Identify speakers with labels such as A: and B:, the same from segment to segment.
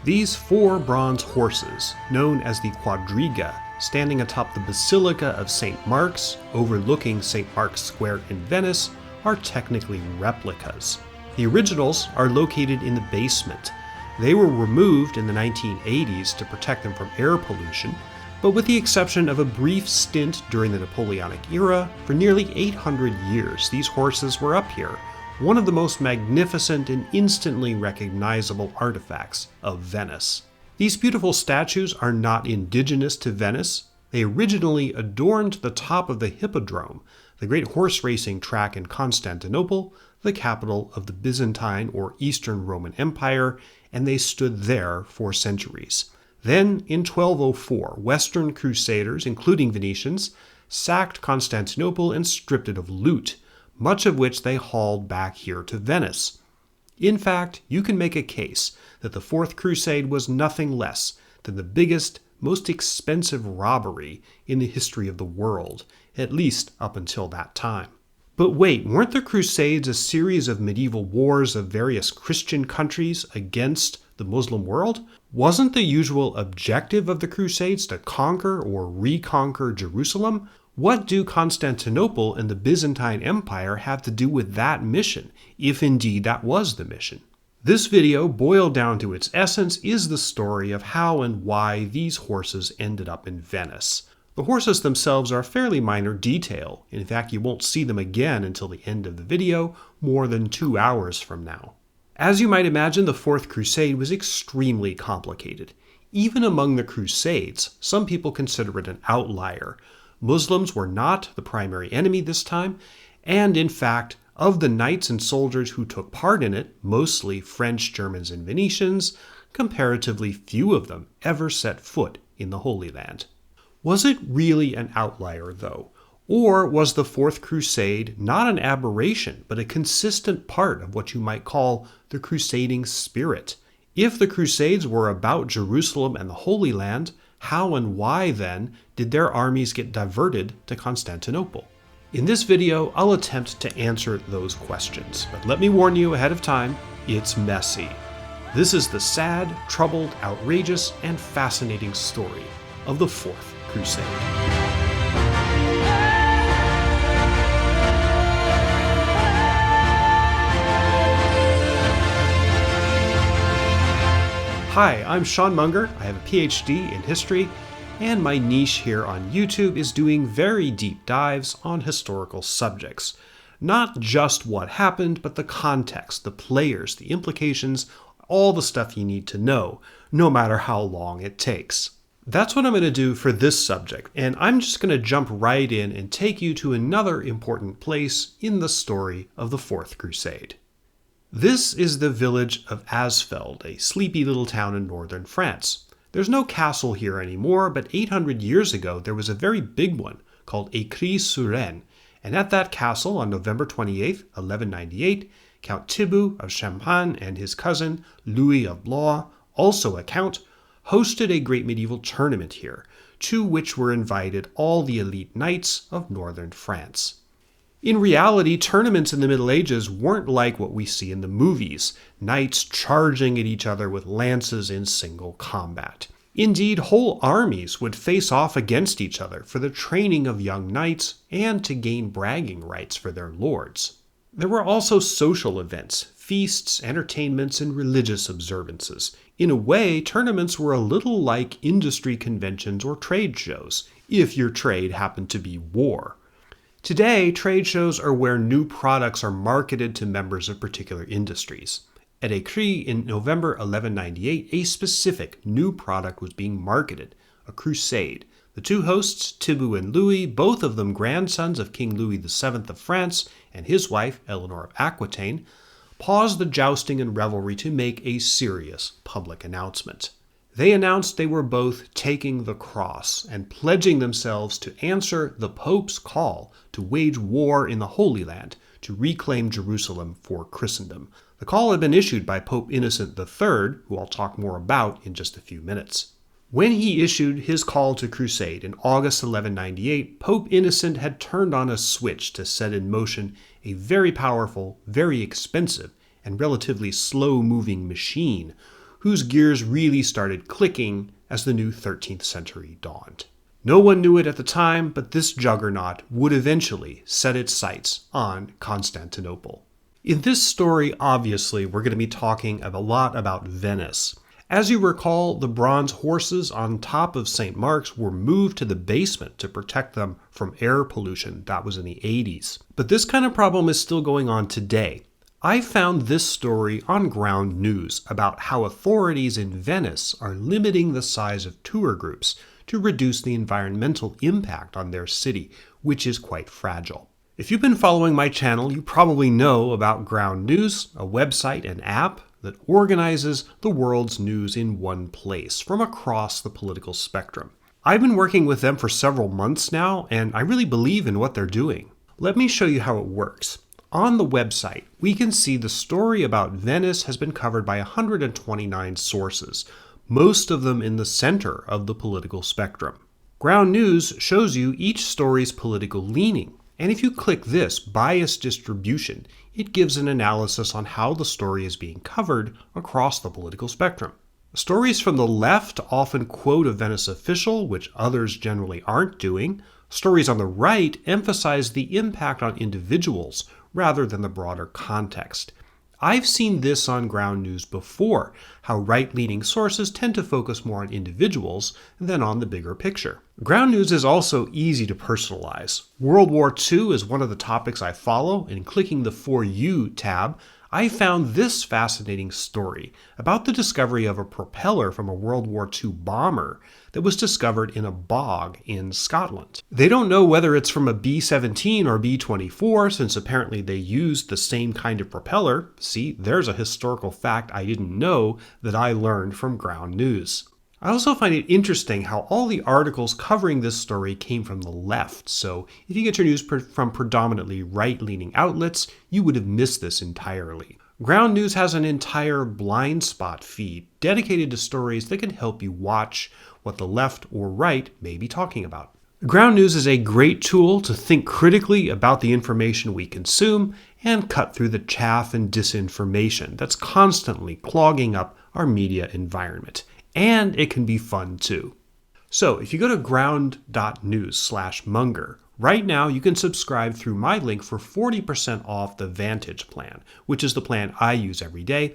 A: These 4 bronze horses, known as the quadriga, standing atop the Basilica of St. Mark's, overlooking St. Mark's Square in Venice, are technically replicas. The originals are located in the basement. They were removed in the 1980s to protect them from air pollution, but with the exception of a brief stint during the Napoleonic era, for nearly 800 years these horses were up here, one of the most magnificent and instantly recognizable artifacts of Venice. These beautiful statues are not indigenous to Venice. They originally adorned the top of the Hippodrome, the great horse racing track in Constantinople, the capital of the Byzantine or Eastern Roman Empire, and they stood there for centuries. Then, in 1204, Western crusaders, including Venetians, sacked Constantinople and stripped it of loot, much of which they hauled back here to Venice. In fact, you can make a case that the Fourth Crusade was nothing less than the biggest, most expensive robbery in the history of the world, at least up until that time. But wait, weren't the Crusades a series of medieval wars of various Christian countries against the Muslim world? Wasn't the usual objective of the Crusades to conquer or reconquer Jerusalem? What do Constantinople and the Byzantine Empire have to do with that mission, if indeed that was the mission? This video, boiled down to its essence, is the story of how and why these horses ended up in Venice. The horses themselves are a fairly minor detail. In fact, you won't see them again until the end of the video, more than 2 hours from now. As you might imagine, the Fourth Crusade was extremely complicated. Even among the Crusades, some people consider it an outlier. Muslims were not the primary enemy this time, and in fact, of the knights and soldiers who took part in it, mostly French, Germans, and Venetians, comparatively few of them ever set foot in the Holy Land. Was it really an outlier, though? Or was the Fourth Crusade not an aberration, but a consistent part of what you might call the crusading spirit? If the Crusades were about Jerusalem and the Holy Land, how and why, then, did their armies get diverted to Constantinople? In this video, I'll attempt to answer those questions, but let me warn you ahead of time, it's messy. This is the sad, troubled, outrageous, and fascinating story of the Fourth Crusade. Hi, I'm Sean Munger. I have a PhD in history, and my niche here on YouTube is doing very deep dives on historical subjects. Not just what happened, but the context, the players, the implications, all the stuff you need to know, no matter how long it takes. That's what I'm going to do for this subject, and I'm just going to jump right in and take you to another important place in the story of the Fourth Crusade. This is the village of Asfeld, a sleepy little town in northern France. There's no castle here anymore, but 800 years ago there was a very big one called Ecry sur Aisne, and at that castle on November 28, 1198, Count Thibaut of Champagne and his cousin Louis of Blois, also a count, hosted a great medieval tournament here, to which were invited all the elite knights of northern France. In reality, tournaments in the Middle Ages weren't like what we see in the movies, knights charging at each other with lances in single combat. Indeed, whole armies would face off against each other for the training of young knights and to gain bragging rights for their lords. There were also social events, feasts, entertainments, and religious observances. In a way, tournaments were a little like industry conventions or trade shows, if your trade happened to be war. Today, trade shows are where new products are marketed to members of particular industries. At Ecry in November 1198, a specific new product was being marketed, a crusade. The two hosts, Thibaut and Louis, both of them grandsons of King Louis VII of France and his wife, Eleanor of Aquitaine, paused the jousting and revelry to make a serious public announcement. They announced they were both taking the cross and pledging themselves to answer the Pope's call to wage war in the Holy Land to reclaim Jerusalem for Christendom. The call had been issued by Pope Innocent III, who I'll talk more about in just a few minutes. When he issued his call to crusade in August 1198, Pope Innocent had turned on a switch to set in motion a very powerful, very expensive, and relatively slow-moving machine, whose gears really started clicking as the new 13th century dawned. No one knew it at the time, but this juggernaut would eventually set its sights on Constantinople. In this story, obviously, we're going to be talking a lot about Venice. As you recall, the bronze horses on top of St. Mark's were moved to the basement to protect them from air pollution. That was in the 80s. But this kind of problem is still going on today. I found this story on Ground News about how authorities in Venice are limiting the size of tour groups to reduce the environmental impact on their city, which is quite fragile. If you've been following my channel, you probably know about Ground News, a website and app that organizes the world's news in one place from across the political spectrum. I've been working with them for several months now, and I really believe in what they're doing. Let me show you how it works. On the website, we can see the story about Venice has been covered by 129 sources, most of them in the center of the political spectrum. Ground News shows you each story's political leaning, and if you click this bias distribution, it gives an analysis on how the story is being covered across the political spectrum. Stories from the left often quote a Venice official, which others generally aren't doing. Stories on the right emphasize the impact on individuals rather than the broader context. I've seen this on Ground News before, how right-leaning sources tend to focus more on individuals than on the bigger picture. Ground News is also easy to personalize. World War II is one of the topics I follow, and clicking the For You tab, I found this fascinating story about the discovery of a propeller from a World War II bomber that was discovered in a bog in Scotland. They don't know whether it's from a B-17 or B-24, since apparently they used the same kind of propeller. See, there's a historical fact I didn't know that I learned from Ground News. I also find it interesting how all the articles covering this story came from the left, so if you get your news from predominantly right-leaning outlets, you would have missed this entirely. Ground News has an entire blind spot feed dedicated to stories that can help you watch what the left or right may be talking about. Ground News is a great tool to think critically about the information we consume and cut through the chaff and disinformation that's constantly clogging up our media environment. And it can be fun too. So if you go to ground.news/Munger, right now you can subscribe through my link for 40% off the Vantage plan, which is the plan I use every day.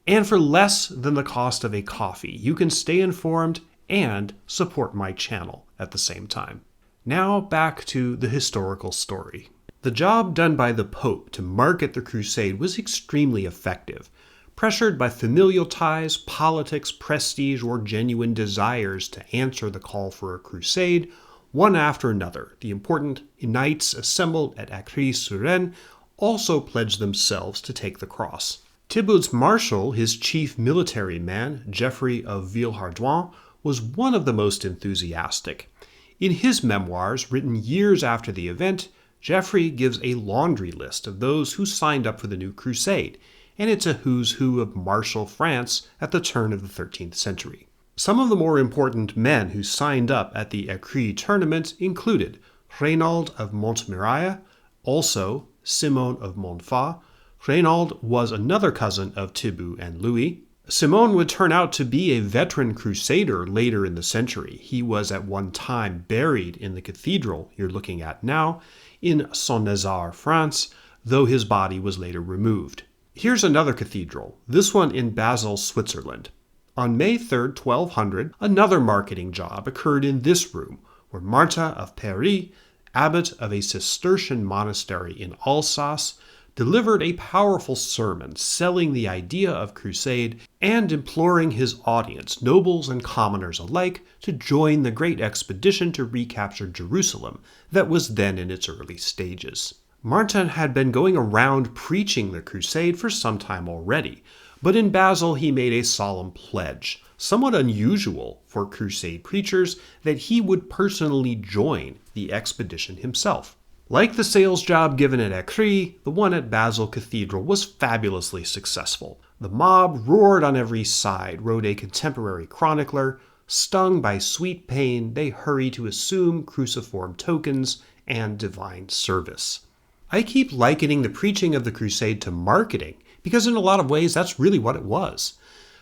A: And for less than the cost of a coffee, you can stay informed and support my channel at the same time. Now back to the historical story. The job done by the Pope to market the crusade was extremely effective. Pressured by familial ties, politics, prestige, or genuine desires to answer the call for a crusade, one after another, the important knights assembled at Ecry-sur-Aisne also pledged themselves to take the cross. Thibaut's marshal, his chief military man, Geoffrey of Villehardouin, was one of the most enthusiastic. In his memoirs, written years after the event, Geoffrey gives a laundry list of those who signed up for the new crusade, and it's a who's who of martial France at the turn of the 13th century. Some of the more important men who signed up at the Ecry tournament included Raynald of Montmirail, also Simon of Montfort. Raynald was another cousin of Thibaut and Louis. Simon would turn out to be a veteran crusader later in the century. He was at one time buried in the cathedral you're looking at now in Saint-Nazaire, France, though his body was later removed. Here's another cathedral, this one in Basel, Switzerland. On May 3rd, 1200, another marketing job occurred in this room, where Martin of Paris, abbot of a Cistercian monastery in Alsace, delivered a powerful sermon selling the idea of crusade and imploring his audience, nobles and commoners alike, to join the great expedition to recapture Jerusalem that was then in its early stages. Martin had been going around preaching the crusade for some time already, but in Basel he made a solemn pledge, somewhat unusual for crusade preachers, that he would personally join the expedition himself. Like the sales job given at Ecry, the one at Basel Cathedral was fabulously successful. The mob roared on every side, wrote a contemporary chronicler. Stung by sweet pain, they hurry to assume cruciform tokens and divine service. I keep likening the preaching of the crusade to marketing, because in a lot of ways that's really what it was.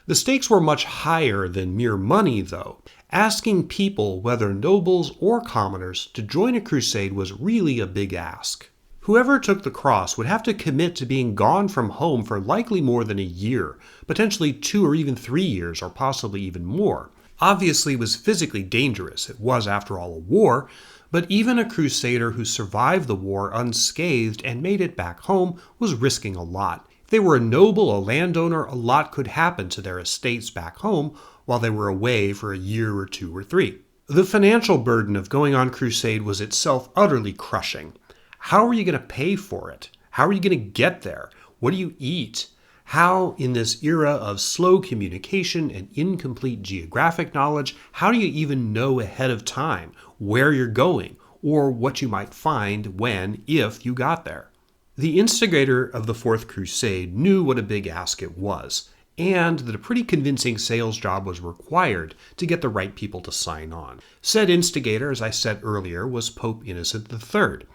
A: The stakes were much higher than mere money, though. Asking people, whether nobles or commoners, to join a crusade was really a big ask. Whoever took the cross would have to commit to being gone from home for likely more than a year, potentially 2 or even 3 years, or possibly even more. Obviously, it was physically dangerous. It was, after all, a war, but even a crusader who survived the war unscathed and made it back home was risking a lot. If they were a noble, a landowner, a lot could happen to their estates back home while they were away for a year or 2 or 3. The financial burden of going on crusade was itself utterly crushing. How are you going to pay for it? How are you going to get there? What do you eat? How, in this era of slow communication and incomplete geographic knowledge, how do you even know ahead of time where you're going or what you might find when, if you got there? The instigator of the Fourth Crusade knew what a big ask it was, and that a pretty convincing sales job was required to get the right people to sign on. Said instigator, as I said earlier, was Pope Innocent III,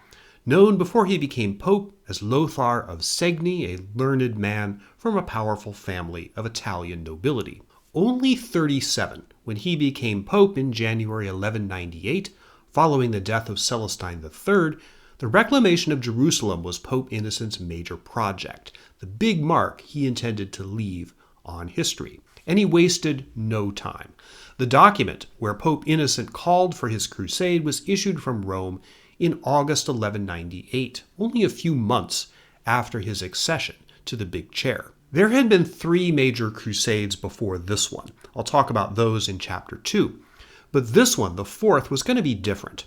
A: known before he became Pope as Lothar of Segni, a learned man from a powerful family of Italian nobility. Only 37 when he became Pope in January 1198, following the death of Celestine III, the reclamation of Jerusalem was Pope Innocent's major project, the big mark he intended to leave on history. And he wasted no time. The document where Pope Innocent called for his crusade was issued from Rome in August 1198, only a few months after his accession to the big chair. There had been 3 major crusades before this one. I'll talk about those in Chapter 2. But this one, the fourth, was going to be different.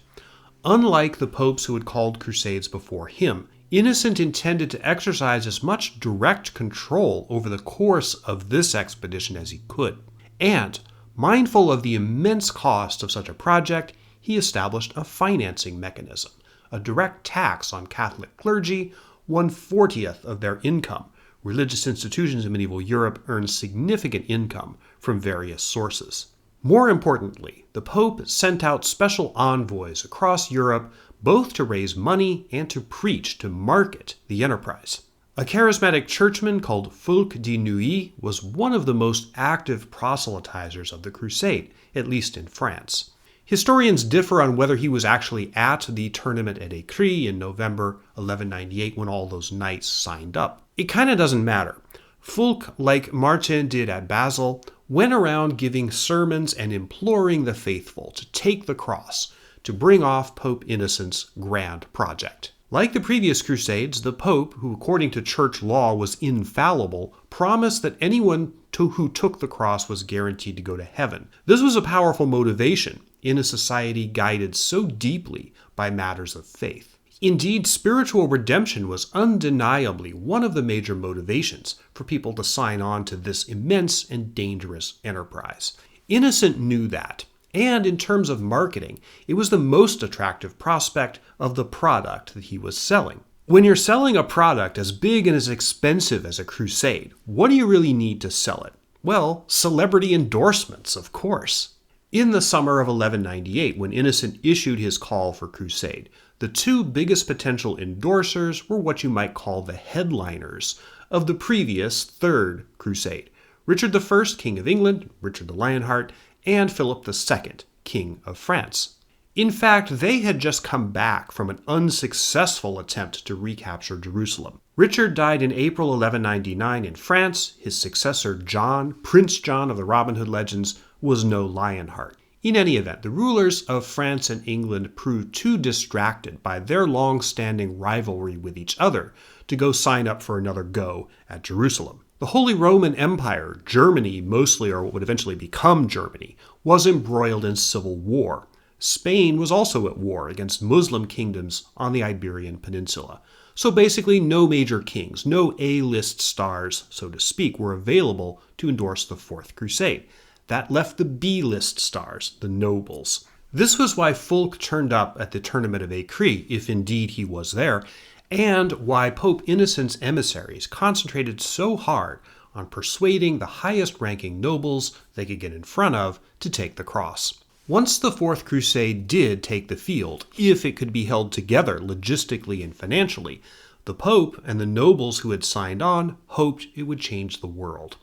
A: Unlike the popes who had called crusades before him, Innocent intended to exercise as much direct control over the course of this expedition as he could. And, mindful of the immense cost of such a project, he established a financing mechanism, a direct tax on Catholic clergy, 1/40th of their income. Religious institutions in medieval Europe earned significant income from various sources. More importantly, the Pope sent out special envoys across Europe both to raise money and to preach, to market the enterprise. A charismatic churchman called Fulk de Neuilly was one of the most active proselytizers of the crusade, at least in France. Historians differ on whether he was actually at the tournament at Ecry in November 1198 when all those knights signed up. It kind of doesn't matter. Fulk, like Martin did at Basel, went around giving sermons and imploring the faithful to take the cross, to bring off Pope Innocent's grand project. Like the previous crusades, the Pope, who according to church law was infallible, promised that anyone who took the cross was guaranteed to go to heaven. This was a powerful motivation in a society guided so deeply by matters of faith. Indeed, spiritual redemption was undeniably one of the major motivations for people to sign on to this immense and dangerous enterprise. Innocent knew that, and in terms of marketing, it was the most attractive prospect of the product that he was selling. When you're selling a product as big and as expensive as a crusade, what do you really need to sell it? Well, celebrity endorsements, of course. In the summer of 1198, when Innocent issued his call for crusade, the 2 biggest potential endorsers were what you might call the headliners of the previous Third Crusade: Richard I, King of England, Richard the Lionheart, and Philip II, King of France. In fact, they had just come back from an unsuccessful attempt to recapture Jerusalem. Richard died in April 1199 in France. His successor, John, Prince John of the Robin Hood legends, was no Lionheart. In any event, the rulers of France and England proved too distracted by their long-standing rivalry with each other to go sign up for another go at Jerusalem. The Holy Roman Empire, Germany mostly, or what would eventually become Germany, was embroiled in civil war. Spain was also at war against Muslim kingdoms on the Iberian Peninsula. So basically no major kings, no A-list stars, so to speak, were available to endorse the Fourth Crusade. That left the B-list stars, the nobles. This was why Fulk turned up at the tournament of Ecry, if indeed he was there, and why Pope Innocent's emissaries concentrated so hard on persuading the highest-ranking nobles they could get in front of to take the cross. Once the Fourth Crusade did take the field, if it could be held together logistically and financially, the Pope and the nobles who had signed on hoped it would change the world.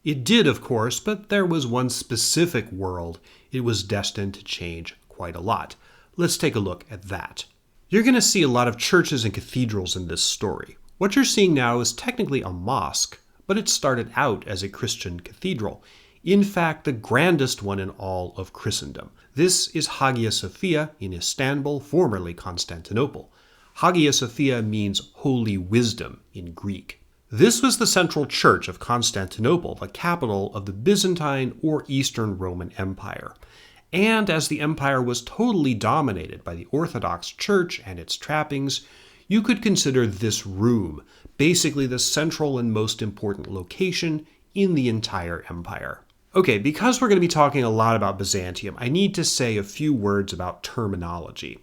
A: It did, of course, but there was one specific world it was destined to change quite a lot. Let's take a look at that. You're going to see a lot of churches and cathedrals in this story. What you're seeing now is technically a mosque, but it started out as a Christian cathedral. In fact, the grandest one in all of Christendom. This is Hagia Sophia in Istanbul, formerly Constantinople. Hagia Sophia means holy wisdom in Greek. This was the central church of Constantinople, the capital of the Byzantine or Eastern Roman Empire. And as the empire was totally dominated by the Orthodox Church and its trappings, you could consider this room basically the central and most important location in the entire empire. Okay, because we're going to be talking a lot about Byzantium, I need to say a few words about terminology.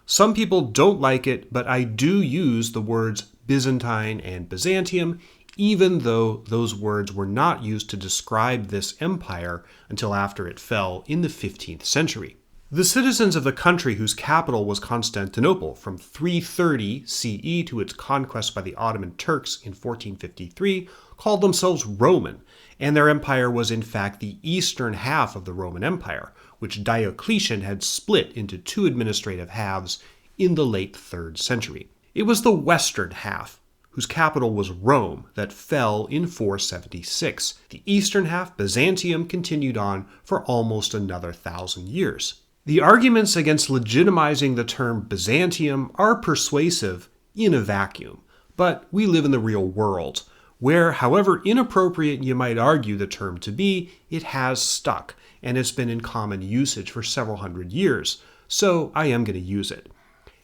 A: Some people don't like it, but I do use the words Byzantine and Byzantium, even though those words were not used to describe this empire until after it fell in the 15th century. The citizens of the country whose capital was Constantinople from 330 CE to its conquest by the Ottoman Turks in 1453 called themselves Roman, and their empire was in fact the eastern half of the Roman Empire, which Diocletian had split into two administrative halves in the late 3rd century. It was the western half, whose capital was Rome, that fell in 476. The eastern half, Byzantium, continued on for almost another 1,000 years. The arguments against legitimizing the term Byzantium are persuasive in a vacuum, but we live in the real world, where, however inappropriate you might argue the term to be, it has stuck, and it's been in common usage for several hundred years, so I am going to use it.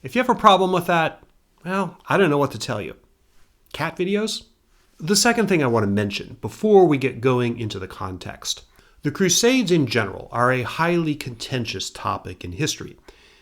A: If you have a problem with that, well, I don't know what to tell you. Cat videos? The second thing I want to mention before we get going into the context. The Crusades in general are a highly contentious topic in history.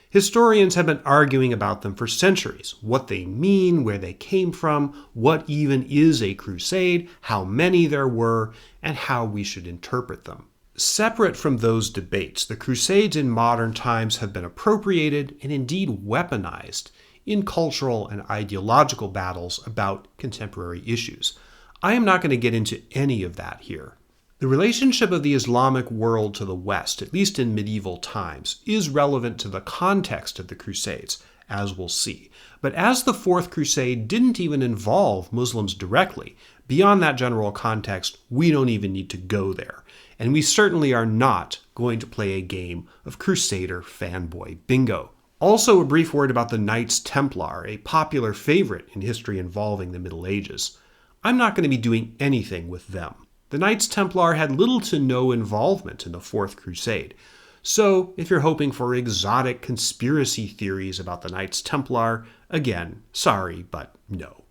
A: Historians have been arguing about them for centuries, what they mean, where they came from, what even is a crusade, how many there were, and how we should interpret them. Separate from those debates, the Crusades in modern times have been appropriated and indeed weaponized in cultural and ideological battles about contemporary issues. I am not going to get into any of that here. The relationship of the Islamic world to the West, at least in medieval times, is relevant to the context of the Crusades, as we'll see. But as the Fourth Crusade didn't even involve Muslims directly, beyond that general context, we don't even need to go there. And we certainly are not going to play a game of Crusader fanboy bingo. Also, a brief word about the Knights Templar, a popular favorite in history involving the Middle Ages. I'm not going to be doing anything with them. The Knights Templar had little to no involvement in the Fourth Crusade. So, if you're hoping for exotic conspiracy theories about the Knights Templar, again, sorry, but no.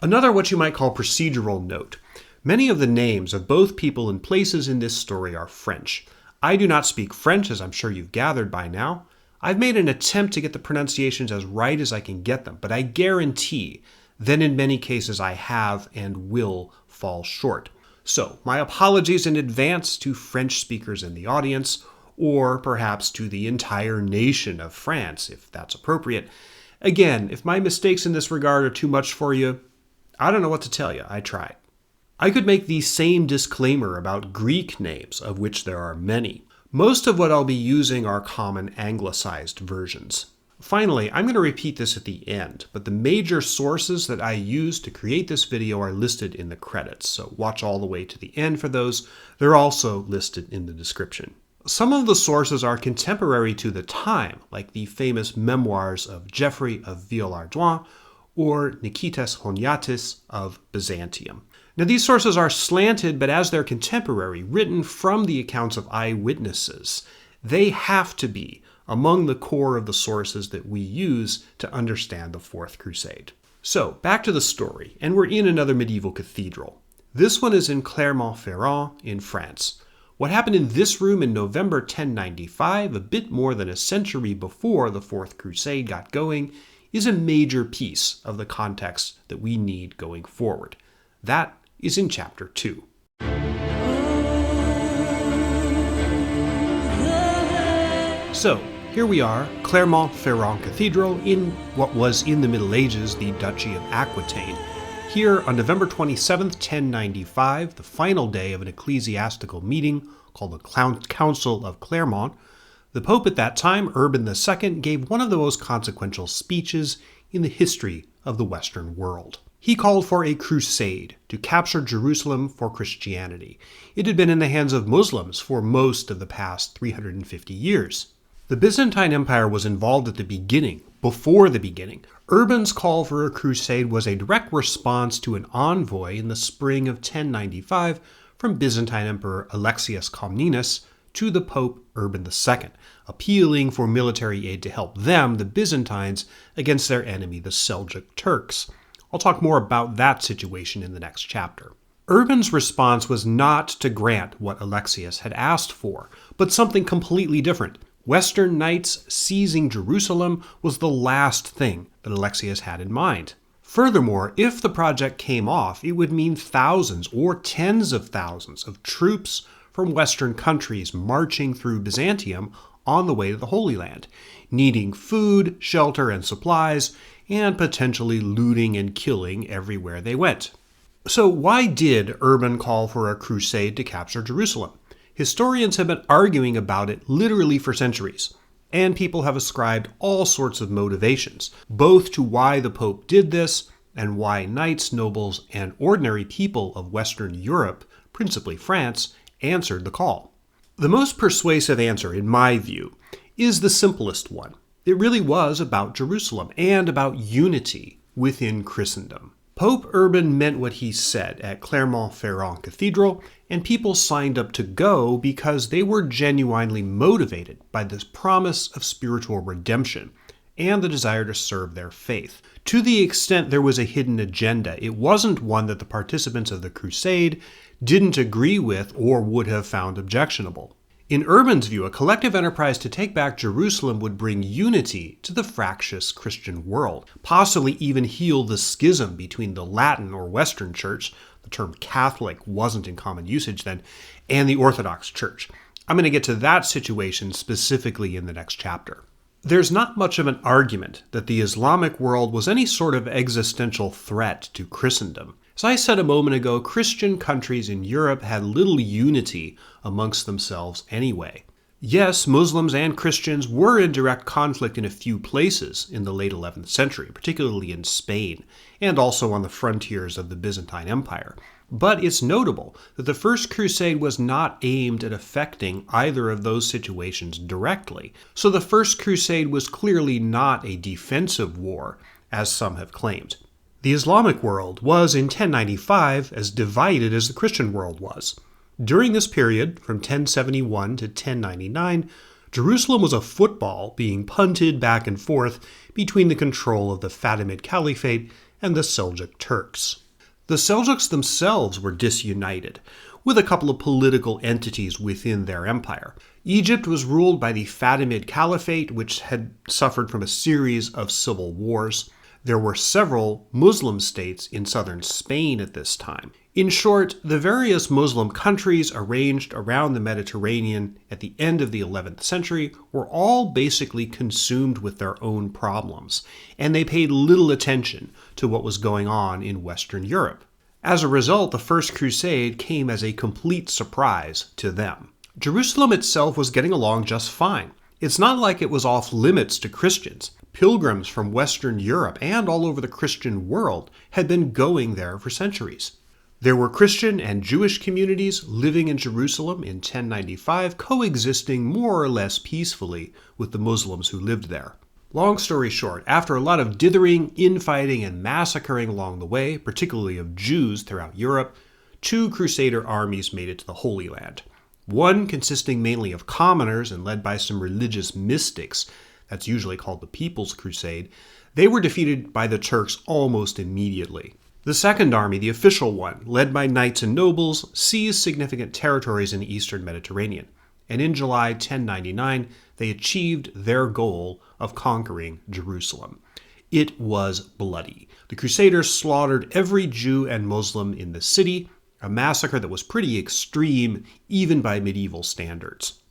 A: Another what you might call procedural note. Many of the names of both people and places in this story are French. I do not speak French, as I'm sure you've gathered by now. I've made an attempt to get the pronunciations as right as I can get them, but I guarantee that in many cases I have and will fall short. So, my apologies in advance to French speakers in the audience, or perhaps to the entire nation of France, if that's appropriate. Again, if my mistakes in this regard are too much for you, I don't know what to tell you. I tried. I could make the same disclaimer about Greek names, of which there are many. Most of what I'll be using are common anglicized versions. Finally, I'm going to repeat this at the end, but the major sources that I used to create this video are listed in the credits, so watch all the way to the end for those. They're also listed in the description. Some of the sources are contemporary to the time, like the famous memoirs of Geoffrey of Villehardouin or Nikitas Honyatis of Byzantium. Now, these sources are slanted, but as they're contemporary, written from the accounts of eyewitnesses, they have to be among the core of the sources that we use to understand the Fourth Crusade. So, back to the story, and we're in another medieval cathedral. This one is in Clermont-Ferrand in France. What happened in this room in November 1095, a bit more than a century before the Fourth Crusade got going, is a major piece of the context that we need going forward. That is in Chapter 2. So, here we are, Clermont-Ferrand Cathedral in what was in the Middle Ages the Duchy of Aquitaine. Here, on November 27th, 1095, the final day of an ecclesiastical meeting called the Council of Clermont, the Pope at that time, Urban II, gave one of the most consequential speeches in the history of the Western world. He called for a crusade to capture Jerusalem for Christianity. It had been in the hands of Muslims for most of the past 350 years. The Byzantine Empire was involved at the beginning, before the beginning. Urban's call for a crusade was a direct response to an envoy in the spring of 1095 from Byzantine Emperor Alexius Comnenus to the Pope Urban II, appealing for military aid to help them, the Byzantines, against their enemy, the Seljuk Turks. I'll talk more about that situation in the next chapter. Urban's response was not to grant what Alexius had asked for, but something completely different. Western knights seizing Jerusalem was the last thing that Alexius had in mind. Furthermore, if the project came off, it would mean thousands or tens of thousands of troops from Western countries marching through Byzantium on the way to the Holy Land, needing food, shelter, and supplies, and potentially looting and killing everywhere they went. So why did Urban call for a crusade to capture Jerusalem? Historians have been arguing about it literally for centuries, and people have ascribed all sorts of motivations, both to why the Pope did this and why knights, nobles, and ordinary people of Western Europe, principally France, answered the call. The most persuasive answer, in my view, is the simplest one. It really was about Jerusalem and about unity within Christendom. Pope Urban meant what he said at Clermont-Ferrand Cathedral, and people signed up to go because they were genuinely motivated by this promise of spiritual redemption and the desire to serve their faith. To the extent there was a hidden agenda, it wasn't one that the participants of the crusade didn't agree with or would have found objectionable. In Urban's view, a collective enterprise to take back Jerusalem would bring unity to the fractious Christian world, possibly even heal the schism between the Latin or Western Church, the term Catholic wasn't in common usage then, and the Orthodox Church. I'm going to get to that situation specifically in the next chapter. There's not much of an argument that the Islamic world was any sort of existential threat to Christendom. As I said a moment ago, Christian countries in Europe had little unity amongst themselves anyway. Yes, Muslims and Christians were in direct conflict in a few places in the late 11th century, particularly in Spain, and also on the frontiers of the Byzantine Empire. But it's notable that the First Crusade was not aimed at affecting either of those situations directly. So the First Crusade was clearly not a defensive war, as some have claimed. The Islamic world was, in 1095, as divided as the Christian world was. During this period, from 1071 to 1099, Jerusalem was a football being punted back and forth between the control of the Fatimid Caliphate and the Seljuk Turks. The Seljuks themselves were disunited, with a couple of political entities within their empire. Egypt was ruled by the Fatimid Caliphate, which had suffered from a series of civil wars. There were several Muslim states in southern Spain at this time. In short, the various Muslim countries arranged around the Mediterranean at the end of the 11th century were all basically consumed with their own problems, and they paid little attention to what was going on in Western Europe. As a result, the First Crusade came as a complete surprise to them. Jerusalem itself was getting along just fine. It's not like it was off limits to Christians. Pilgrims from Western Europe and all over the Christian world had been going there for centuries. There were Christian and Jewish communities living in Jerusalem in 1095, coexisting more or less peacefully with the Muslims who lived there. Long story short, after a lot of dithering, infighting, and massacring along the way, particularly of Jews throughout Europe, 2 Crusader armies made it to the Holy Land. One consisting mainly of commoners and led by some religious mystics, that's usually called the People's Crusade. They were defeated by the Turks almost immediately. The second army, the official one, led by knights and nobles, seized significant territories in the eastern Mediterranean, and in July 1099 they achieved their goal of conquering Jerusalem. It was bloody. The Crusaders slaughtered every Jew and Muslim in the city, a massacre that was pretty extreme even by medieval standards.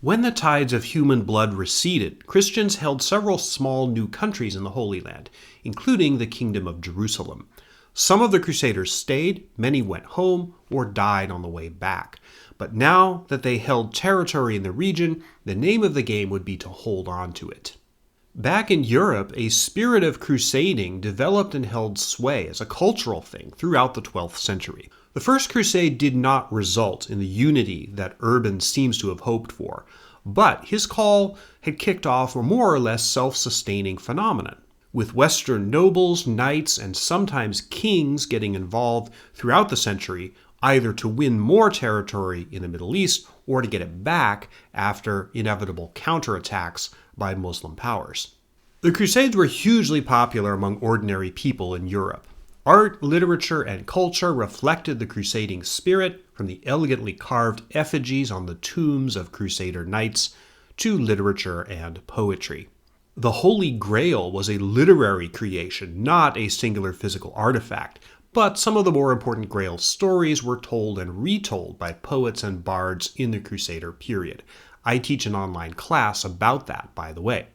A: When the tides of human blood receded, Christians held several small new countries in the Holy Land, including the Kingdom of Jerusalem. Some of the Crusaders stayed, many went home, or died on the way back. But now that they held territory in the region, the name of the game would be to hold on to it. Back in Europe, a spirit of crusading developed and held sway as a cultural thing throughout the 12th century. The First Crusade did not result in the unity that Urban seems to have hoped for, but his call had kicked off a more or less self-sustaining phenomenon, with Western nobles, knights, and sometimes kings getting involved throughout the century, either to win more territory in the Middle East or to get it back after inevitable counterattacks by Muslim powers. The Crusades were hugely popular among ordinary people in Europe. Art, literature, and culture reflected the crusading spirit, from the elegantly carved effigies on the tombs of Crusader knights to literature and poetry. The Holy Grail was a literary creation, not a singular physical artifact, but some of the more important Grail stories were told and retold by poets and bards in the Crusader period. I teach an online class about that, by the way.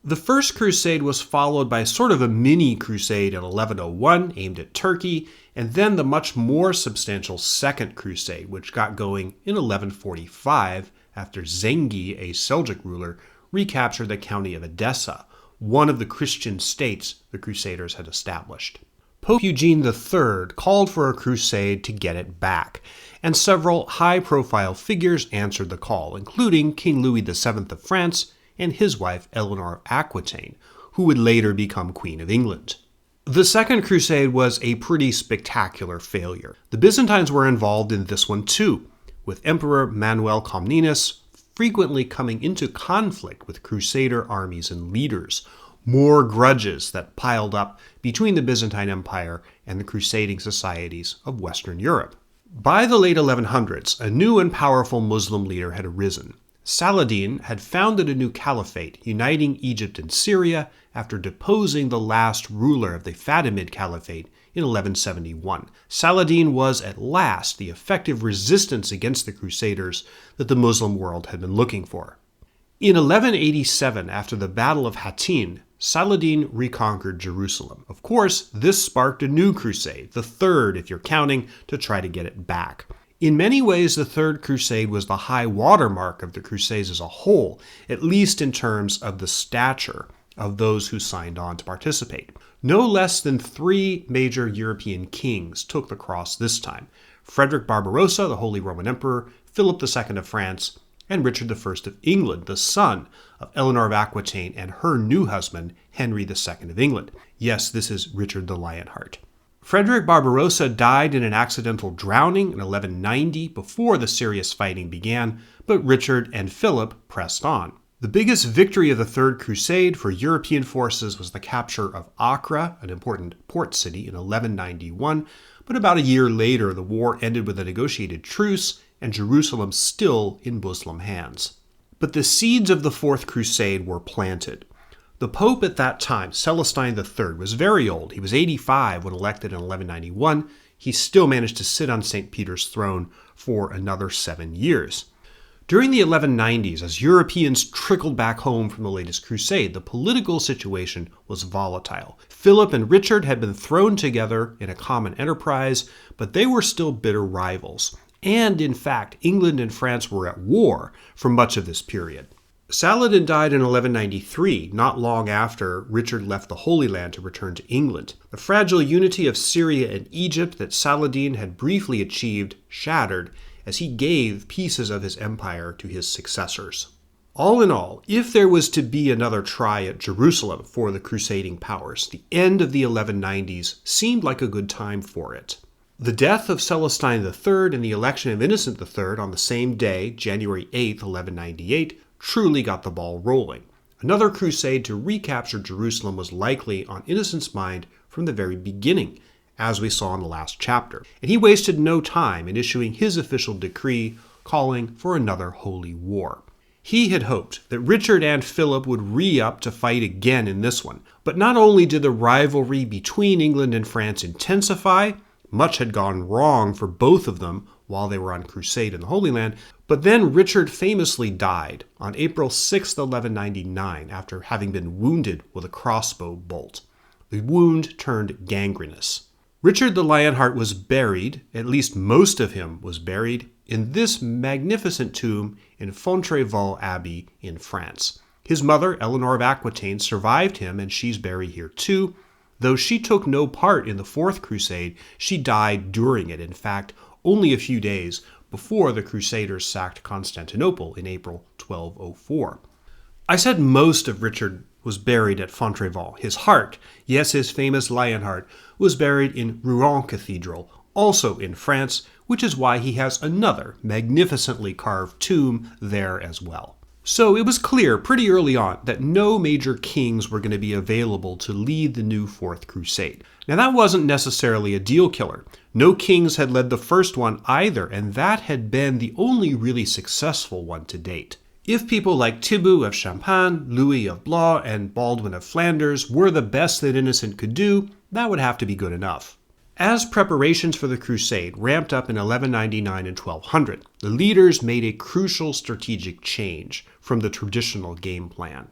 A: The First Crusade was followed by sort of a mini-crusade in 1101 aimed at Turkey, and then the much more substantial Second Crusade, which got going in 1145 after Zengi, a Seljuk ruler, recaptured the county of Edessa, one of the Christian states the Crusaders had established. Pope Eugene III called for a crusade to get it back, and several high-profile figures answered the call, including King Louis VII of France and his wife Eleanor of Aquitaine, who would later become Queen of England. The Second Crusade was a pretty spectacular failure. The Byzantines were involved in this one too, with Emperor Manuel Comnenus frequently coming into conflict with Crusader armies and leaders, more grudges that piled up between the Byzantine Empire and the crusading societies of Western Europe. By the late 1100s, a new and powerful Muslim leader had arisen. Saladin had founded a new caliphate, uniting Egypt and Syria after deposing the last ruler of the Fatimid Caliphate in 1171. Saladin was at last the effective resistance against the Crusaders that the Muslim world had been looking for. In 1187, after the Battle of Hattin, Saladin reconquered Jerusalem. Of course, this sparked a new crusade, the third if you're counting, to try to get it back. In many ways, the Third Crusade was the high watermark of the Crusades as a whole, at least in terms of the stature of those who signed on to participate. No less than 3 major European kings took the cross this time: Frederick Barbarossa, the Holy Roman Emperor, Philip II of France, and Richard I of England, the son of Eleanor of Aquitaine and her new husband, Henry II of England. Yes, this is Richard the Lionheart. Frederick Barbarossa died in an accidental drowning in 1190 before the serious fighting began, but Richard and Philip pressed on. The biggest victory of the Third Crusade for European forces was the capture of Acre, an important port city, in 1191, but about a year later the war ended with a negotiated truce and Jerusalem still in Muslim hands. But the seeds of the Fourth Crusade were planted. The Pope at that time, Celestine III, was very old. He was 85 when elected in 1191. He still managed to sit on St. Peter's throne for another 7 years. During the 1190s, as Europeans trickled back home from the latest crusade, the political situation was volatile. Philip and Richard had been thrown together in a common enterprise, but they were still bitter rivals. And in fact, England and France were at war for much of this period. Saladin died in 1193, not long after Richard left the Holy Land to return to England. The fragile unity of Syria and Egypt that Saladin had briefly achieved shattered as he gave pieces of his empire to his successors. All in all, if there was to be another try at Jerusalem for the crusading powers, the end of the 1190s seemed like a good time for it. The death of Celestine III and the election of Innocent III on the same day, January 8, 1198, truly got the ball rolling. Another crusade to recapture Jerusalem was likely on Innocent's mind from the very beginning, as we saw in the last chapter, and he wasted no time in issuing his official decree calling for another holy war. He had hoped that Richard and Philip would re-up to fight again in this one, but not only did the rivalry between England and France intensify, much had gone wrong for both of them while they were on crusade in the Holy Land, but then Richard famously died on April 6, 1199, after having been wounded with a crossbow bolt. The wound turned gangrenous. Richard the Lionheart was buried, at least most of him was buried, in this magnificent tomb in Fontevraud Abbey in France. His mother, Eleanor of Aquitaine, survived him, and she's buried here too. Though she took no part in the Fourth Crusade, she died during it. In fact, only a few days before the Crusaders sacked Constantinople in April 1204. I said most of Richard was buried at Fontevraud. His heart, yes, his famous Lionheart, was buried in Rouen Cathedral, also in France, which is why he has another magnificently carved tomb there as well. So it was clear pretty early on that no major kings were going to be available to lead the new Fourth Crusade. Now that wasn't necessarily a deal killer. No kings had led the first one either, and that had been the only really successful one to date. If people like Thibaut of Champagne, Louis of Blois, and Baldwin of Flanders were the best that Innocent could do, that would have to be good enough. As preparations for the crusade ramped up in 1199 and 1200, the leaders made a crucial strategic change from the traditional game plan.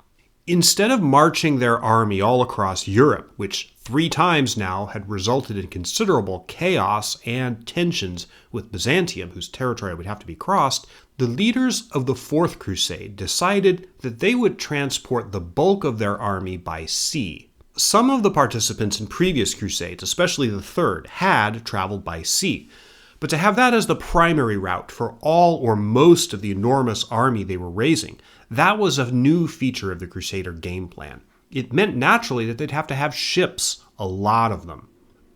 A: Instead of marching their army all across Europe, which 3 times now had resulted in considerable chaos and tensions with Byzantium, whose territory would have to be crossed, the leaders of the Fourth Crusade decided that they would transport the bulk of their army by sea. Some of the participants in previous crusades, especially the Third, had traveled by sea. But to have that as the primary route for all or most of the enormous army they were raising, that was a new feature of the Crusader game plan. It meant naturally that they'd have to have ships, a lot of them.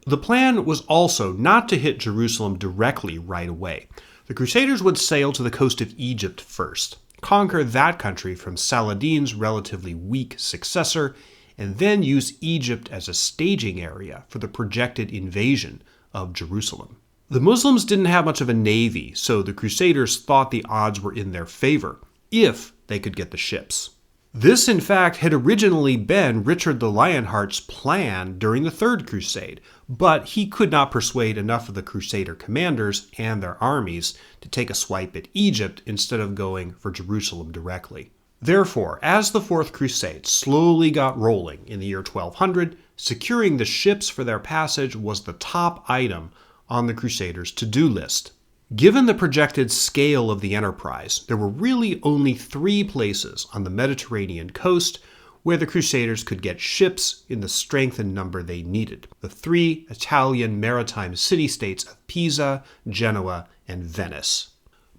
A: The plan was also not to hit Jerusalem directly right away. The Crusaders would sail to the coast of Egypt first, conquer that country from Saladin's relatively weak successor, and then use Egypt as a staging area for the projected invasion of Jerusalem. The Muslims didn't have much of a navy, so the Crusaders thought the odds were in their favor, if they could get the ships. This, in fact, had originally been Richard the Lionheart's plan during the Third Crusade, but he could not persuade enough of the Crusader commanders and their armies to take a swipe at Egypt instead of going for Jerusalem directly. Therefore, as the Fourth Crusade slowly got rolling in the year 1200, securing the ships for their passage was the top item on the Crusaders' to-do list. Given the projected scale of the enterprise, there were really only 3 places on the Mediterranean coast where the Crusaders could get ships in the strength and number they needed: the 3 Italian maritime city-states of Pisa, Genoa, and Venice.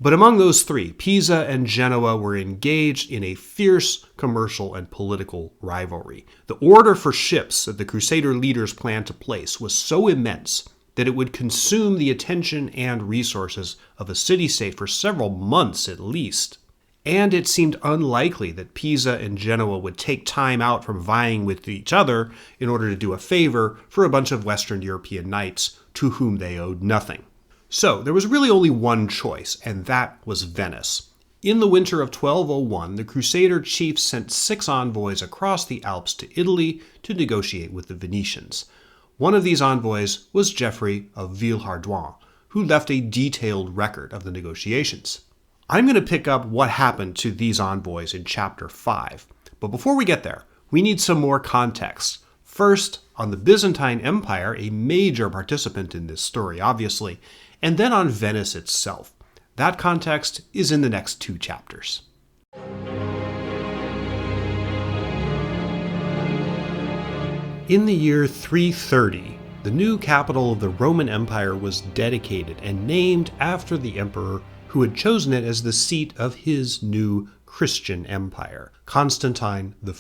A: But among those 3, Pisa and Genoa were engaged in a fierce commercial and political rivalry. The order for ships that the Crusader leaders planned to place was so immense that it would consume the attention and resources of a city-state for several months at least. And it seemed unlikely that Pisa and Genoa would take time out from vying with each other in order to do a favor for a bunch of Western European knights to whom they owed nothing. So there was really only one choice, and that was Venice. In the winter of 1201, the Crusader chiefs sent 6 envoys across the Alps to Italy to negotiate with the Venetians. One of these envoys was Geoffrey of Villehardouin, who left a detailed record of the negotiations. I'm going to pick up what happened to these envoys in Chapter 5. But before we get there, we need some more context. First, on the Byzantine Empire, a major participant in this story, obviously, and then on Venice itself. That context is in the next 2 chapters. In the year 330, the new capital of the Roman Empire was dedicated and named after the emperor who had chosen it as the seat of his new Christian empire, Constantine I.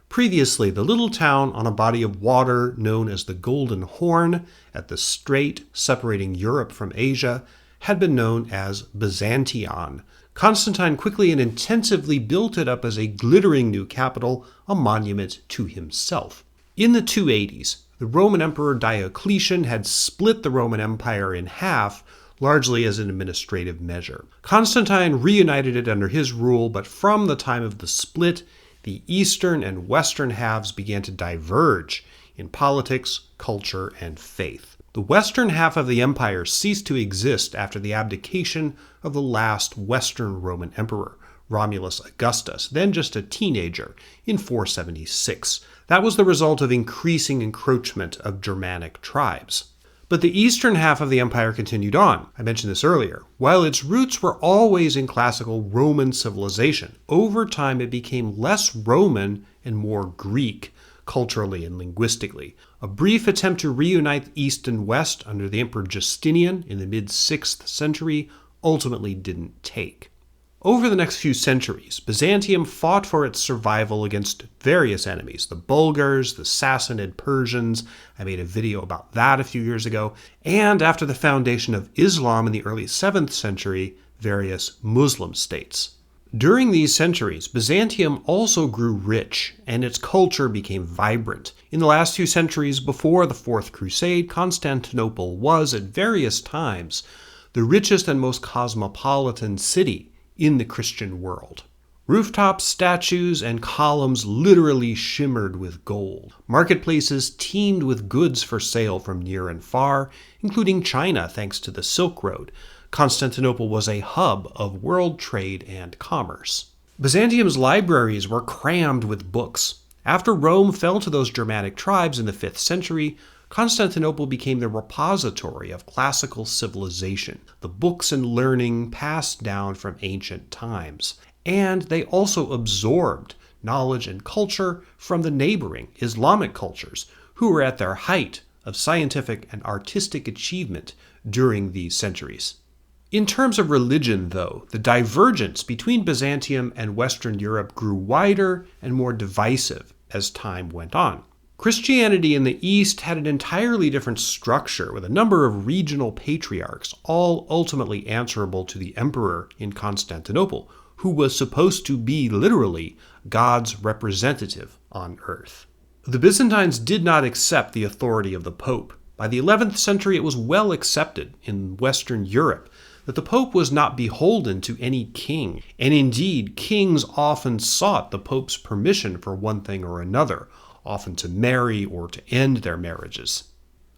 A: Previously, the little town on a body of water known as the Golden Horn at the strait separating Europe from Asia had been known as Byzantion. Constantine quickly and intensively built it up as a glittering new capital, a monument to himself. In the 280s, the Roman Emperor Diocletian had split the Roman Empire in half, largely as an administrative measure. Constantine reunited it under his rule, but from the time of the split, the eastern and western halves began to diverge in politics, culture, and faith. The western half of the empire ceased to exist after the abdication of the last Western Roman emperor, Romulus Augustus, then just a teenager, in 476. That was the result of increasing encroachment of Germanic tribes. But the eastern half of the empire continued on. I mentioned this earlier. While its roots were always in classical Roman civilization, over time it became less Roman and more Greek, culturally and linguistically. A brief attempt to reunite East and West under the Emperor Justinian in the mid-6th century ultimately didn't take. Over the next few centuries, Byzantium fought for its survival against various enemies, the Bulgars, the Sassanid Persians, I made a video about that a few years ago, and after the foundation of Islam in the early 7th century, various Muslim states. During these centuries, Byzantium also grew rich, and its culture became vibrant. In the last few centuries before the Fourth Crusade, Constantinople was, at various times, the richest and most cosmopolitan city in the Christian world. Rooftops, statues, and columns literally shimmered with gold. Marketplaces teemed with goods for sale from near and far, including China thanks to the Silk Road. Constantinople was a hub of world trade and commerce. Byzantium's libraries were crammed with books. After Rome fell to those Germanic tribes in the 5th century, Constantinople became the repository of classical civilization, the books and learning passed down from ancient times. And they also absorbed knowledge and culture from the neighboring Islamic cultures, who were at their height of scientific and artistic achievement during these centuries. In terms of religion, though, the divergence between Byzantium and Western Europe grew wider and more divisive as time went on. Christianity in the East had an entirely different structure, with a number of regional patriarchs, all ultimately answerable to the emperor in Constantinople, who was supposed to be, literally, God's representative on earth. The Byzantines did not accept the authority of the Pope. By the 11th century, it was well accepted in Western Europe that the Pope was not beholden to any king, and indeed, kings often sought the Pope's permission for one thing or another, often to marry or to end their marriages.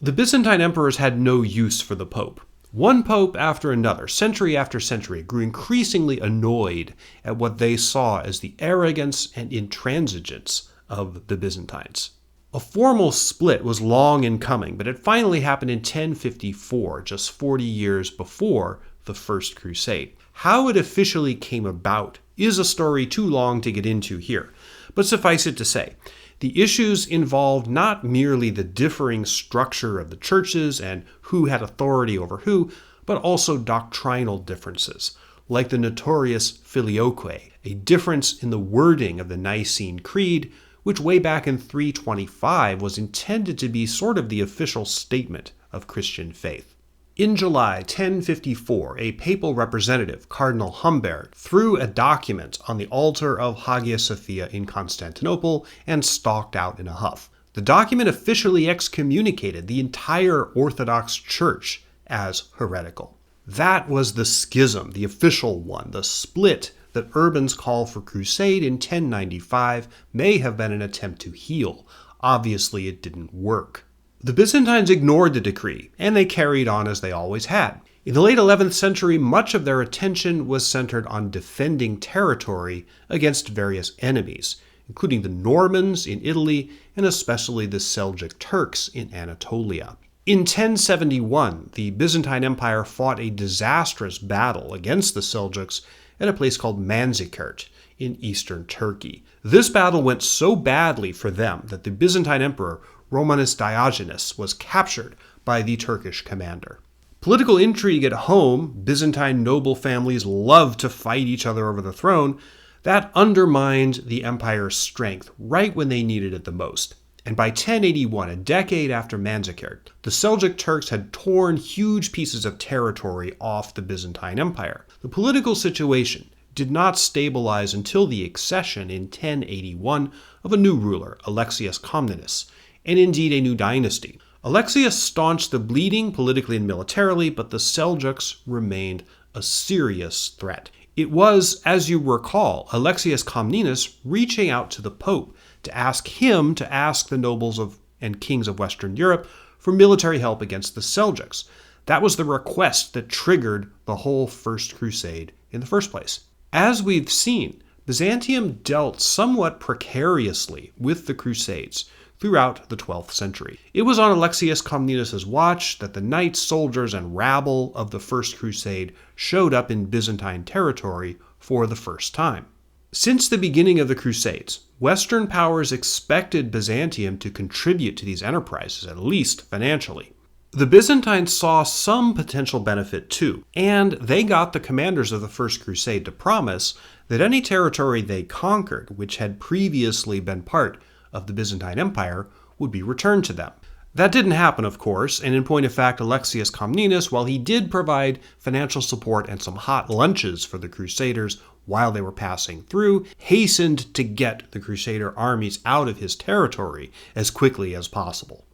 A: The Byzantine emperors had no use for the Pope. One pope after another, century after century, grew increasingly annoyed at what they saw as the arrogance and intransigence of the Byzantines. A formal split was long in coming, but it finally happened in 1054, just 40 years before the First Crusade. How it officially came about is a story too long to get into here, but suffice it to say, the issues involved not merely the differing structure of the churches and who had authority over who, but also doctrinal differences, like the notorious filioque, a difference in the wording of the Nicene Creed, which way back in 325 was intended to be sort of the official statement of Christian faith. In July 1054, a papal representative, Cardinal Humbert, threw a document on the altar of Hagia Sophia in Constantinople and stalked out in a huff. The document officially excommunicated the entire Orthodox Church as heretical. That was the schism, the official one, the split that Urban's call for crusade in 1095 may have been an attempt to heal. Obviously, it didn't work. The Byzantines ignored the decree, and they carried on as they always had. In the late 11th century, much of their attention was centered on defending territory against various enemies, including the Normans in Italy and especially the Seljuk Turks in Anatolia. In 1071, the Byzantine Empire fought a disastrous battle against the Seljuks at a place called Manzikert in eastern Turkey. This battle went so badly for them that the Byzantine Emperor Romanus Diogenes was captured by the Turkish commander. Political intrigue at home, Byzantine noble families loved to fight each other over the throne, that undermined the empire's strength right when they needed it the most. And by 1081, a decade after Manzikert, the Seljuk Turks had torn huge pieces of territory off the Byzantine Empire. The political situation did not stabilize until the accession in 1081 of a new ruler, Alexius Comnenus, and indeed a new dynasty. Alexius staunched the bleeding politically and militarily, but the Seljuks remained a serious threat. It was, as you recall, Alexius Comnenus reaching out to the Pope to ask him to ask the nobles and kings of Western Europe for military help against the Seljuks. That was the request that triggered the whole First Crusade in the first place. As we've seen, Byzantium dealt somewhat precariously with the Crusades, throughout the 12th century. It was on Alexius Comnenus' watch that the knights, soldiers, and rabble of the First Crusade showed up in Byzantine territory for the first time. Since the beginning of the Crusades, Western powers expected Byzantium to contribute to these enterprises, at least financially. The Byzantines saw some potential benefit too, and they got the commanders of the First Crusade to promise that any territory they conquered, which had previously been part of the Byzantine Empire, would be returned to them. That didn't happen, of course, and in point of fact, Alexius Comnenus, while he did provide financial support and some hot lunches for the Crusaders while they were passing through, hastened to get the Crusader armies out of his territory as quickly as possible.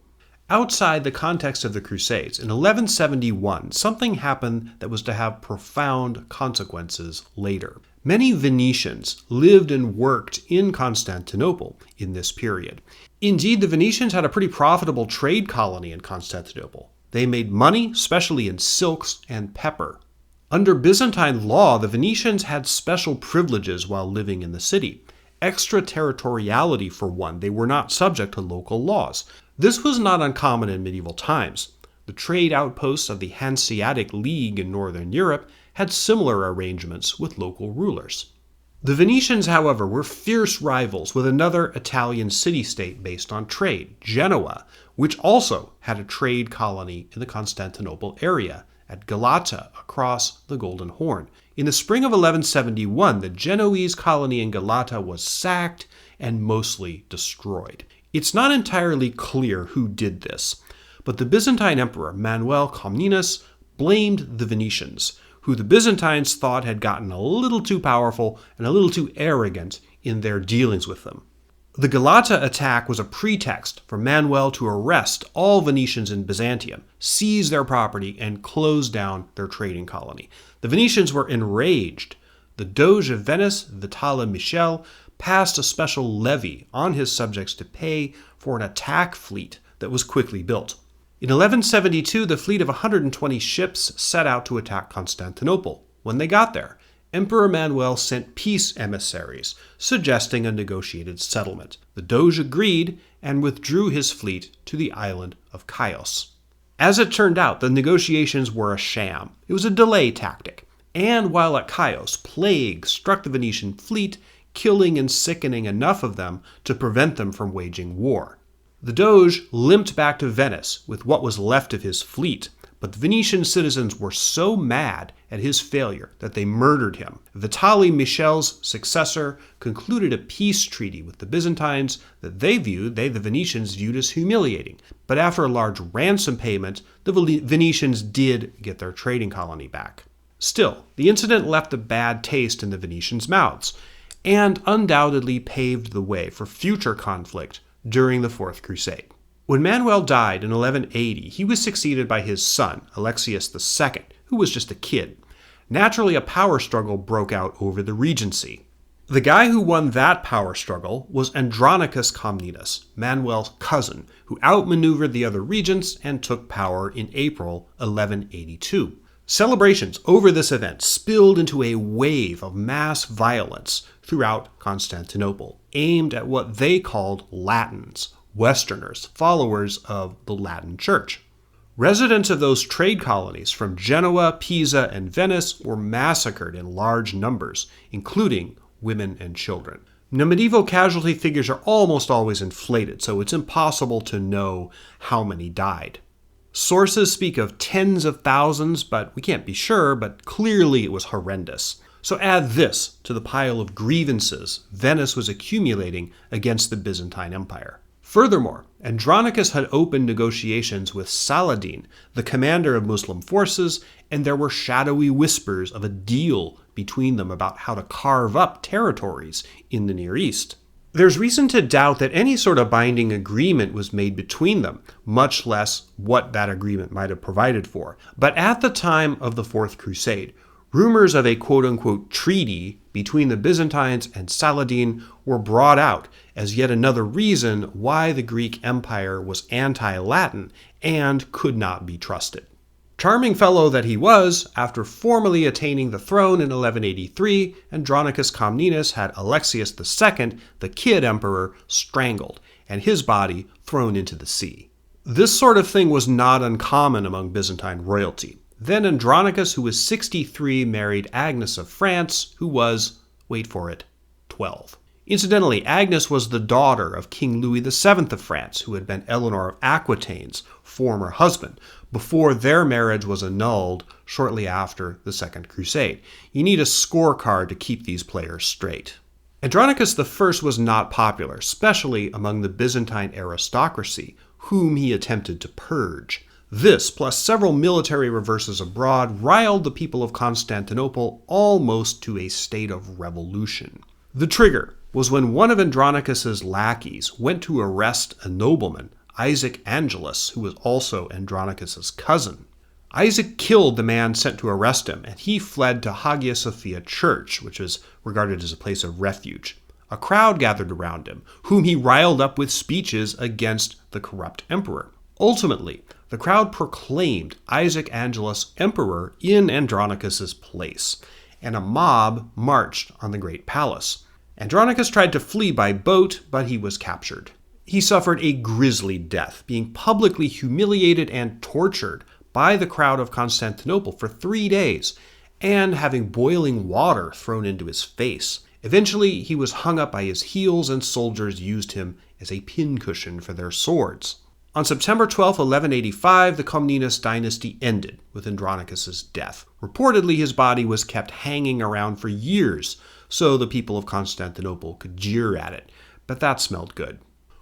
A: Outside the context of the Crusades, in 1171, something happened that was to have profound consequences later. Many Venetians lived and worked in Constantinople in this period. Indeed, the Venetians had a pretty profitable trade colony in Constantinople. They made money, especially in silks and pepper. Under Byzantine law, the Venetians had special privileges while living in the city. Extraterritoriality, for one, they were not subject to local laws. This was not uncommon in medieval times. The trade outposts of the Hanseatic League in northern Europe had similar arrangements with local rulers. The Venetians, however, were fierce rivals with another Italian city-state based on trade, Genoa, which also had a trade colony in the Constantinople area, at Galata, across the Golden Horn. In the spring of 1171, the Genoese colony in Galata was sacked and mostly destroyed. It's not entirely clear who did this, but the Byzantine emperor Manuel Comnenus blamed the Venetians, who the Byzantines thought had gotten a little too powerful and a little too arrogant in their dealings with them. The Galata attack was a pretext for Manuel to arrest all Venetians in Byzantium, seize their property, and close down their trading colony. The Venetians were enraged. The Doge of Venice, Vitale Michel, passed a special levy on his subjects to pay for an attack fleet that was quickly built. In 1172, the fleet of 120 ships set out to attack Constantinople. When they got there, Emperor Manuel sent peace emissaries, suggesting a negotiated settlement. The Doge agreed and withdrew his fleet to the island of Chios. As it turned out, the negotiations were a sham. It was a delay tactic. And while at Chios, plague struck the Venetian fleet, killing and sickening enough of them to prevent them from waging war. The Doge limped back to Venice with what was left of his fleet, but the Venetian citizens were so mad at his failure that they murdered him. Vitale Michel's successor concluded a peace treaty with the Byzantines that the Venetians viewed as humiliating. But after a large ransom payment, the Venetians did get their trading colony back. Still, the incident left a bad taste in the Venetians' mouths, and undoubtedly paved the way for future conflict during the Fourth Crusade. When Manuel died in 1180, he was succeeded by his son, Alexius II, who was just a kid. Naturally, a power struggle broke out over the regency. The guy who won that power struggle was Andronicus Comnenus, Manuel's cousin, who outmaneuvered the other regents and took power in April 1182. Celebrations over this event spilled into a wave of mass violence throughout Constantinople, aimed at what they called Latins, Westerners, followers of the Latin Church. Residents of those trade colonies from Genoa, Pisa, and Venice were massacred in large numbers, including women and children. Now, medieval casualty figures are almost always inflated, so it's impossible to know how many died. Sources speak of tens of thousands, but we can't be sure, but clearly it was horrendous. So add this to the pile of grievances Venice was accumulating against the Byzantine Empire. Furthermore, Andronicus had opened negotiations with Saladin, the commander of Muslim forces, and there were shadowy whispers of a deal between them about how to carve up territories in the Near East. There's reason to doubt that any sort of binding agreement was made between them, much less what that agreement might have provided for. But at the time of the Fourth Crusade, rumors of a quote-unquote treaty between the Byzantines and Saladin were brought out as yet another reason why the Greek Empire was anti-Latin and could not be trusted. Charming fellow that he was, after formally attaining the throne in 1183, Andronicus Comnenus had Alexius II, the kid emperor, strangled, and his body thrown into the sea. This sort of thing was not uncommon among Byzantine royalty. Then Andronicus, who was 63, married Agnes of France, who was, wait for it, 12. Incidentally, Agnes was the daughter of King Louis VII of France, who had been Eleanor of Aquitaine's former husband, before their marriage was annulled shortly after the Second Crusade. You need a scorecard to keep these players straight. Andronicus I was not popular, especially among the Byzantine aristocracy, whom he attempted to purge. This, plus several military reverses abroad, riled the people of Constantinople almost to a state of revolution. The trigger was when one of Andronicus's lackeys went to arrest a nobleman, Isaac Angelus, who was also Andronicus's cousin. Isaac killed the man sent to arrest him, and he fled to Hagia Sophia Church, which was regarded as a place of refuge. A crowd gathered around him, whom he riled up with speeches against the corrupt emperor. Ultimately, the crowd proclaimed Isaac Angelus emperor in Andronicus's place, and a mob marched on the great palace. Andronicus tried to flee by boat, but he was captured. He suffered a grisly death, being publicly humiliated and tortured by the crowd of Constantinople for 3 days, and having boiling water thrown into his face. Eventually, he was hung up by his heels, and soldiers used him as a pincushion for their swords. On September 12, 1185, the Comnenus dynasty ended with Andronicus's death. Reportedly, his body was kept hanging around for years, so the people of Constantinople could jeer at it, but that smelled good.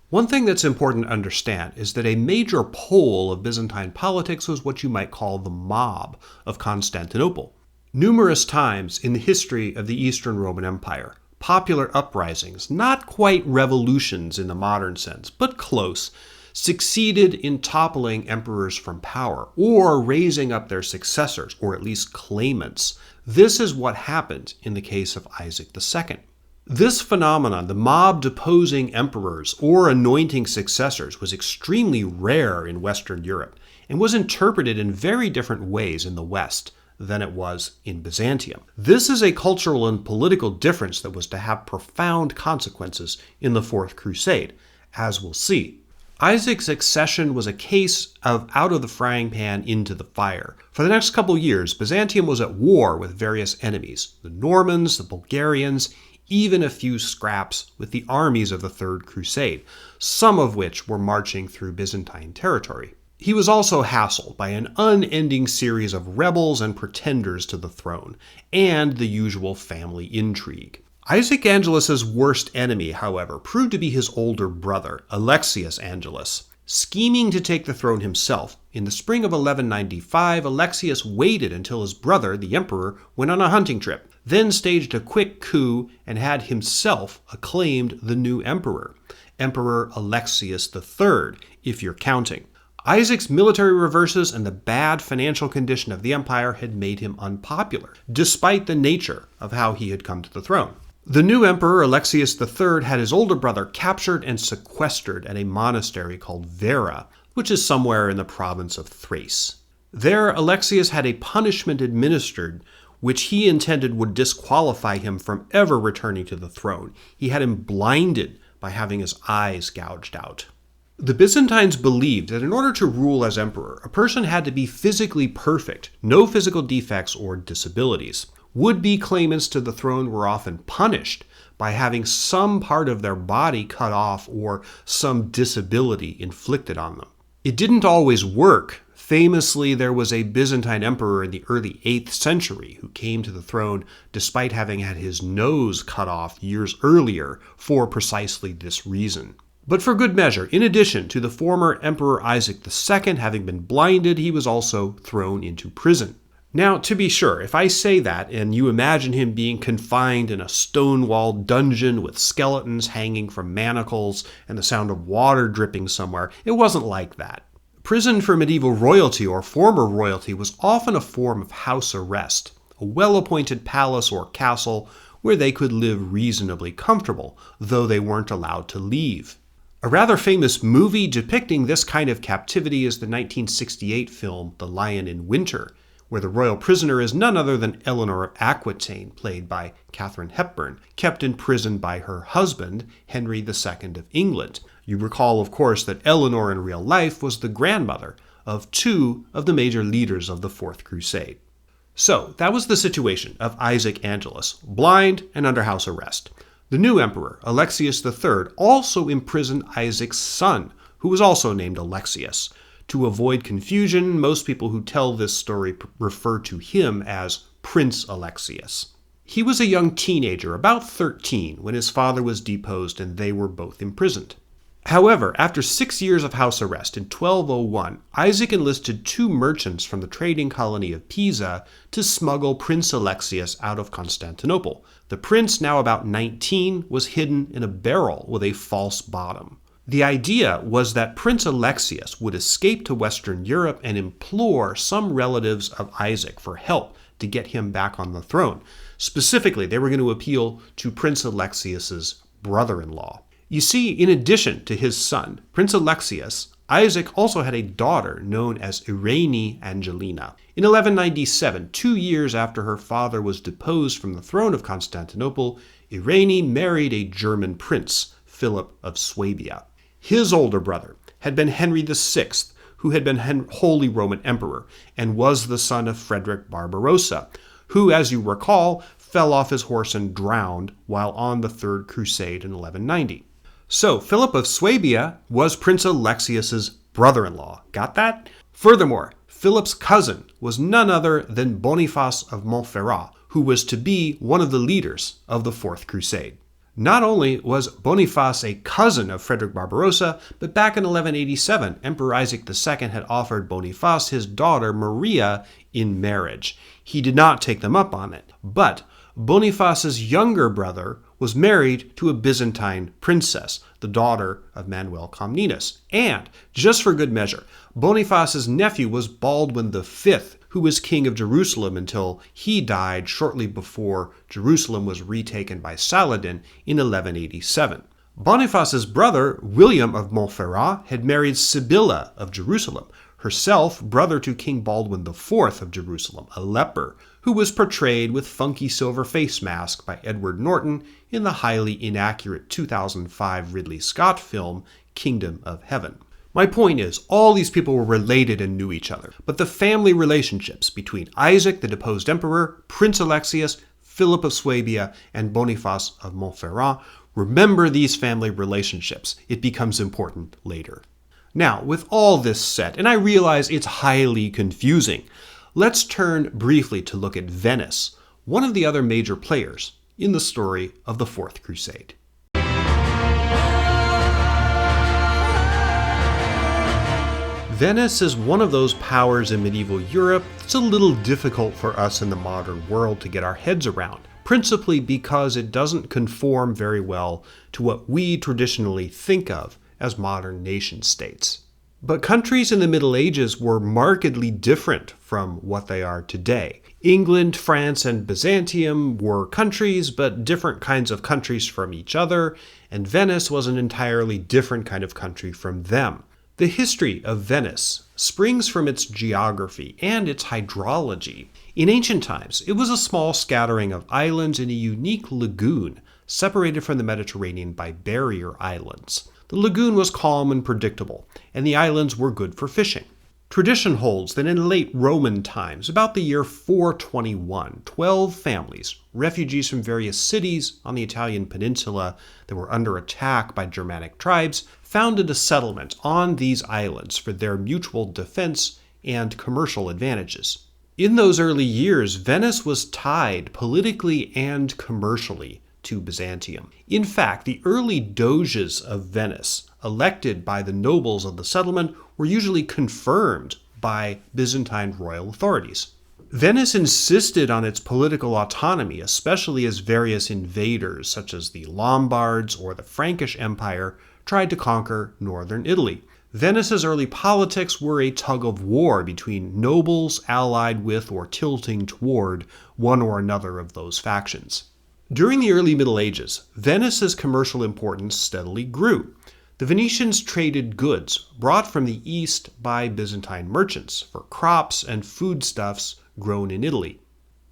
A: One thing that's important to understand is that a major pole of Byzantine politics was what you might call the mob of Constantinople. Numerous times in the history of the Eastern Roman Empire, popular uprisings, not quite revolutions in the modern sense, but close, succeeded in toppling emperors from power or raising up their successors, or at least claimants. This is what happened in the case of Isaac II. This phenomenon, the mob deposing emperors or anointing successors, was extremely rare in Western Europe and was interpreted in very different ways in the West than it was in Byzantium. This is a cultural and political difference that was to have profound consequences in the Fourth Crusade, as we'll see. Isaac's accession was a case of out of the frying pan into the fire. For the next couple years, Byzantium was at war with various enemies, the Normans, the Bulgarians, even a few scraps with the armies of the Third Crusade, some of which were marching through Byzantine territory. He was also hassled by an unending series of rebels and pretenders to the throne, and the usual family intrigue. Isaac Angelus's worst enemy, however, proved to be his older brother, Alexius Angelus. Scheming to take the throne himself, in the spring of 1195, Alexius waited until his brother, the emperor, went on a hunting trip, then staged a quick coup and had himself acclaimed the new emperor, Emperor Alexius III, if you're counting. Isaac's military reverses and the bad financial condition of the empire had made him unpopular, despite the nature of how he had come to the throne. The new emperor, Alexius III, had his older brother captured and sequestered at a monastery called Vera, which is somewhere in the province of Thrace. There, Alexius had a punishment administered which he intended would disqualify him from ever returning to the throne. He had him blinded by having his eyes gouged out. The Byzantines believed that in order to rule as emperor, a person had to be physically perfect, no physical defects or disabilities. Would-be claimants to the throne were often punished by having some part of their body cut off or some disability inflicted on them. It didn't always work. Famously, there was a Byzantine emperor in the early 8th century who came to the throne despite having had his nose cut off years earlier for precisely this reason. But for good measure, in addition to the former Emperor Isaac II having been blinded, he was also thrown into prison. Now, to be sure, if I say that and you imagine him being confined in a stone-walled dungeon with skeletons hanging from manacles and the sound of water dripping somewhere, it wasn't like that. Prison for medieval royalty or former royalty was often a form of house arrest, a well-appointed palace or castle where they could live reasonably comfortable, though they weren't allowed to leave. A rather famous movie depicting this kind of captivity is the 1968 film The Lion in Winter, where the royal prisoner is none other than Eleanor of Aquitaine, played by Katharine Hepburn, kept in prison by her husband, Henry II of England. You recall, of course, that Eleanor in real life was the grandmother of two of the major leaders of the Fourth Crusade. So, that was the situation of Isaac Angelus, blind and under house arrest. The new emperor, Alexius III, also imprisoned Isaac's son, who was also named Alexius. To avoid confusion, most people who tell this story refer to him as Prince Alexius. He was a young teenager, about 13, when his father was deposed and they were both imprisoned. However, after 6 years of house arrest in 1201, Isaac enlisted two merchants from the trading colony of Pisa to smuggle Prince Alexius out of Constantinople. The prince, now about 19, was hidden in a barrel with a false bottom. The idea was that Prince Alexius would escape to Western Europe and implore some relatives of Isaac for help to get him back on the throne. Specifically, they were going to appeal to Prince Alexius's brother-in-law. You see, in addition to his son, Prince Alexius, Isaac also had a daughter known as Irene Angelina. In 1197, 2 years after her father was deposed from the throne of Constantinople, Irene married a German prince, Philip of Swabia. His older brother had been Henry VI, who had been Holy Roman Emperor, and was the son of Frederick Barbarossa, who, as you recall, fell off his horse and drowned while on the Third Crusade in 1190. So, Philip of Swabia was Prince Alexius's brother-in-law. Got that? Furthermore, Philip's cousin was none other than Boniface of Montferrat, who was to be one of the leaders of the Fourth Crusade. Not only was Boniface a cousin of Frederick Barbarossa, but back in 1187, Emperor Isaac II had offered Boniface his daughter Maria in marriage. He did not take them up on it, but Boniface's younger brother was married to a Byzantine princess, the daughter of Manuel Comnenus. And, just for good measure, Boniface's nephew was Baldwin V, who was king of Jerusalem until he died shortly before Jerusalem was retaken by Saladin in 1187. Boniface's brother, William of Montferrat, had married Sibylla of Jerusalem, herself brother to King Baldwin IV of Jerusalem, a leper, who was portrayed with funky silver face mask by Edward Norton in the highly inaccurate 2005 Ridley Scott film, Kingdom of Heaven. My point is, all these people were related and knew each other, but the family relationships between Isaac, the deposed emperor, Prince Alexius, Philip of Swabia, and Boniface of Montferrat, remember these family relationships. It becomes important later. Now, with all this said, and I realize it's highly confusing, let's turn briefly to look at Venice, one of the other major players in the story of the Fourth Crusade. Venice is one of those powers in medieval Europe that's a little difficult for us in the modern world to get our heads around, principally because it doesn't conform very well to what we traditionally think of as modern nation-states. But countries in the Middle Ages were markedly different from what they are today. England, France, and Byzantium were countries, but different kinds of countries from each other, and Venice was an entirely different kind of country from them. The history of Venice springs from its geography and its hydrology. In ancient times, it was a small scattering of islands in a unique lagoon, separated from the Mediterranean by barrier islands. The lagoon was calm and predictable, and the islands were good for fishing. Tradition holds that in late Roman times, about the year 421, 12 families, refugees from various cities on the Italian peninsula that were under attack by Germanic tribes, founded a settlement on these islands for their mutual defense and commercial advantages. In those early years, Venice was tied politically and commercially to Byzantium. In fact, the early doges of Venice, elected by the nobles of the settlement, were usually confirmed by Byzantine royal authorities. Venice insisted on its political autonomy, especially as various invaders, such as the Lombards or the Frankish Empire, tried to conquer northern Italy. Venice's early politics were a tug-of-war between nobles allied with or tilting toward one or another of those factions. During the early Middle Ages, Venice's commercial importance steadily grew. The Venetians traded goods brought from the east by Byzantine merchants for crops and foodstuffs grown in Italy.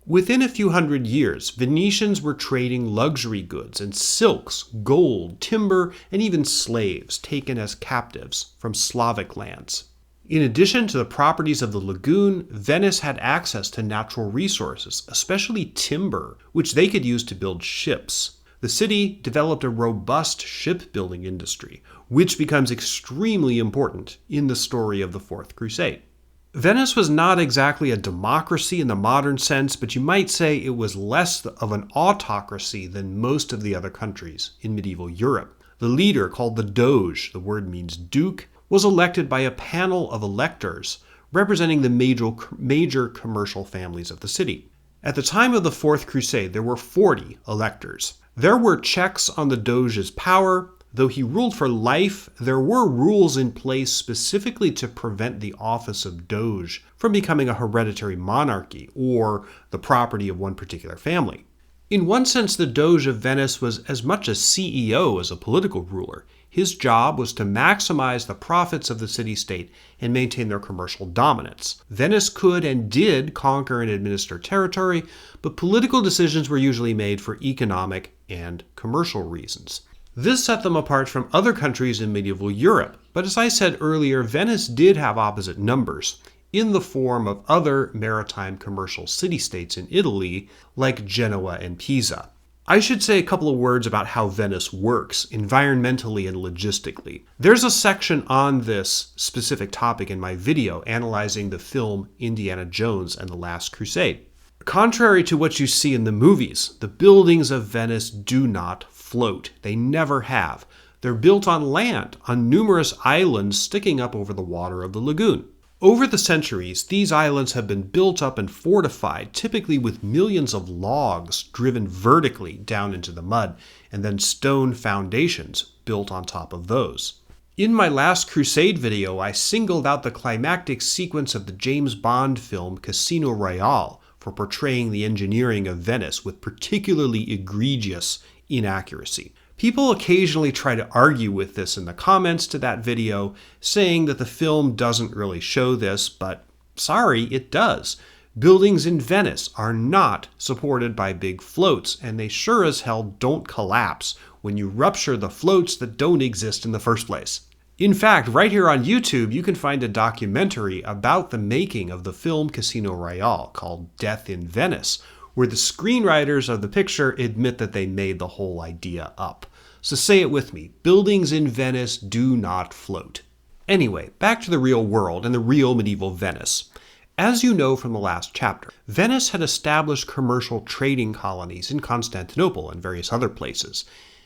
A: Within a few hundred years, Venetians were trading luxury goods and silks, gold, timber, and even slaves taken as captives from Slavic lands. In addition to the properties of the lagoon, Venice had access to natural resources, especially timber, which they could use to build ships. The city developed a robust shipbuilding industry, which becomes extremely important in the story of the Fourth Crusade. Venice was not exactly a democracy in the modern sense, but you might say it was less of an autocracy than most of the other countries in medieval Europe. The leader, called the Doge, the word means duke, was elected by a panel of electors representing the major commercial families of the city. At the time of the Fourth Crusade, there were 40 electors. There were checks on the Doge's power. Though he ruled for life, there were rules in place specifically to prevent the office of Doge from becoming a hereditary monarchy or the property of one particular family. In one sense, the Doge of Venice was as much a CEO as a political ruler. His job was to maximize the profits of the city-state and maintain their commercial dominance. Venice could and did conquer and administer territory, but political decisions were usually made for economic and commercial reasons. This set them apart from other countries in medieval Europe, but as I said earlier, Venice did have opposite numbers, in the form of other maritime commercial city-states in Italy, like Genoa and Pisa. I should say a couple of words about how Venice works, environmentally and logistically. There's a section on this specific topic in my video analyzing the film Indiana Jones and the Last Crusade. Contrary to what you see in the movies, the buildings of Venice do not float. They never have. They're built on land, on numerous islands sticking up over the water of the lagoon. Over the centuries, these islands have been built up and fortified, typically with millions of logs driven vertically down into the mud, and then stone foundations built on top of those. In my Last Crusade video, I singled out the climactic sequence of the James Bond film Casino Royale for portraying the engineering of Venice with particularly egregious inaccuracy. People occasionally try to argue with this in the comments to that video, saying that the film doesn't really show this, but sorry, it does. Buildings in Venice are not supported by big floats, and they sure as hell don't collapse when you rupture the floats that don't exist in the first place. In fact, right here on YouTube, you can find a documentary about the making of the film Casino Royale called Death in Venice, where the screenwriters of the picture admit that they made the whole idea up. So say it with me, buildings in Venice do not float. Anyway, back to the real world and the real medieval Venice. As you know from the last chapter, Venice had established commercial trading colonies in Constantinople and various other places,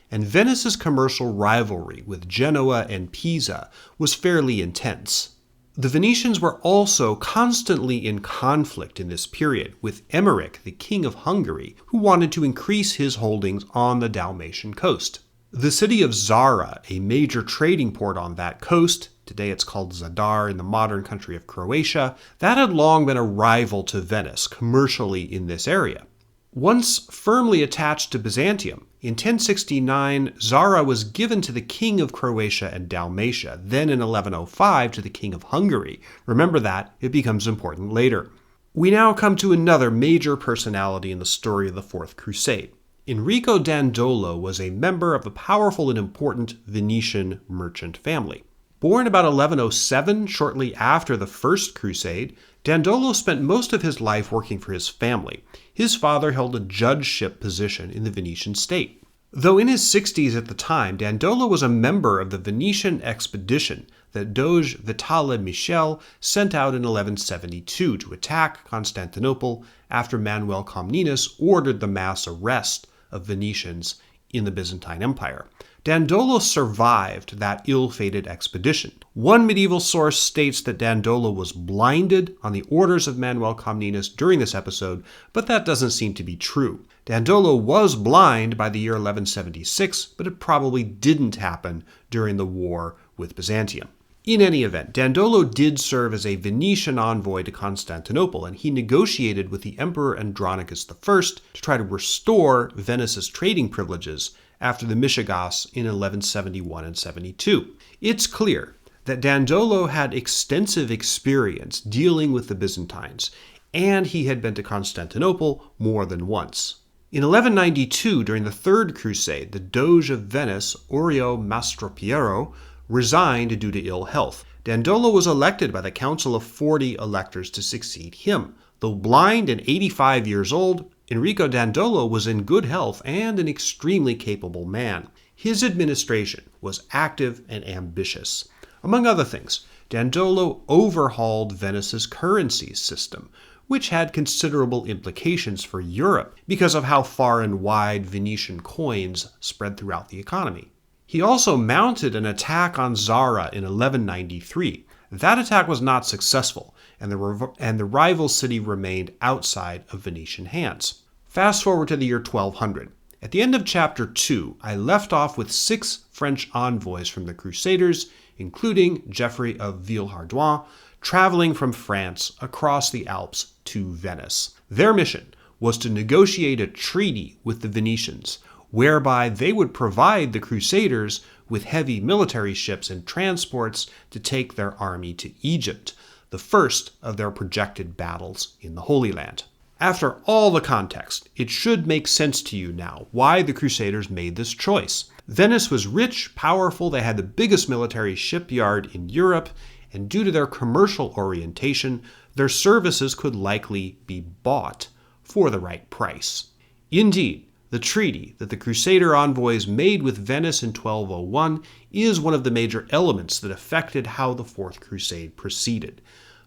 A: and Venice's commercial rivalry with Genoa and Pisa was fairly intense. The Venetians were also constantly in conflict in this period with Emmerich, the king of Hungary, who wanted to increase his holdings on the Dalmatian coast. The city of Zara, a major trading port on that coast, today it's called Zadar in the modern country of Croatia, that had long been a rival to Venice commercially in this area. Once firmly attached to Byzantium, in 1069, Zara was given to the king of Croatia and Dalmatia, then in 1105 to the king of Hungary. Remember that, it becomes important later. We now come to another major personality in the story of the Fourth Crusade. Enrico Dandolo was a member of a powerful and important Venetian merchant family. Born about 1107, shortly after the First Crusade, Dandolo spent most of his life working for his family. His father held a judgeship position in the Venetian state. Though in his 60s at the time, Dandolo was a member of the Venetian expedition that Doge Vitale Michel sent out in 1172 to attack Constantinople after Manuel Comnenus ordered the mass arrest of Venetians in the Byzantine Empire. Dandolo survived that ill-fated expedition. One medieval source states that Dandolo was blinded on the orders of Manuel Comnenus during this episode, but that doesn't seem to be true. Dandolo was blind by the year 1176, but it probably didn't happen during the war with Byzantium. In any event, Dandolo did serve as a Venetian envoy to Constantinople, and he negotiated with the Emperor Andronicus I to try to restore Venice's trading privileges after the Mishegas in 1171 and 72. It's clear that Dandolo had extensive experience dealing with the Byzantines, and he had been to Constantinople more than once. In 1192, during the Third Crusade, the Doge of Venice, Orio Mastropiero, resigned due to ill health. Dandolo was elected by the Council of 40 electors to succeed him. Though blind and 85 years old, Enrico Dandolo was in good health and an extremely capable man. His administration was active and ambitious. Among other things, Dandolo overhauled Venice's currency system, which had considerable implications for Europe because of how far and wide Venetian coins spread throughout the economy. He also mounted an attack on Zara in 1193. That attack was not successful, and the rival city remained outside of Venetian hands. Fast forward to the year 1200. At the end of chapter 2, I left off with 6 French envoys from the Crusaders, including Geoffrey of Villehardouin, traveling from France across the Alps to Venice. Their mission was to negotiate a treaty with the Venetians, whereby they would provide the Crusaders with heavy military ships and transports to take their army to Egypt, the first of their projected battles in the Holy Land. After all the context, it should make sense to you now why the Crusaders made this choice. Venice was rich, powerful, they had the biggest military shipyard in Europe, and due to their commercial orientation, their services could likely be bought for the right price. Indeed, the treaty that the Crusader envoys made with Venice in 1201 is one of the major elements that affected how the Fourth Crusade proceeded.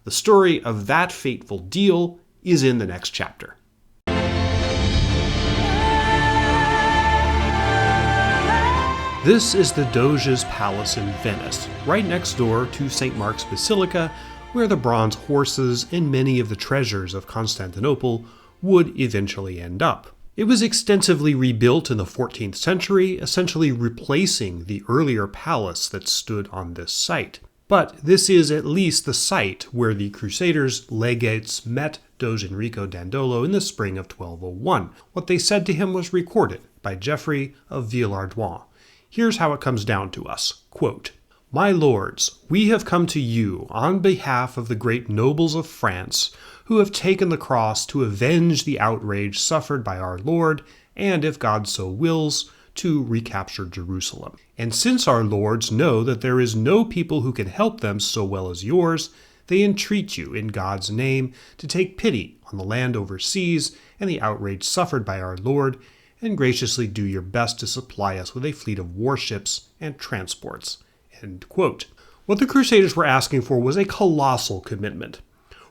A: The story of that fateful deal is in the next chapter. This is the Doge's Palace in Venice, right next door to St. Mark's Basilica, where the bronze horses and many of the treasures of Constantinople would eventually end up. It was extensively rebuilt in the 14th century, essentially replacing the earlier palace that stood on this site. But this is at least the site where the Crusaders' legates met Doge Enrico Dandolo in the spring of 1201. What they said to him was recorded by Geoffrey of Villehardouin. Here's how it comes down to us. Quote, "My lords, we have come to you on behalf of the great nobles of France who have taken the cross to avenge the outrage suffered by our Lord, and, if God so wills, to recapture Jerusalem. And since our lords know that there is no people who can help them so well as yours, they entreat you in God's name to take pity on the land overseas and the outrage suffered by our Lord, and graciously do your best to supply us with a fleet of warships and transports." End quote. What the Crusaders were asking for was a colossal commitment.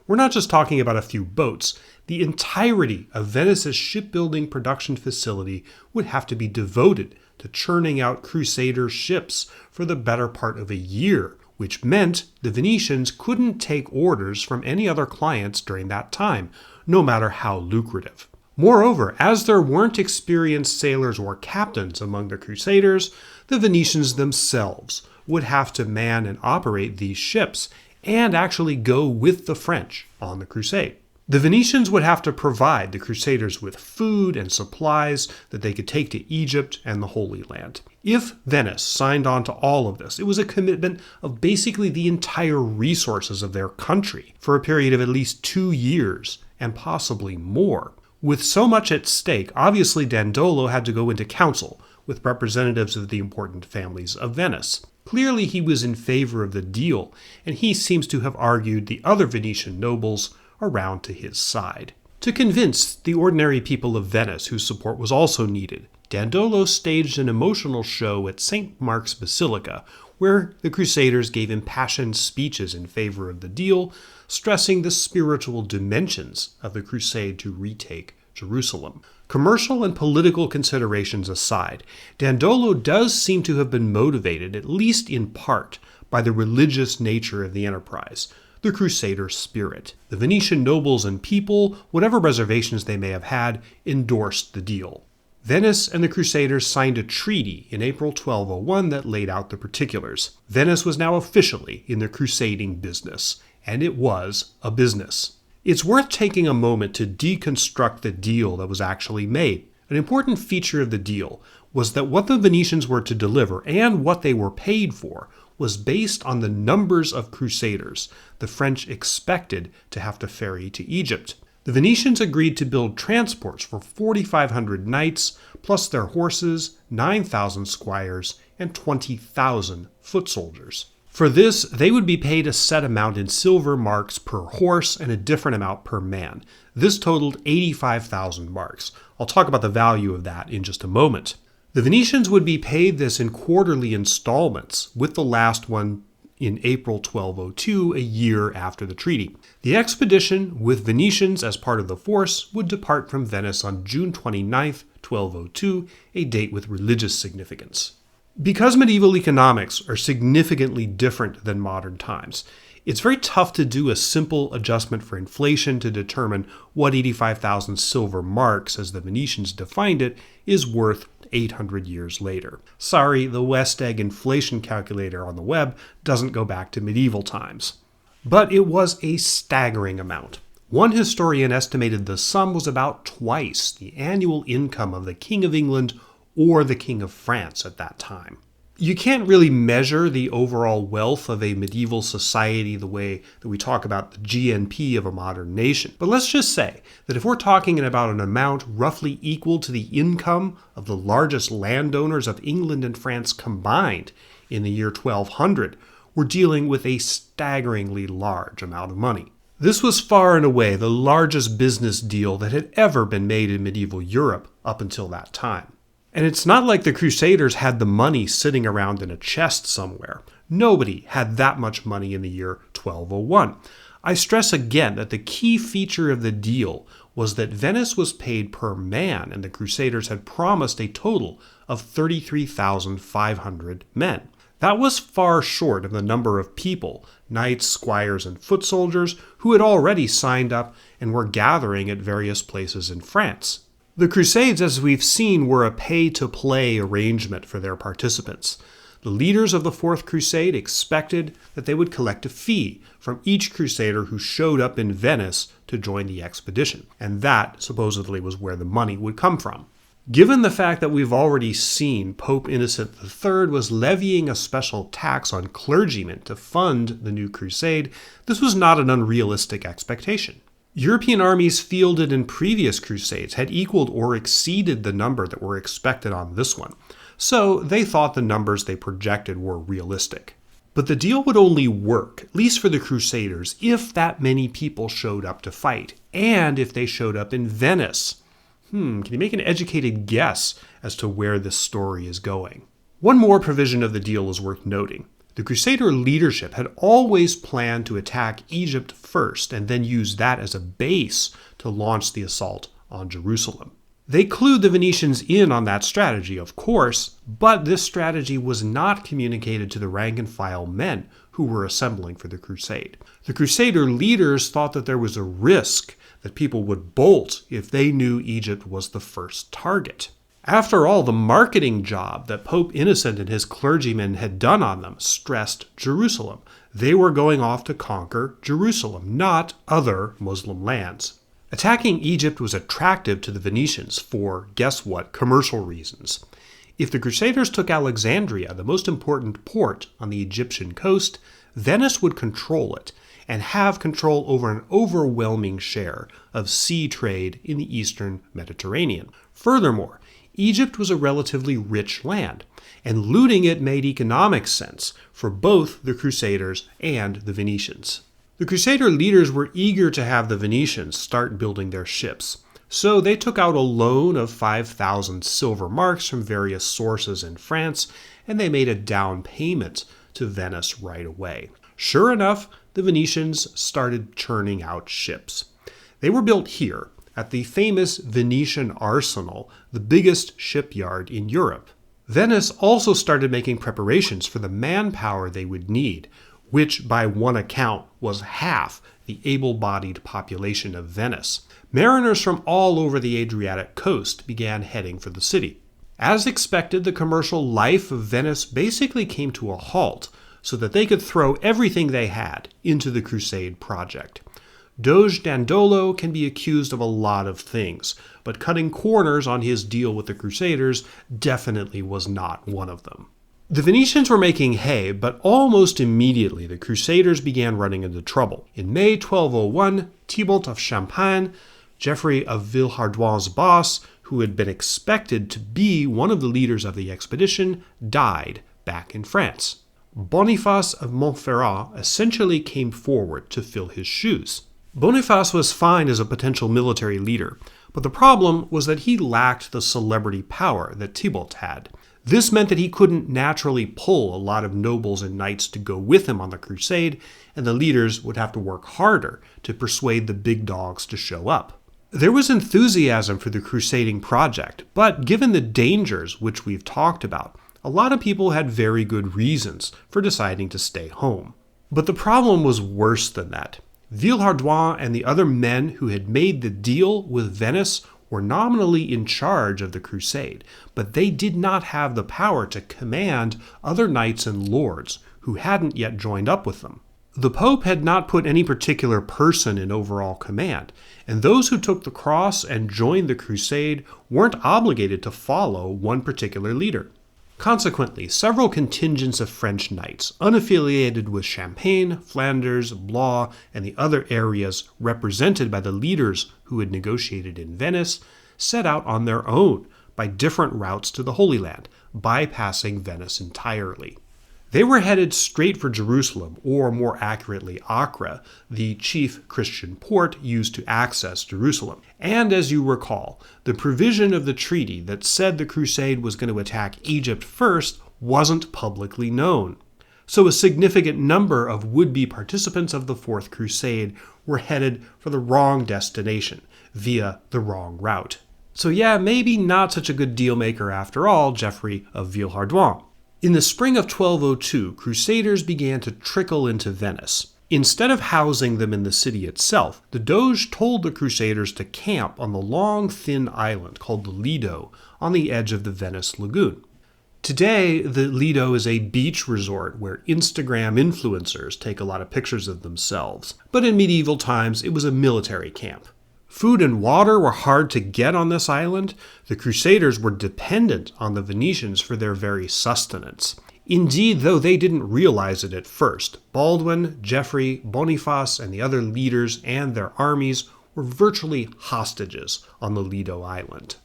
A: We're not just talking about a few boats. The entirety of Venice's shipbuilding production facility would have to be devoted to churning out Crusader ships for the better part of a year, which meant the Venetians couldn't take orders from any other clients during that time, no matter how lucrative. Moreover, as there weren't experienced sailors or captains among the Crusaders, the Venetians themselves would have to man and operate these ships and actually go with the French on the crusade. The Venetians would have to provide the Crusaders with food and supplies that they could take to Egypt and the Holy Land. If Venice signed on to all of this, it was a commitment of basically the entire resources of their country for a period of at least 2 years, and possibly more. With so much at stake, obviously Dandolo had to go into council with representatives of the important families of Venice. Clearly he was in favor of the deal, and he seems to have argued the other Venetian nobles around to his side. To convince the ordinary people of Venice whose support was also needed, Dandolo staged an emotional show at St. Mark's Basilica, where the Crusaders gave impassioned speeches in favor of the deal, stressing the spiritual dimensions of the crusade to retake Jerusalem. Commercial and political considerations aside, Dandolo does seem to have been motivated, at least in part, by the religious nature of the enterprise, the Crusader spirit. The Venetian nobles and people, whatever reservations they may have had, endorsed the deal. Venice and the Crusaders signed a treaty in April 1201 that laid out the particulars. Venice was now officially in the crusading business, and it was a business. It's worth taking a moment to deconstruct the deal that was actually made. An important feature of the deal was that what the Venetians were to deliver and what they were paid for was based on the numbers of crusaders the French expected to have to ferry to Egypt. The Venetians agreed to build transports for 4,500 knights, plus their horses, 9,000 squires, and 20,000 foot soldiers. For this, they would be paid a set amount in silver marks per horse and a different amount per man. This totaled 85,000 marks. I'll talk about the value of that in just a moment. The Venetians would be paid this in quarterly installments, with the last one in April 1202, a year after the treaty. The expedition, with Venetians as part of the force, would depart from Venice on June 29, 1202, a date with religious significance. Because medieval economics are significantly different than modern times, it's very tough to do a simple adjustment for inflation to determine what 85,000 silver marks, as the Venetians defined it, is worth 800 years later. Sorry, the West Egg inflation calculator on the web doesn't go back to medieval times. But it was a staggering amount. One historian estimated the sum was about twice the annual income of the King of England or the King of France at that time. You can't really measure the overall wealth of a medieval society the way that we talk about the GNP of a modern nation. But let's just say that if we're talking about an amount roughly equal to the income of the largest landowners of England and France combined in the year 1200, we're dealing with a staggeringly large amount of money. This was far and away the largest business deal that had ever been made in medieval Europe up until that time. And it's not like the Crusaders had the money sitting around in a chest somewhere. Nobody had that much money in the year 1201. I stress again that the key feature of the deal was that Venice was paid per man, and the Crusaders had promised a total of 33,500 men. That was far short of the number of people, knights, squires, and foot soldiers, who had already signed up and were gathering at various places in France. The Crusades, as we've seen, were a pay-to-play arrangement for their participants. The leaders of the Fourth Crusade expected that they would collect a fee from each crusader who showed up in Venice to join the expedition, and that supposedly was where the money would come from. Given the fact that we've already seen Pope Innocent III was levying a special tax on clergymen to fund the new crusade, this was not an unrealistic expectation. European armies fielded in previous crusades had equaled or exceeded the number that were expected on this one, so they thought the numbers they projected were realistic. But the deal would only work, at least for the Crusaders, if that many people showed up to fight, and if they showed up in Venice. Can you make an educated guess as to where this story is going? One more provision of the deal is worth noting. The Crusader leadership had always planned to attack Egypt first and then use that as a base to launch the assault on Jerusalem. They clued the Venetians in on that strategy, of course, but this strategy was not communicated to the rank-and-file men who were assembling for the crusade. The Crusader leaders thought that there was a risk that people would bolt if they knew Egypt was the first target. After all, the marketing job that Pope Innocent and his clergymen had done on them stressed Jerusalem. They were going off to conquer Jerusalem, not other Muslim lands. Attacking Egypt was attractive to the Venetians for, guess what, commercial reasons. If the Crusaders took Alexandria, the most important port on the Egyptian coast, Venice would control it and have control over an overwhelming share of sea trade in the eastern Mediterranean. Furthermore, Egypt was a relatively rich land, and looting it made economic sense for both the Crusaders and the Venetians. The Crusader leaders were eager to have the Venetians start building their ships, so they took out a loan of 5,000 silver marks from various sources in France, and they made a down payment to Venice right away. Sure enough, the Venetians started churning out ships. They were built here, at the famous Venetian Arsenal, the biggest shipyard in Europe. Venice also started making preparations for the manpower they would need, which by one account was half the able-bodied population of Venice. Mariners from all over the Adriatic coast began heading for the city. As expected, the commercial life of Venice basically came to a halt so that they could throw everything they had into the Crusade project. Doge Dandolo can be accused of a lot of things, but cutting corners on his deal with the Crusaders definitely was not one of them. The Venetians were making hay, but almost immediately the Crusaders began running into trouble. In May 1201, Thibault of Champagne Geoffrey of Villehardouin's boss, who had been expected to be one of the leaders of the expedition, died back in France. Boniface of Montferrat essentially came forward to fill his shoes. Boniface was fine as a potential military leader, but the problem was that he lacked the celebrity power that Thibault had. This meant that he couldn't naturally pull a lot of nobles and knights to go with him on the crusade, and the leaders would have to work harder to persuade the big dogs to show up. There was enthusiasm for the crusading project, but given the dangers which we've talked about, a lot of people had very good reasons for deciding to stay home. But the problem was worse than that. Villehardouin and the other men who had made the deal with Venice were nominally in charge of the crusade, but they did not have the power to command other knights and lords who hadn't yet joined up with them. The Pope had not put any particular person in overall command, and those who took the cross and joined the crusade weren't obligated to follow one particular leader. Consequently, several contingents of French knights, unaffiliated with Champagne, Flanders, Blois, and the other areas represented by the leaders who had negotiated in Venice, set out on their own by different routes to the Holy Land, bypassing Venice entirely. They were headed straight for Jerusalem, or more accurately, Acre, the chief Christian port used to access Jerusalem. And as you recall, the provision of the treaty that said the crusade was going to attack Egypt first wasn't publicly known. So a significant number of would-be participants of the Fourth Crusade were headed for the wrong destination, via the wrong route. So yeah, maybe not such a good deal-maker after all, Geoffrey of Villehardouin. In the spring of 1202, crusaders began to trickle into Venice. Instead of housing them in the city itself, the Doge told the crusaders to camp on the long, thin island called the Lido on the edge of the Venice lagoon. Today, the Lido is a beach resort where Instagram influencers take a lot of pictures of themselves, but in medieval times it was a military camp. Food and water were hard to get on this island. The Crusaders were dependent on the Venetians for their very sustenance. Indeed, though they didn't realize it at first, Baldwin, Geoffrey, Boniface, and the other leaders and their armies were virtually hostages on the Lido Island.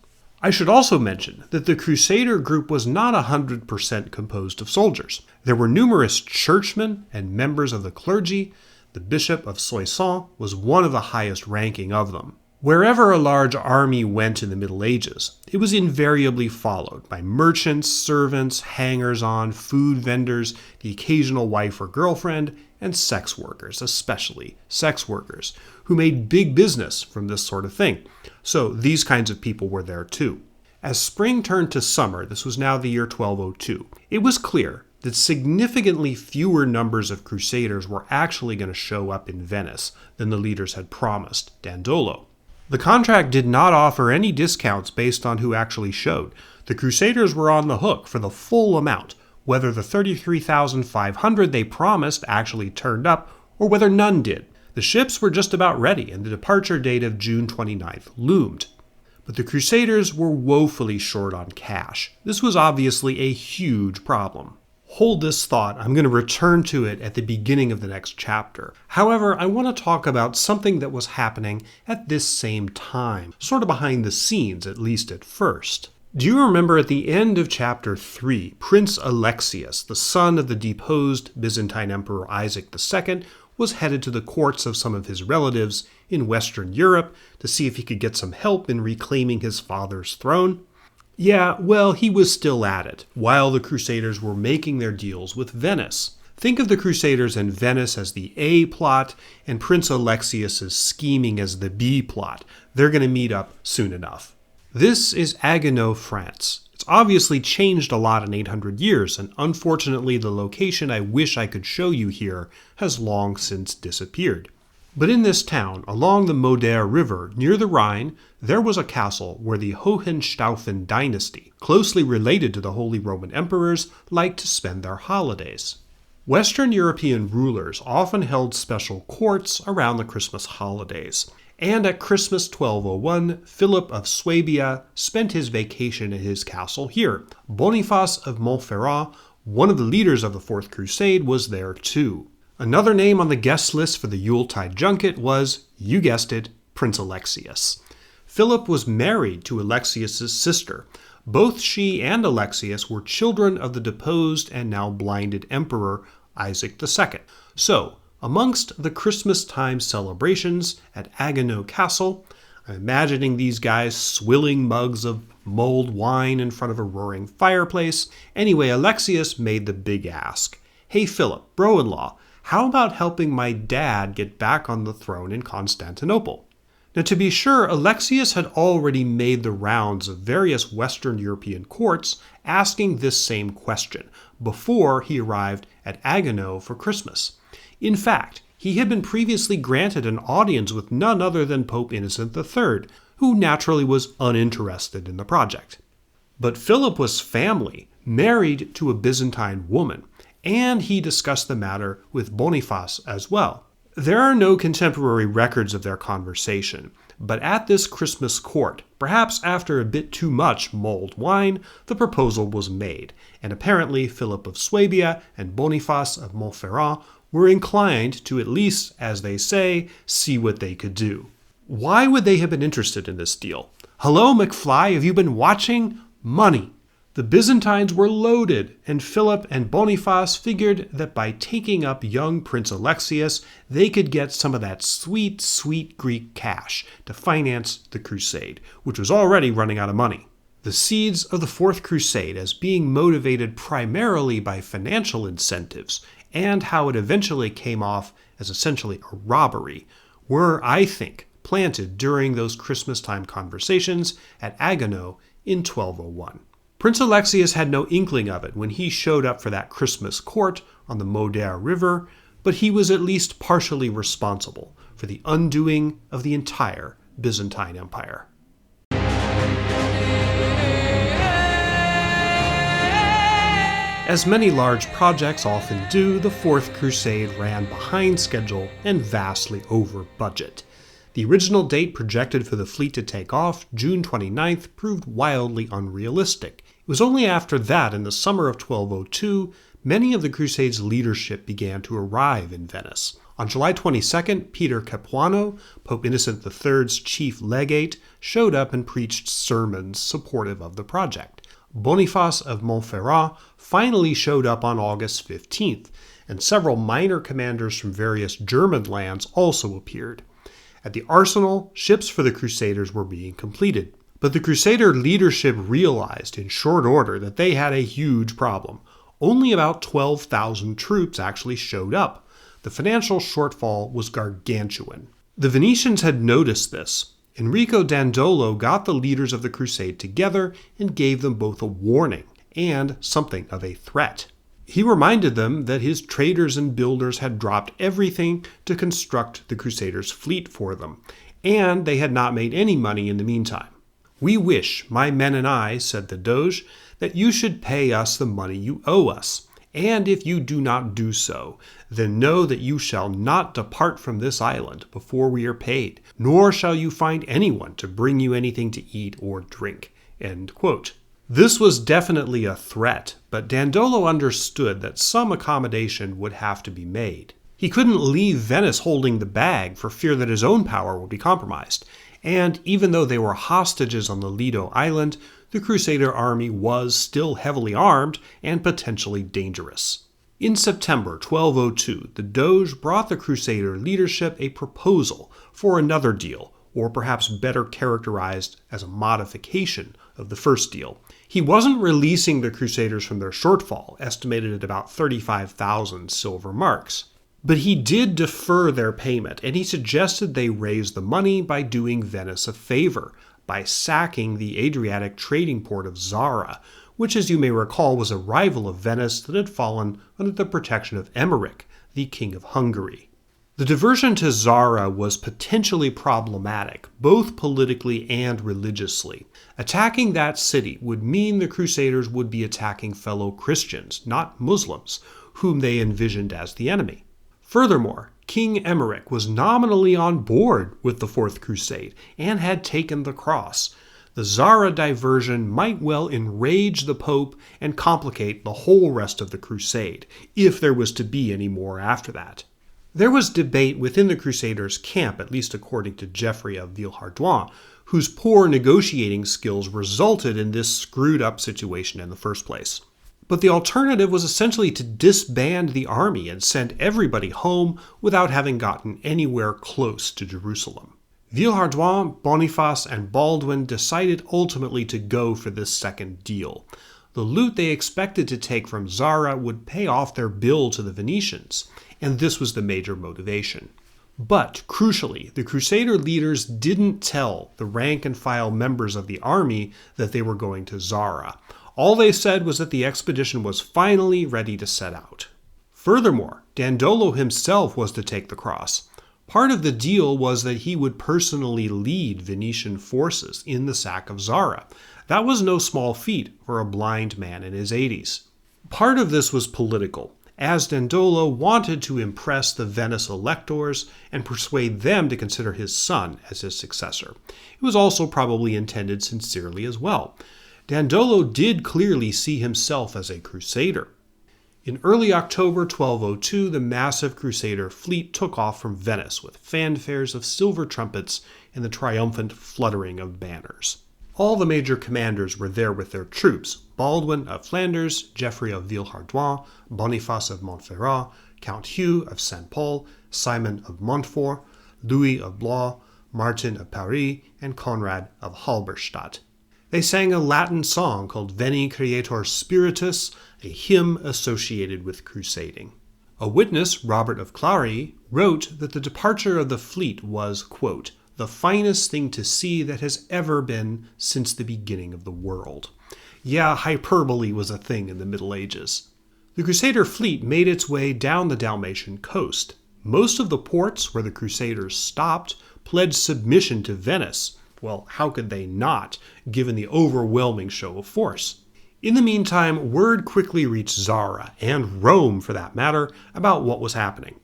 A: I should also mention that the Crusader group was not 100% composed of soldiers. There were numerous churchmen and members of the clergy. The Bishop of Soissons was one of the highest ranking of them. Wherever a large army went in the Middle Ages, it was invariably followed by merchants, servants, hangers-on, food vendors, the occasional wife or girlfriend, and sex workers, especially sex workers, who made big business from this sort of thing. So these kinds of people were there too. As spring turned to summer, this was now the year 1202, it was clear that significantly fewer numbers of crusaders were actually going to show up in Venice than the leaders had promised Dandolo. The contract did not offer any discounts based on who actually showed. The crusaders were on the hook for the full amount, whether the 33,500 they promised actually turned up or whether none did. The ships were just about ready and the departure date of June 29th loomed. But the crusaders were woefully short on cash. This was obviously a huge problem. Hold this thought, I'm going to return to it at the beginning of the next chapter. However, I want to talk about something that was happening at this same time, sort of behind the scenes, at least at first. Do you remember at the end of chapter 3, Prince Alexius, the son of the deposed Byzantine Emperor Isaac II, was headed to the courts of some of his relatives in Western Europe to see if he could get some help in reclaiming his father's throne? Yeah, well, he was still at it, while the Crusaders were making their deals with Venice. Think of the Crusaders and Venice as the A plot, and Prince Alexius' scheming as the B plot. They're going to meet up soon enough. This is Haguenau, France. It's obviously changed a lot in 800 years, and unfortunately the location I wish I could show you here has long since disappeared. But in this town, along the Mottahedeh River, near the Rhine, there was a castle where the Hohenstaufen dynasty, closely related to the Holy Roman Emperors, liked to spend their holidays. Western European rulers often held special courts around the Christmas holidays, and at Christmas 1201, Philip of Swabia spent his vacation at his castle here. Boniface of Montferrat, one of the leaders of the Fourth Crusade, was there too. Another name on the guest list for the Yuletide junket was, you guessed it, Prince Alexius. Philip was married to Alexius's sister. Both she and Alexius were children of the deposed and now blinded emperor Isaac II. So, amongst the Christmas time celebrations at Haguenau Castle, I'm imagining these guys swilling mugs of mulled wine in front of a roaring fireplace. Anyway, Alexius made the big ask. Hey Philip, bro-in-law, how about helping my dad get back on the throne in Constantinople? Now, to be sure, Alexius had already made the rounds of various Western European courts asking this same question before he arrived at Haguenau for Christmas. In fact, he had been previously granted an audience with none other than Pope Innocent III, who naturally was uninterested in the project. But Philip was family, married to a Byzantine woman, and he discussed the matter with Boniface as well. There are no contemporary records of their conversation, but at this Christmas court, perhaps after a bit too much mulled wine, the proposal was made, and apparently Philip of Swabia and Boniface of Montferrat were inclined to at least, as they say, see what they could do. Why would they have been interested in this deal? Hello, McFly, have you been watching? Money. The Byzantines were loaded, and Philip and Boniface figured that by taking up young Prince Alexius, they could get some of that sweet, sweet Greek cash to finance the crusade, which was already running out of money. The seeds of the Fourth Crusade as being motivated primarily by financial incentives, and how it eventually came off as essentially a robbery, were, I think, planted during those Christmas time conversations at Haguenau in 1201. Prince Alexius had no inkling of it when he showed up for that Christmas court on the Mottahedeh River, but he was at least partially responsible for the undoing of the entire Byzantine Empire. As many large projects often do, the Fourth Crusade ran behind schedule and vastly over budget. The original date projected for the fleet to take off, June 29th, proved wildly unrealistic. It was only after that, in the summer of 1202, many of the Crusades' leadership began to arrive in Venice. On July 22nd, Peter Capuano, Pope Innocent III's chief legate, showed up and preached sermons supportive of the project. Boniface of Montferrat finally showed up on August 15th, and several minor commanders from various German lands also appeared. At the arsenal, ships for the Crusaders were being completed. But the Crusader leadership realized in short order that they had a huge problem. Only about 12,000 troops actually showed up. The financial shortfall was gargantuan. The Venetians had noticed this. Enrico Dandolo got the leaders of the crusade together and gave them both a warning and something of a threat. He reminded them that his traders and builders had dropped everything to construct the Crusaders' fleet for them, and they had not made any money in the meantime. "We wish, my men and I," said the Doge, "that you should pay us the money you owe us, and if you do not do so, then know that you shall not depart from this island before we are paid, nor shall you find anyone to bring you anything to eat or drink." End quote. This was definitely a threat, but Dandolo understood that some accommodation would have to be made. He couldn't leave Venice holding the bag for fear that his own power would be compromised. And even though they were hostages on the Lido Island, the Crusader army was still heavily armed and potentially dangerous. In September 1202, the Doge brought the Crusader leadership a proposal for another deal, or perhaps better characterized as a modification of the first deal. He wasn't releasing the Crusaders from their shortfall, estimated at about 35,000 silver marks. But he did defer their payment, and he suggested they raise the money by doing Venice a favor, by sacking the Adriatic trading port of Zara, which, as you may recall, was a rival of Venice that had fallen under the protection of Emmerich, the King of Hungary. The diversion to Zara was potentially problematic, both politically and religiously. Attacking that city would mean the Crusaders would be attacking fellow Christians, not Muslims, whom they envisioned as the enemy. Furthermore, King Emmerich was nominally on board with the Fourth Crusade and had taken the cross. The Zara diversion might well enrage the Pope and complicate the whole rest of the crusade, if there was to be any more after that. There was debate within the Crusaders' camp, at least according to Geoffrey of Villehardouin, whose poor negotiating skills resulted in this screwed-up situation in the first place. But the alternative was essentially to disband the army and send everybody home without having gotten anywhere close to Jerusalem. Villehardouin, Boniface, and Baldwin decided ultimately to go for this second deal. The loot they expected to take from Zara would pay off their bill to the Venetians, and this was the major motivation. But, crucially, the Crusader leaders didn't tell the rank-and-file members of the army that they were going to Zara. All they said was that the expedition was finally ready to set out. Furthermore, Dandolo himself was to take the cross. Part of the deal was that he would personally lead Venetian forces in the sack of Zara. That was no small feat for a blind man in his 80s. Part of this was political, as Dandolo wanted to impress the Venice electors and persuade them to consider his son as his successor. It was also probably intended sincerely as well. Dandolo did clearly see himself as a crusader. In early October 1202, the massive Crusader fleet took off from Venice with fanfares of silver trumpets and the triumphant fluttering of banners. All the major commanders were there with their troops: Baldwin of Flanders, Geoffrey of Villehardouin, Boniface of Montferrat, Count Hugh of Saint Paul, Simon of Montfort, Louis of Blois, Martin of Paris, and Conrad of Halberstadt. They sang a Latin song called Veni Creator Spiritus, a hymn associated with crusading. A witness, Robert of Clary, wrote that the departure of the fleet was, quote, the finest thing to see that has ever been since the beginning of the world. Yeah, hyperbole was a thing in the Middle Ages. The Crusader fleet made its way down the Dalmatian coast. Most of the ports where the Crusaders stopped pledged submission to Venice. Well, how could they not, given the overwhelming show of force? In the meantime, word quickly reached Zara, and Rome for that matter, about what was happening.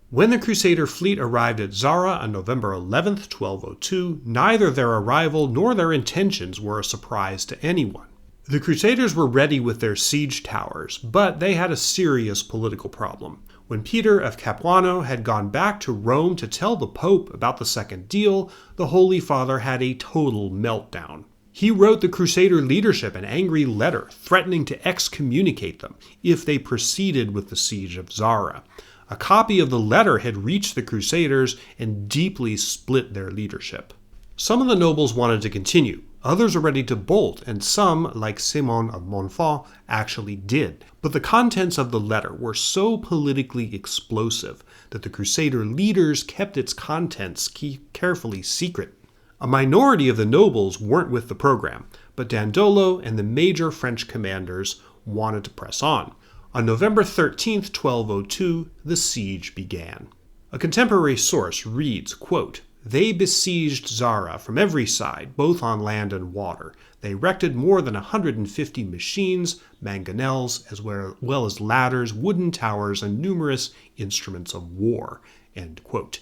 A: When the Crusader fleet arrived at Zara on November 11th, 1202, neither their arrival nor their intentions were a surprise to anyone. The Crusaders were ready with their siege towers, but they had a serious political problem. When Peter of Capuano had gone back to Rome to tell the Pope about the second deal, the Holy Father had a total meltdown. He wrote the Crusader leadership an angry letter threatening to excommunicate them if they proceeded with the siege of Zara. A copy of the letter had reached the Crusaders and deeply split their leadership. Some of the nobles wanted to continue, others were ready to bolt, and some, like Simon of Montfort, actually did. But the contents of the letter were so politically explosive that the Crusader leaders kept its contents carefully secret. A minority of the nobles weren't with the program, but Dandolo and the major French commanders wanted to press on. On November 13, 1202, the siege began. A contemporary source reads, quote, they besieged Zara from every side, both on land and water. They erected more than 150 machines, mangonels, as well as ladders, wooden towers, and numerous instruments of war. End quote.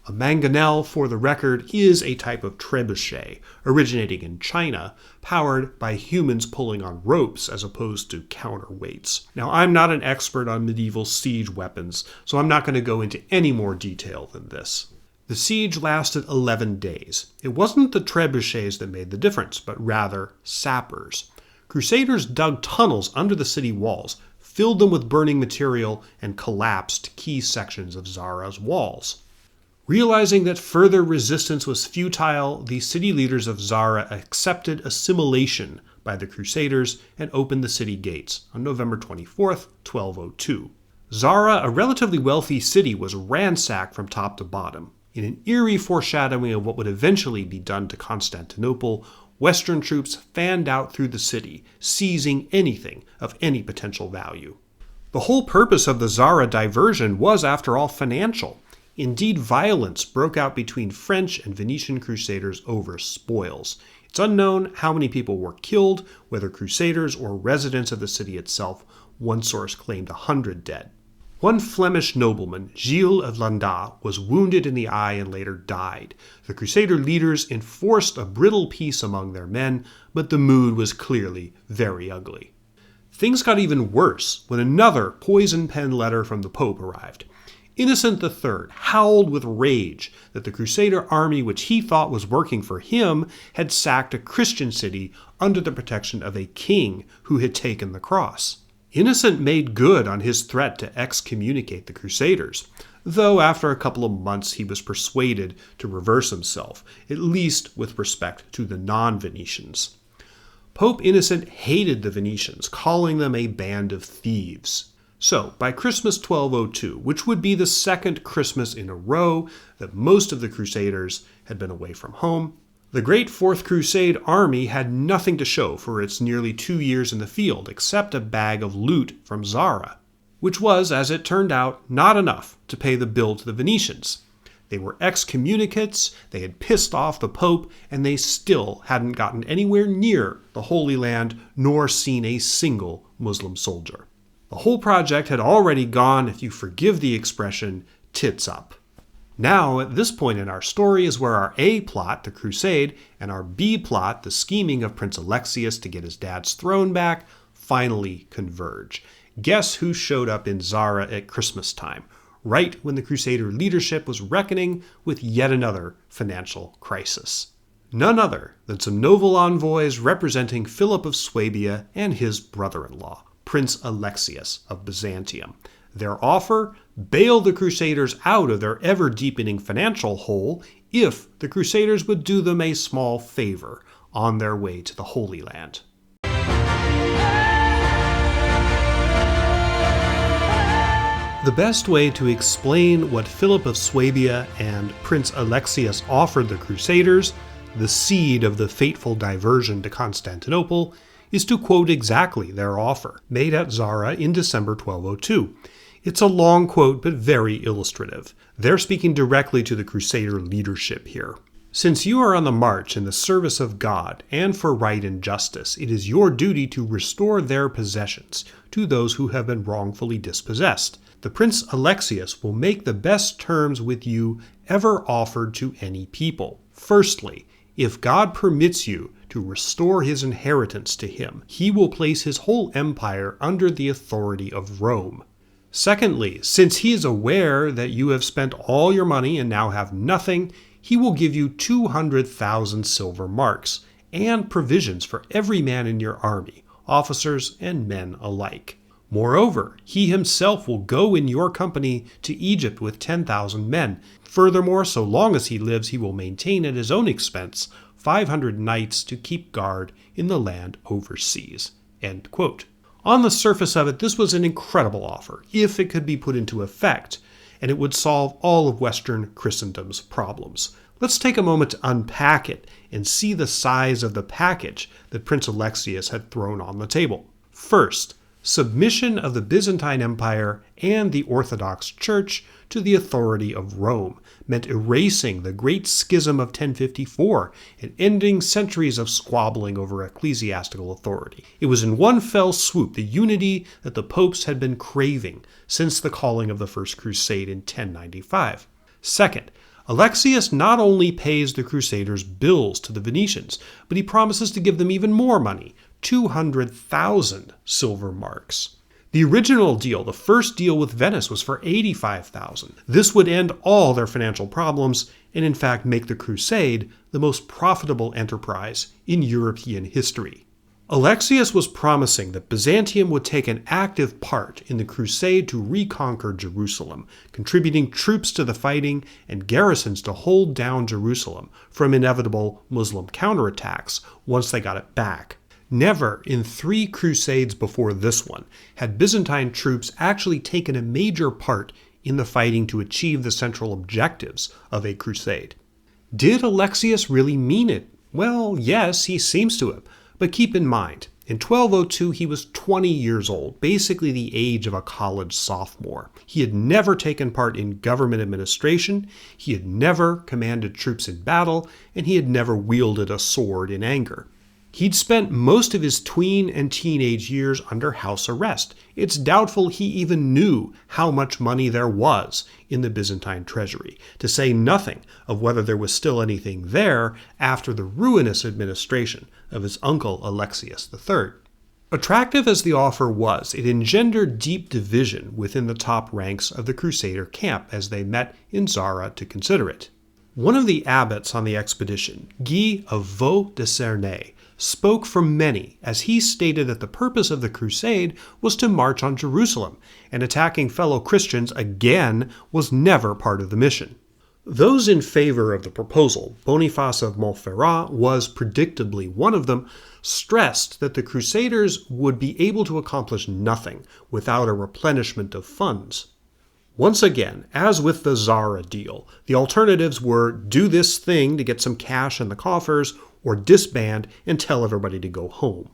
A: A mangonel, for the record, is a type of trebuchet originating in China, powered by humans pulling on ropes as opposed to counterweights. Now, I'm not an expert on medieval siege weapons, so I'm not going to go into any more detail than this. The siege lasted 11 days. It wasn't the trebuchets that made the difference, but rather sappers. Crusaders dug tunnels under the city walls, filled them with burning material, and collapsed key sections of Zara's walls. Realizing that further resistance was futile, the city leaders of Zara accepted assimilation by the Crusaders and opened the city gates on November 24, 1202. Zara, a relatively wealthy city, was ransacked from top to bottom. In an eerie foreshadowing of what would eventually be done to Constantinople, Western troops fanned out through the city, seizing anything of any potential value. The whole purpose of the Zara diversion was, after all, financial. Indeed, violence broke out between French and Venetian crusaders over spoils. It's unknown how many people were killed, whether crusaders or residents of the city itself. One source claimed 100 dead. One Flemish nobleman, Gilles of Landas, was wounded in the eye and later died. The Crusader leaders enforced a brittle peace among their men, but the mood was clearly very ugly. Things got even worse when another poison pen letter from the Pope arrived. Innocent III howled with rage that the Crusader army which he thought was working for him had sacked a Christian city under the protection of a king who had taken the cross. Innocent made good on his threat to excommunicate the Crusaders, though after a couple of months he was persuaded to reverse himself, at least with respect to the non-Venetians. Pope Innocent hated the Venetians, calling them a band of thieves. So, by Christmas 1202, which would be the second Christmas in a row that most of the Crusaders had been away from home, the great Fourth Crusade army had nothing to show for its nearly 2 years in the field except a bag of loot from Zara, which was, as it turned out, not enough to pay the bill to the Venetians. They were excommunicates, they had pissed off the Pope, and they still hadn't gotten anywhere near the Holy Land nor seen a single Muslim soldier. The whole project had already gone, if you forgive the expression, tits up. Now, at this point in our story is where our A plot, the crusade, and our B plot, the scheming of Prince Alexius to get his dad's throne back, finally converge. Guess who showed up in Zara at Christmas time, right when the Crusader leadership was reckoning with yet another financial crisis? None other than some noble envoys representing Philip of Swabia and his brother-in-law, Prince Alexius of Byzantium. Their offer: bail the Crusaders out of their ever-deepening financial hole if the Crusaders would do them a small favor on their way to the Holy Land. The best way to explain what Philip of Swabia and Prince Alexius offered the Crusaders, the seed of the fateful diversion to Constantinople, is to quote exactly their offer, made at Zara in December 1202. It's a long quote, but very illustrative. They're speaking directly to the Crusader leadership here. Since you are on the march in the service of God and for right and justice, it is your duty to restore their possessions to those who have been wrongfully dispossessed. The Prince Alexius will make the best terms with you ever offered to any people. Firstly, if God permits you to restore his inheritance to him, he will place his whole empire under the authority of Rome. Secondly, since he is aware that you have spent all your money and now have nothing, he will give you 200,000 silver marks and provisions for every man in your army, officers and men alike. Moreover, he himself will go in your company to Egypt with 10,000 men. Furthermore, so long as he lives, he will maintain at his own expense 500 knights to keep guard in the land overseas. End quote. On the surface of it, this was an incredible offer, if it could be put into effect, and it would solve all of Western Christendom's problems. Let's take a moment to unpack it and see the size of the package that Prince Alexius had thrown on the table. First, submission of the Byzantine Empire and the Orthodox Church to the authority of Rome meant erasing the Great Schism of 1054 and ending centuries of squabbling over ecclesiastical authority. It was in one fell swoop the unity that the popes had been craving since the calling of the First Crusade in 1095. Second, Alexius not only pays the Crusaders bills to the Venetians, but he promises to give them even more money, 200,000 silver marks. The original deal, the first deal with Venice, was for 85,000. This would end all their financial problems and in fact make the Crusade the most profitable enterprise in European history. Alexius was promising that Byzantium would take an active part in the crusade to reconquer Jerusalem, contributing troops to the fighting and garrisons to hold down Jerusalem from inevitable Muslim counterattacks once they got it back. Never in 3 crusades before this one had Byzantine troops actually taken a major part in the fighting to achieve the central objectives of a crusade. Did Alexius really mean it? Well, yes, he seems to have. But keep in mind, in 1202 he was 20 years old, basically the age of a college sophomore. He had never taken part in government administration, he had never commanded troops in battle, and he had never wielded a sword in anger. He'd spent most of his tween and teenage years under house arrest. It's doubtful he even knew how much money there was in the Byzantine treasury, to say nothing of whether there was still anything there after the ruinous administration of his uncle Alexius III. Attractive as the offer was, it engendered deep division within the top ranks of the Crusader camp as they met in Zara to consider it. One of the abbots on the expedition, Guy of Vaux-de-Cernay, spoke for many as he stated that the purpose of the crusade was to march on Jerusalem, and attacking fellow Christians again was never part of the mission. Those in favor of the proposal, Boniface of Montferrat was predictably one of them, stressed that the Crusaders would be able to accomplish nothing without a replenishment of funds. Once again, as with the Zara deal, the alternatives were do this thing to get some cash in the coffers, or disband and tell everybody to go home.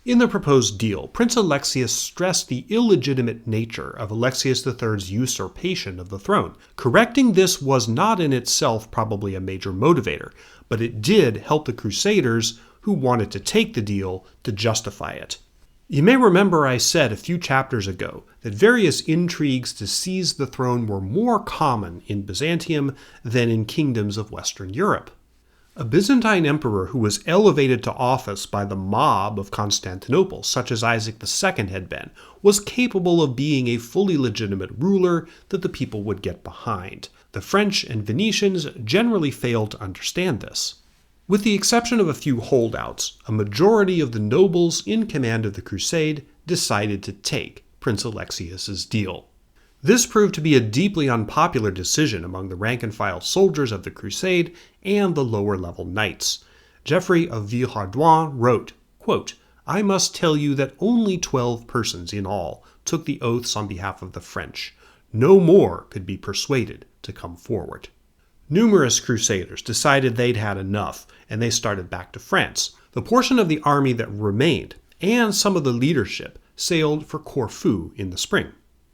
A: In the proposed deal, Prince Alexius stressed the illegitimate nature of Alexius III's usurpation of the throne. Correcting this was not in itself probably a major motivator, but it did help the Crusaders who wanted to take the deal to justify it. You may remember I said a few chapters ago that various intrigues to seize the throne were more common in Byzantium than in kingdoms of Western Europe. A Byzantine emperor who was elevated to office by the mob of Constantinople, such as Isaac II had been, was capable of being a fully legitimate ruler that the people would get behind. The French and Venetians generally failed to understand this. With the exception of a few holdouts, a majority of the nobles in command of the crusade decided to take Prince Alexius's deal. This proved to be a deeply unpopular decision among the rank-and-file soldiers of the crusade and the lower-level knights. Geoffrey of Villehardouin wrote, quote, "I must tell you that only 12 persons in all took the oaths on behalf of the French. No more could be persuaded to come forward." Numerous crusaders decided they'd had enough, and they started back to France. The portion of the army that remained, and some of the leadership, sailed for Corfu in the spring.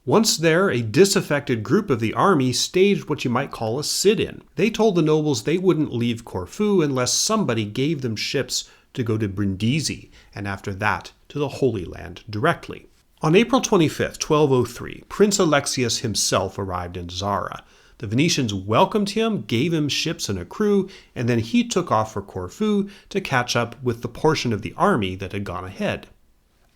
A: Once there, a disaffected group of the army staged what you might call a sit-in. They told the nobles they wouldn't leave Corfu unless somebody gave them ships to go to Brindisi, and after that, to the Holy Land directly. On April 25, 1203, Prince Alexius himself arrived in Zara. The Venetians welcomed him, gave him ships and a crew, and then he took off for Corfu to catch up with the portion of the army that had gone ahead.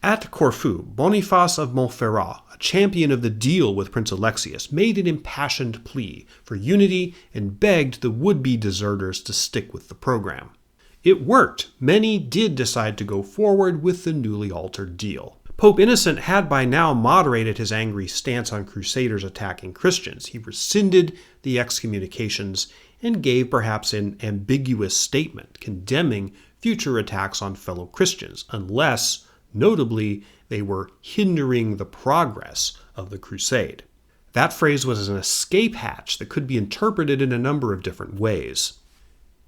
A: At Corfu, Boniface of Montferrat, a champion of the deal with Prince Alexius, made an impassioned plea for unity and begged the would-be deserters to stick with the program. It worked. Many did decide to go forward with the newly altered deal. Pope Innocent had by now moderated his angry stance on crusaders attacking Christians. He rescinded the excommunications and gave perhaps an ambiguous statement condemning future attacks on fellow Christians, unless, notably, they were hindering the progress of the crusade. That phrase was an escape hatch that could be interpreted in a number of different ways.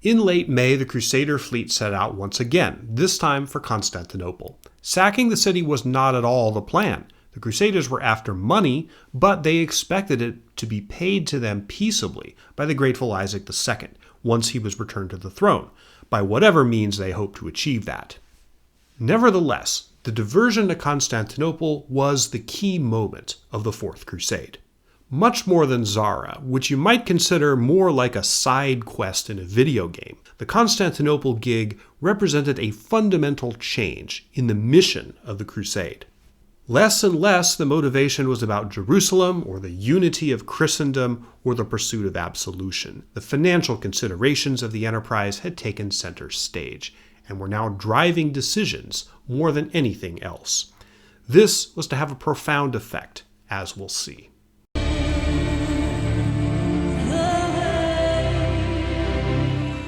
A: In late May, the Crusader fleet set out once again, this time for Constantinople. Sacking the city was not at all the plan. The Crusaders were after money, but they expected it to be paid to them peaceably by the grateful Isaac II once he was returned to the throne, by whatever means they hoped to achieve that. Nevertheless, the diversion to Constantinople was the key moment of the Fourth Crusade. Much more than Zara, which you might consider more like a side quest in a video game, the Constantinople gig represented a fundamental change in the mission of the crusade. Less and less the motivation was about Jerusalem or the unity of Christendom or the pursuit of absolution. The financial considerations of the enterprise had taken center stage and were now driving decisions more than anything else. This was to have a profound effect, as we'll see.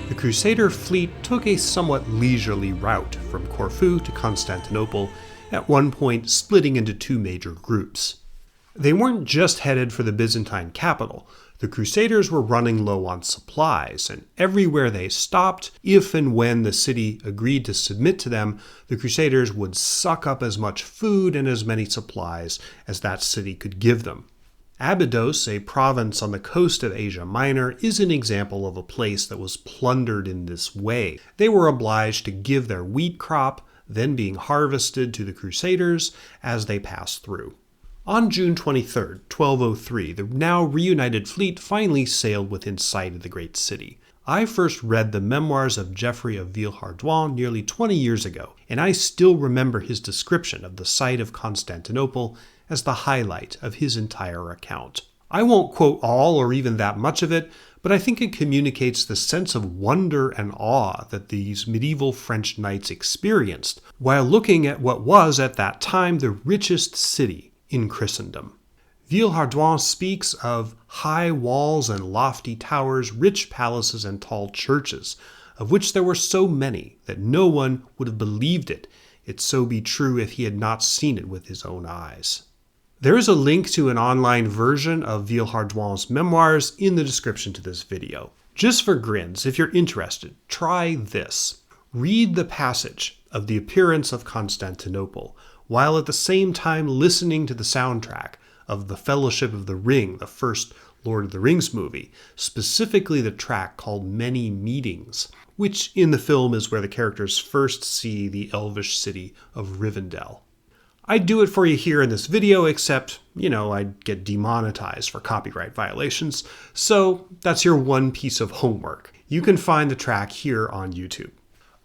A: The Crusader fleet took a somewhat leisurely route from Corfu to Constantinople, at one point splitting into two major groups. They weren't just headed for the Byzantine capital. The Crusaders were running low on supplies, and everywhere they stopped, if and when the city agreed to submit to them, the Crusaders would suck up as much food and as many supplies as that city could give them. Abydos, a province on the coast of Asia Minor, is an example of a place that was plundered in this way. They were obliged to give their wheat crop, then being harvested, to the Crusaders as they passed through. On June 23, 1203, the now reunited fleet finally sailed within sight of the great city. I first read the memoirs of Geoffrey of Villehardouin nearly 20 years ago, and I still remember his description of the site of Constantinople as the highlight of his entire account. I won't quote all or even that much of it, but I think it communicates the sense of wonder and awe that these medieval French knights experienced while looking at what was at that time the richest city in Christendom. Villehardouin speaks of high walls and lofty towers, rich palaces and tall churches, of which there were so many that no one would have believed it so be true if he had not seen it with his own eyes. There is a link to an online version of Villehardouin's memoirs in the description to this video. Just for grins, if you're interested, try this. Read the passage of the appearance of Constantinople, while at the same time listening to the soundtrack of The Fellowship of the Ring, the first Lord of the Rings movie, specifically the track called Many Meetings, which in the film is where the characters first see the elvish city of Rivendell. I'd do it for you here in this video, except, I'd get demonetized for copyright violations, so that's your one piece of homework. You can find the track here on YouTube.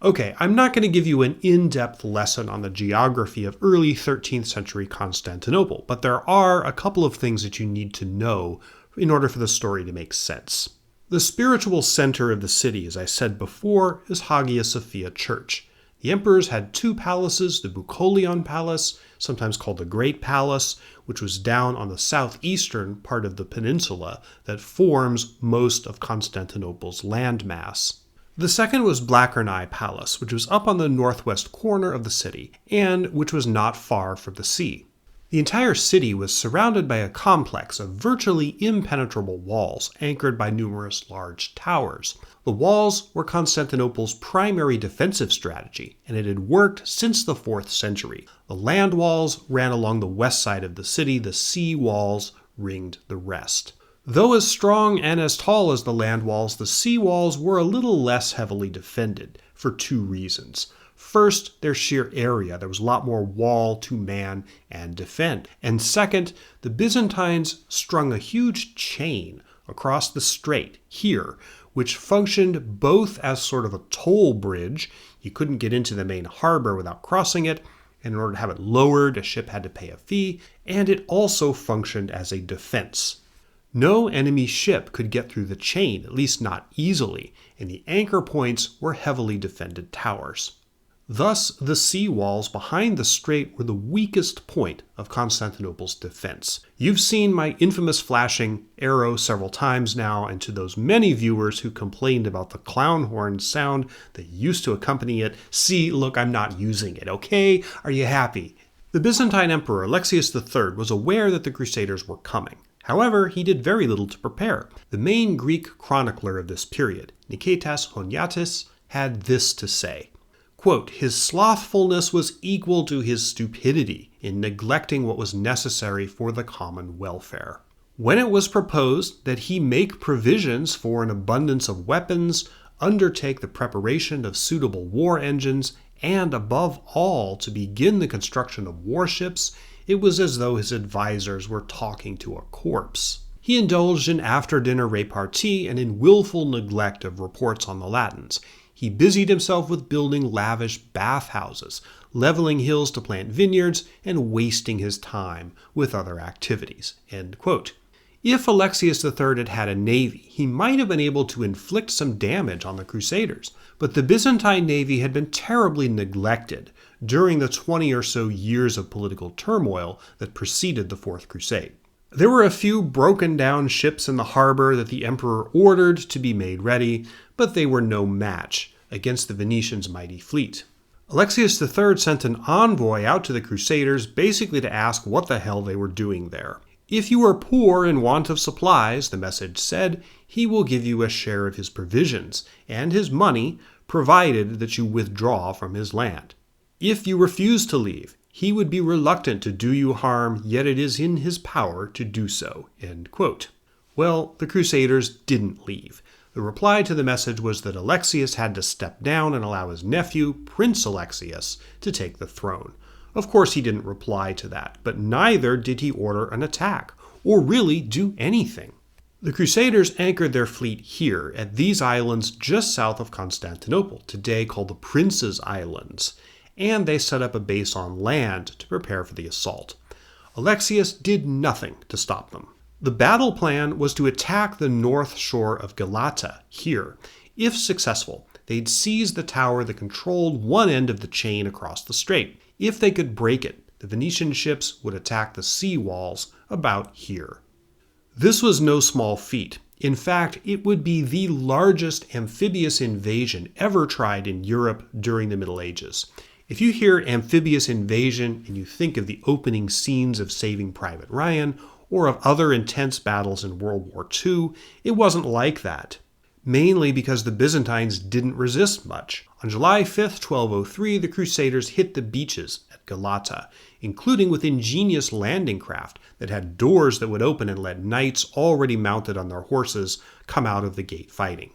A: Okay, I'm not going to give you an in-depth lesson on the geography of early 13th century Constantinople, but there are a couple of things that you need to know in order for the story to make sense. The spiritual center of the city, as I said before, is Hagia Sophia Church. The emperors had two palaces, the Bucolion Palace, sometimes called the Great Palace, which was down on the southeastern part of the peninsula that forms most of Constantinople's landmass. The second was Blachernae Palace, which was up on the northwest corner of the city, and which was not far from the sea. The entire city was surrounded by a complex of virtually impenetrable walls anchored by numerous large towers. The walls were Constantinople's primary defensive strategy, and it had worked since the 4th century. The land walls ran along the west side of the city, the sea walls ringed the rest. Though as strong and as tall as the land walls, the sea walls were a little less heavily defended, for two reasons. First, their sheer area. There was a lot more wall to man and defend. And second, the Byzantines strung a huge chain across the strait here, which functioned both as sort of a toll bridge. You couldn't get into the main harbor without crossing it, and in order to have it lowered, a ship had to pay a fee, and it also functioned as a defense. No enemy ship could get through the chain, at least not easily, and the anchor points were heavily defended towers. Thus, the sea walls behind the strait were the weakest point of Constantinople's defense. You've seen my infamous flashing arrow several times now, and to those many viewers who complained about the clown horn sound that used to accompany it, see, look, I'm not using it, okay? Are you happy? The Byzantine Emperor Alexius III was aware that the Crusaders were coming. However, he did very little to prepare. The main Greek chronicler of this period, Niketas Honyatis, had this to say. Quote, his slothfulness was equal to his stupidity in neglecting what was necessary for the common welfare. When it was proposed that he make provisions for an abundance of weapons, undertake the preparation of suitable war engines, and above all to begin the construction of warships, it was as though his advisors were talking to a corpse. He indulged in after-dinner repartee and in willful neglect of reports on the Latins. He busied himself with building lavish bathhouses, leveling hills to plant vineyards, and wasting his time with other activities. End quote. If Alexius III had had a navy, he might have been able to inflict some damage on the Crusaders, but the Byzantine navy had been terribly neglected during the 20 or so years of political turmoil that preceded the Fourth Crusade. There were a few broken down ships in the harbor that the emperor ordered to be made ready, but they were no match against the Venetians' mighty fleet. Alexius III sent an envoy out to the Crusaders basically to ask what the hell they were doing there. If you are poor and want of supplies, the message said, he will give you a share of his provisions and his money, provided that you withdraw from his land. If you refuse to leave, he would be reluctant to do you harm, yet it is in his power to do so. End quote. Well, the Crusaders didn't leave. The reply to the message was that Alexius had to step down and allow his nephew, Prince Alexius, to take the throne. Of course, he didn't reply to that, but neither did he order an attack, or really do anything. The Crusaders anchored their fleet here at these islands just south of Constantinople, today called the Prince's Islands, and they set up a base on land to prepare for the assault. Alexius did nothing to stop them. The battle plan was to attack the north shore of Galata here. If successful, they'd seize the tower that controlled one end of the chain across the strait. If they could break it, the Venetian ships would attack the sea walls about here. This was no small feat. In fact, it would be the largest amphibious invasion ever tried in Europe during the Middle Ages. If you hear amphibious invasion and you think of the opening scenes of Saving Private Ryan or of other intense battles in World War II, it wasn't like that. Mainly because the Byzantines didn't resist much. On July 5, 1203, the Crusaders hit the beaches at Galata, including with ingenious landing craft that had doors that would open and let knights already mounted on their horses come out of the gate fighting.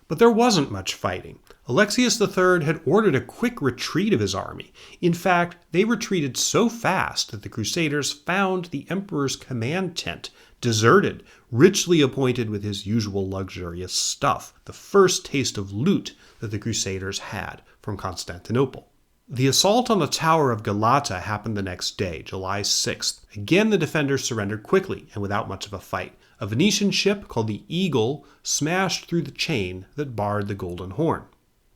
A: But there wasn't much fighting. Alexius III had ordered a quick retreat of his army. In fact, they retreated so fast that the Crusaders found the emperor's command tent deserted, richly appointed with his usual luxurious stuff, the first taste of loot that the Crusaders had from Constantinople. The assault on the Tower of Galata happened the next day, July 6th. Again, the defenders surrendered quickly and without much of a fight. A Venetian ship called the Eagle smashed through the chain that barred the Golden Horn.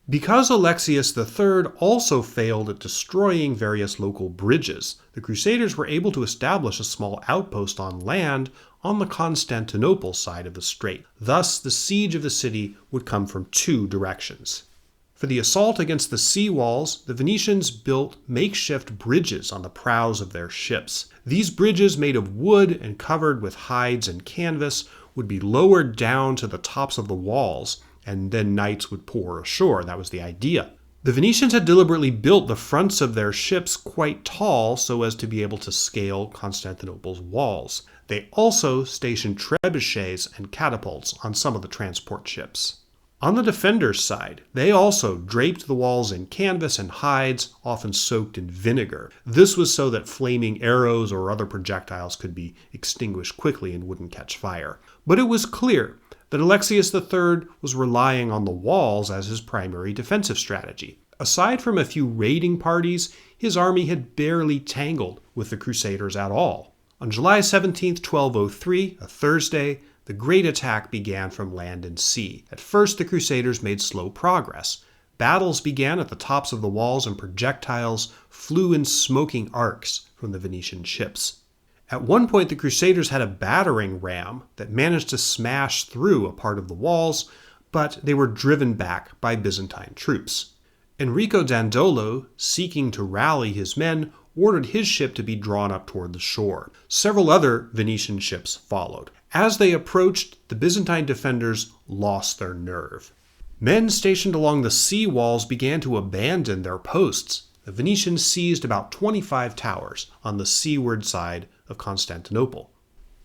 A: Because Alexius III also failed at destroying various local bridges, the Crusaders were able to establish a small outpost on land on the Constantinople side of the strait. Thus, the siege of the city would come from two directions. For the assault against the sea walls, the Venetians built makeshift bridges on the prows of their ships. These bridges, made of wood and covered with hides and canvas, would be lowered down to the tops of the walls, and then knights would pour ashore. That was the idea. The Venetians had deliberately built the fronts of their ships quite tall so as to be able to scale Constantinople's walls. They also stationed trebuchets and catapults on some of the transport ships. On the defenders' side, they also draped the walls in canvas and hides, often soaked in vinegar. This was so that flaming arrows or other projectiles could be extinguished quickly and wouldn't catch fire. But it was clear that Alexius III was relying on the walls as his primary defensive strategy. Aside from a few raiding parties, his army had barely tangled with the Crusaders at all. On July 17, 1203, a Thursday, the great attack began from land and sea. At first, the Crusaders made slow progress. Battles began at the tops of the walls and projectiles flew in smoking arcs from the Venetian ships. At one point, the Crusaders had a battering ram that managed to smash through a part of the walls, but they were driven back by Byzantine troops. Enrico Dandolo, seeking to rally his men, ordered his ship to be drawn up toward the shore. Several other Venetian ships followed. As they approached, the Byzantine defenders lost their nerve. Men stationed along the sea walls began to abandon their posts. The Venetians seized about 25 towers on the seaward side of Constantinople.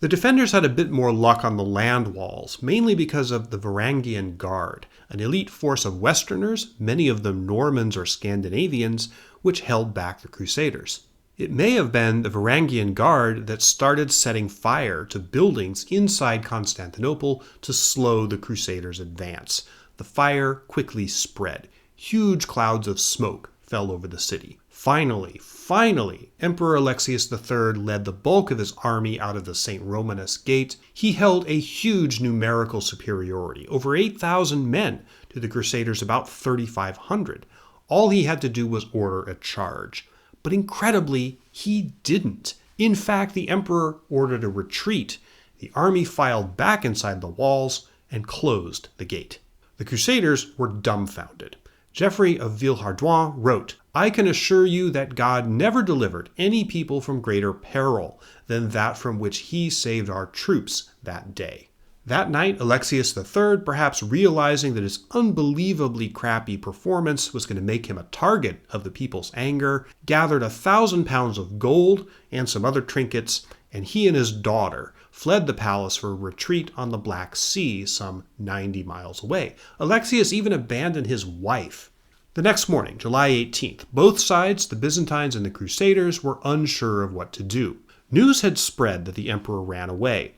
A: The defenders had a bit more luck on the land walls, mainly because of the Varangian Guard, an elite force of Westerners, many of them Normans or Scandinavians, which held back the Crusaders. It may have been the Varangian Guard that started setting fire to buildings inside Constantinople to slow the Crusaders' advance. The fire quickly spread. Huge clouds of smoke fell over the city. Finally, Emperor Alexius III led the bulk of his army out of the St. Romanus Gate. He held a huge numerical superiority, over 8,000 men to the Crusaders' about 3,500. All he had to do was order a charge. But incredibly, he didn't. In fact, the emperor ordered a retreat. The army filed back inside the walls and closed the gate. The Crusaders were dumbfounded. Geoffrey of Villehardouin wrote, "I can assure you that God never delivered any people from greater peril than that from which he saved our troops that day." That night, Alexius III, perhaps realizing that his unbelievably crappy performance was going to make him a target of the people's anger, gathered 1,000 pounds of gold and some other trinkets, and he and his daughter fled the palace for a retreat on the Black Sea, some 90 miles away. Alexius even abandoned his wife. The next morning, July 18th, both sides, the Byzantines and the Crusaders, were unsure of what to do. News had spread that the emperor ran away.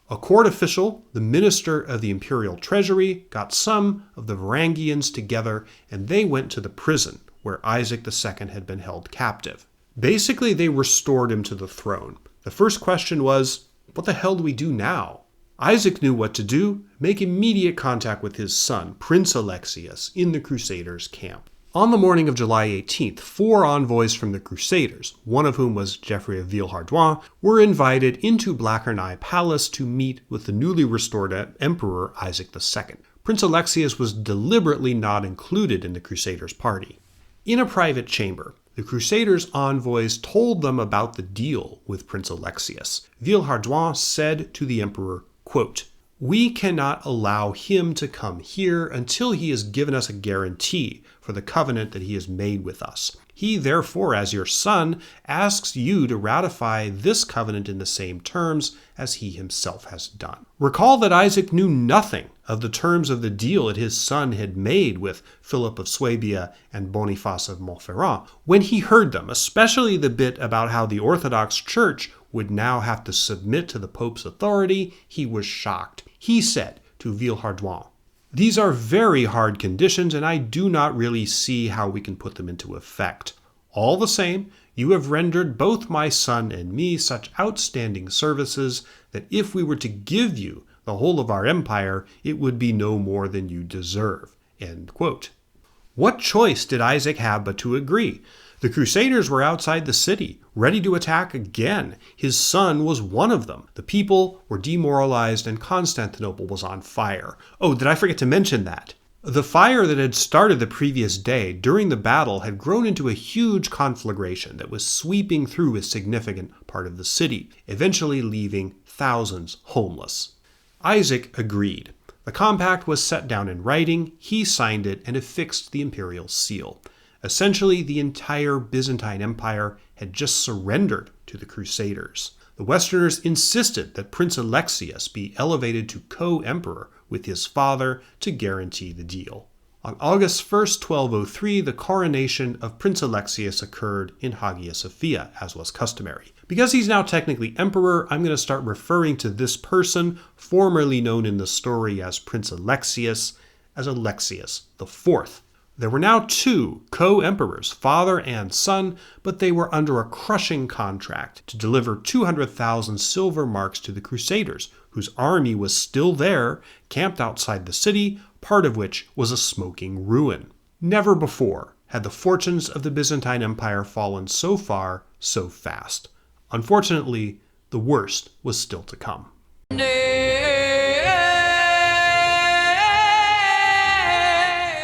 A: A court official, the minister of the imperial treasury, got some of the Varangians together and they went to the prison where Isaac II had been held captive. Basically, they restored him to the throne. The first question was, what the hell do we do now? Isaac knew what to do: make immediate contact with his son, Prince Alexius, in the Crusaders' camp. On the morning of July 18th, 4 envoys from the Crusaders, one of whom was Geoffrey of Villehardouin, were invited into Blackernay Palace to meet with the newly restored Emperor Isaac II. Prince Alexius was deliberately not included in the Crusaders' party. In a private chamber, the Crusaders' envoys told them about the deal with Prince Alexius. Villehardouin said to the emperor, quote, "We cannot allow him to come here until he has given us a guarantee for the covenant that he has made with us. He, therefore, as your son, asks you to ratify this covenant in the same terms as he himself has done." Recall that Isaac knew nothing of the terms of the deal that his son had made with Philip of Swabia and Boniface of Montferrand. When he heard them, especially the bit about how the Orthodox Church would now have to submit to the Pope's authority, he was shocked. He said to Villehardouin, "These are very hard conditions, and I do not really see how we can put them into effect. All the same, you have rendered both my son and me such outstanding services that if we were to give you the whole of our empire, it would be no more than you deserve." End quote. What choice did Isaac have but to agree? The Crusaders were outside the city, ready to attack again. His son was one of them. The people were demoralized and Constantinople was on fire. Oh, did I forget to mention that? The fire that had started the previous day during the battle had grown into a huge conflagration that was sweeping through a significant part of the city, eventually leaving thousands homeless. Isaac agreed. The compact was set down in writing, he signed it, and affixed the imperial seal. Essentially, the entire Byzantine Empire had just surrendered to the Crusaders. The Westerners insisted that Prince Alexius be elevated to co-emperor with his father to guarantee the deal. On August 1st, 1203, the coronation of Prince Alexius occurred in Hagia Sophia, as was customary. Because he's now technically emperor, I'm going to start referring to this person, formerly known in the story as Prince Alexius, as Alexius IV. There were now 2 co-emperors, father and son, but they were under a crushing contract to deliver 200,000 silver marks to the Crusaders, whose army was still there, camped outside the city, part of which was a smoking ruin. Never before had the fortunes of the Byzantine Empire fallen so far, so fast. Unfortunately, the worst was still to come.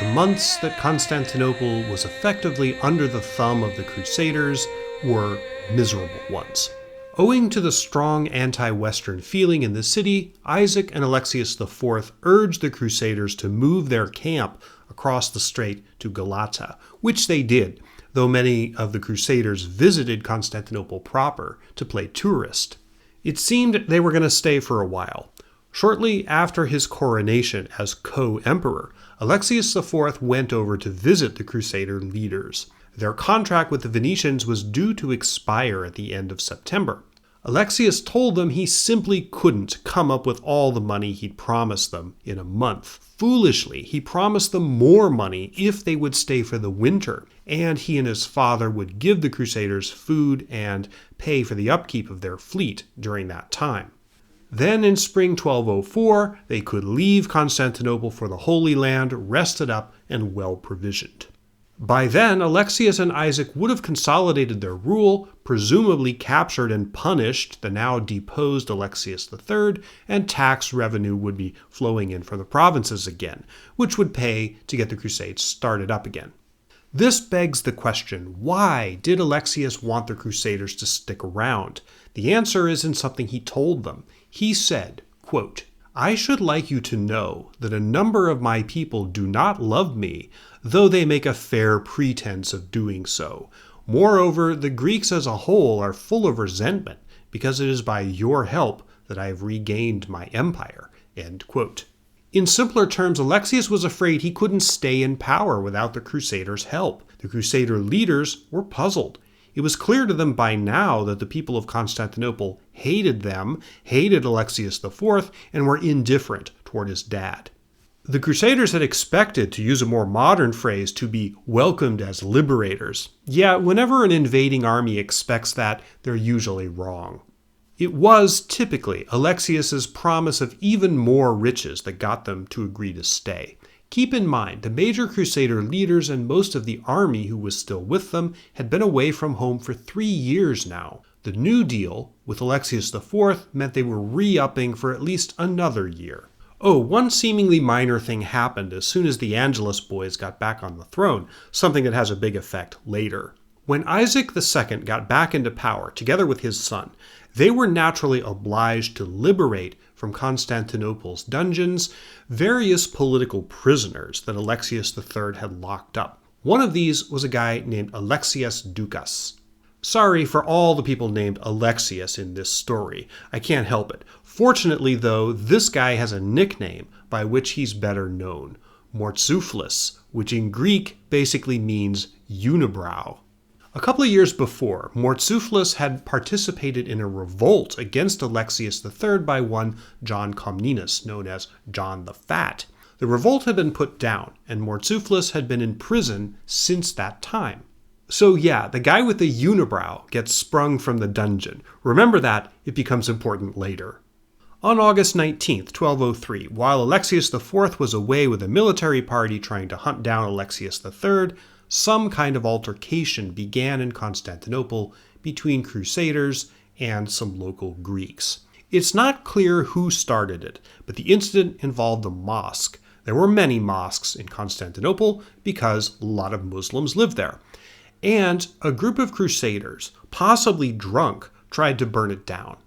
A: The months that Constantinople was effectively under the thumb of the Crusaders were miserable ones. Owing to the strong anti-Western feeling in the city, Isaac and Alexius IV urged the Crusaders to move their camp across the strait to Galata, which they did, though many of the Crusaders visited Constantinople proper to play tourist. It seemed they were going to stay for a while. Shortly after his coronation as co-emperor, Alexius IV went over to visit the Crusader leaders. Their contract with the Venetians was due to expire at the end of September. Alexius told them he simply couldn't come up with all the money he'd promised them in a month. Foolishly, he promised them more money if they would stay for the winter, and he and his father would give the Crusaders food and pay for the upkeep of their fleet during that time. Then in spring 1204, they could leave Constantinople for the Holy Land, rested up and well provisioned. By then, Alexius and Isaac would have consolidated their rule, presumably captured and punished the now deposed Alexius III, and tax revenue would be flowing in from the provinces again, which would pay to get the Crusades started up again. This begs the question, why did Alexius want the Crusaders to stick around? The answer is in something he told them. He said, quote, "I should like you to know that a number of my people do not love me, though they make a fair pretense of doing so. Moreover, the Greeks as a whole are full of resentment, because it is by your help that I have regained my empire." End quote. In simpler terms, Alexius was afraid he couldn't stay in power without the Crusaders' help. The Crusader leaders were puzzled. It was clear to them by now that the people of Constantinople hated them, hated Alexius IV, and were indifferent toward his dad. The Crusaders had expected, to use a more modern phrase, to be welcomed as liberators. Yet, whenever an invading army expects that, they're usually wrong. It was, typically, Alexius's promise of even more riches that got them to agree to stay. Keep in mind, the major Crusader leaders and most of the army who was still with them had been away from home for 3 years now. The new deal, with Alexius IV, meant they were re-upping for at least another year. Oh, one seemingly minor thing happened as soon as the Angelus boys got back on the throne, something that has a big effect later. When Isaac II got back into power, together with his son, they were naturally obliged to liberate from Constantinople's dungeons various political prisoners that Alexius III had locked up. One of these was a guy named Alexius Ducas. Sorry for all the people named Alexius in this story. I can't help it. Fortunately, though, this guy has a nickname by which he's better known, Mortzouflis, which in Greek basically means unibrow. A couple of years before, Mortzouflis had participated in a revolt against Alexius III by one John Comnenus, known as John the Fat. The revolt had been put down, and Mortzouflis had been in prison since that time. So yeah, the guy with the unibrow gets sprung from the dungeon. Remember that, it becomes important later. On August 19, 1203, while Alexius IV was away with a military party trying to hunt down Alexius III, some kind of altercation began in Constantinople between Crusaders and some local Greeks. It's not clear who started it, but the incident involved a mosque. There were many mosques in Constantinople because a lot of Muslims lived there. And a group of Crusaders, possibly drunk, tried to burn it down.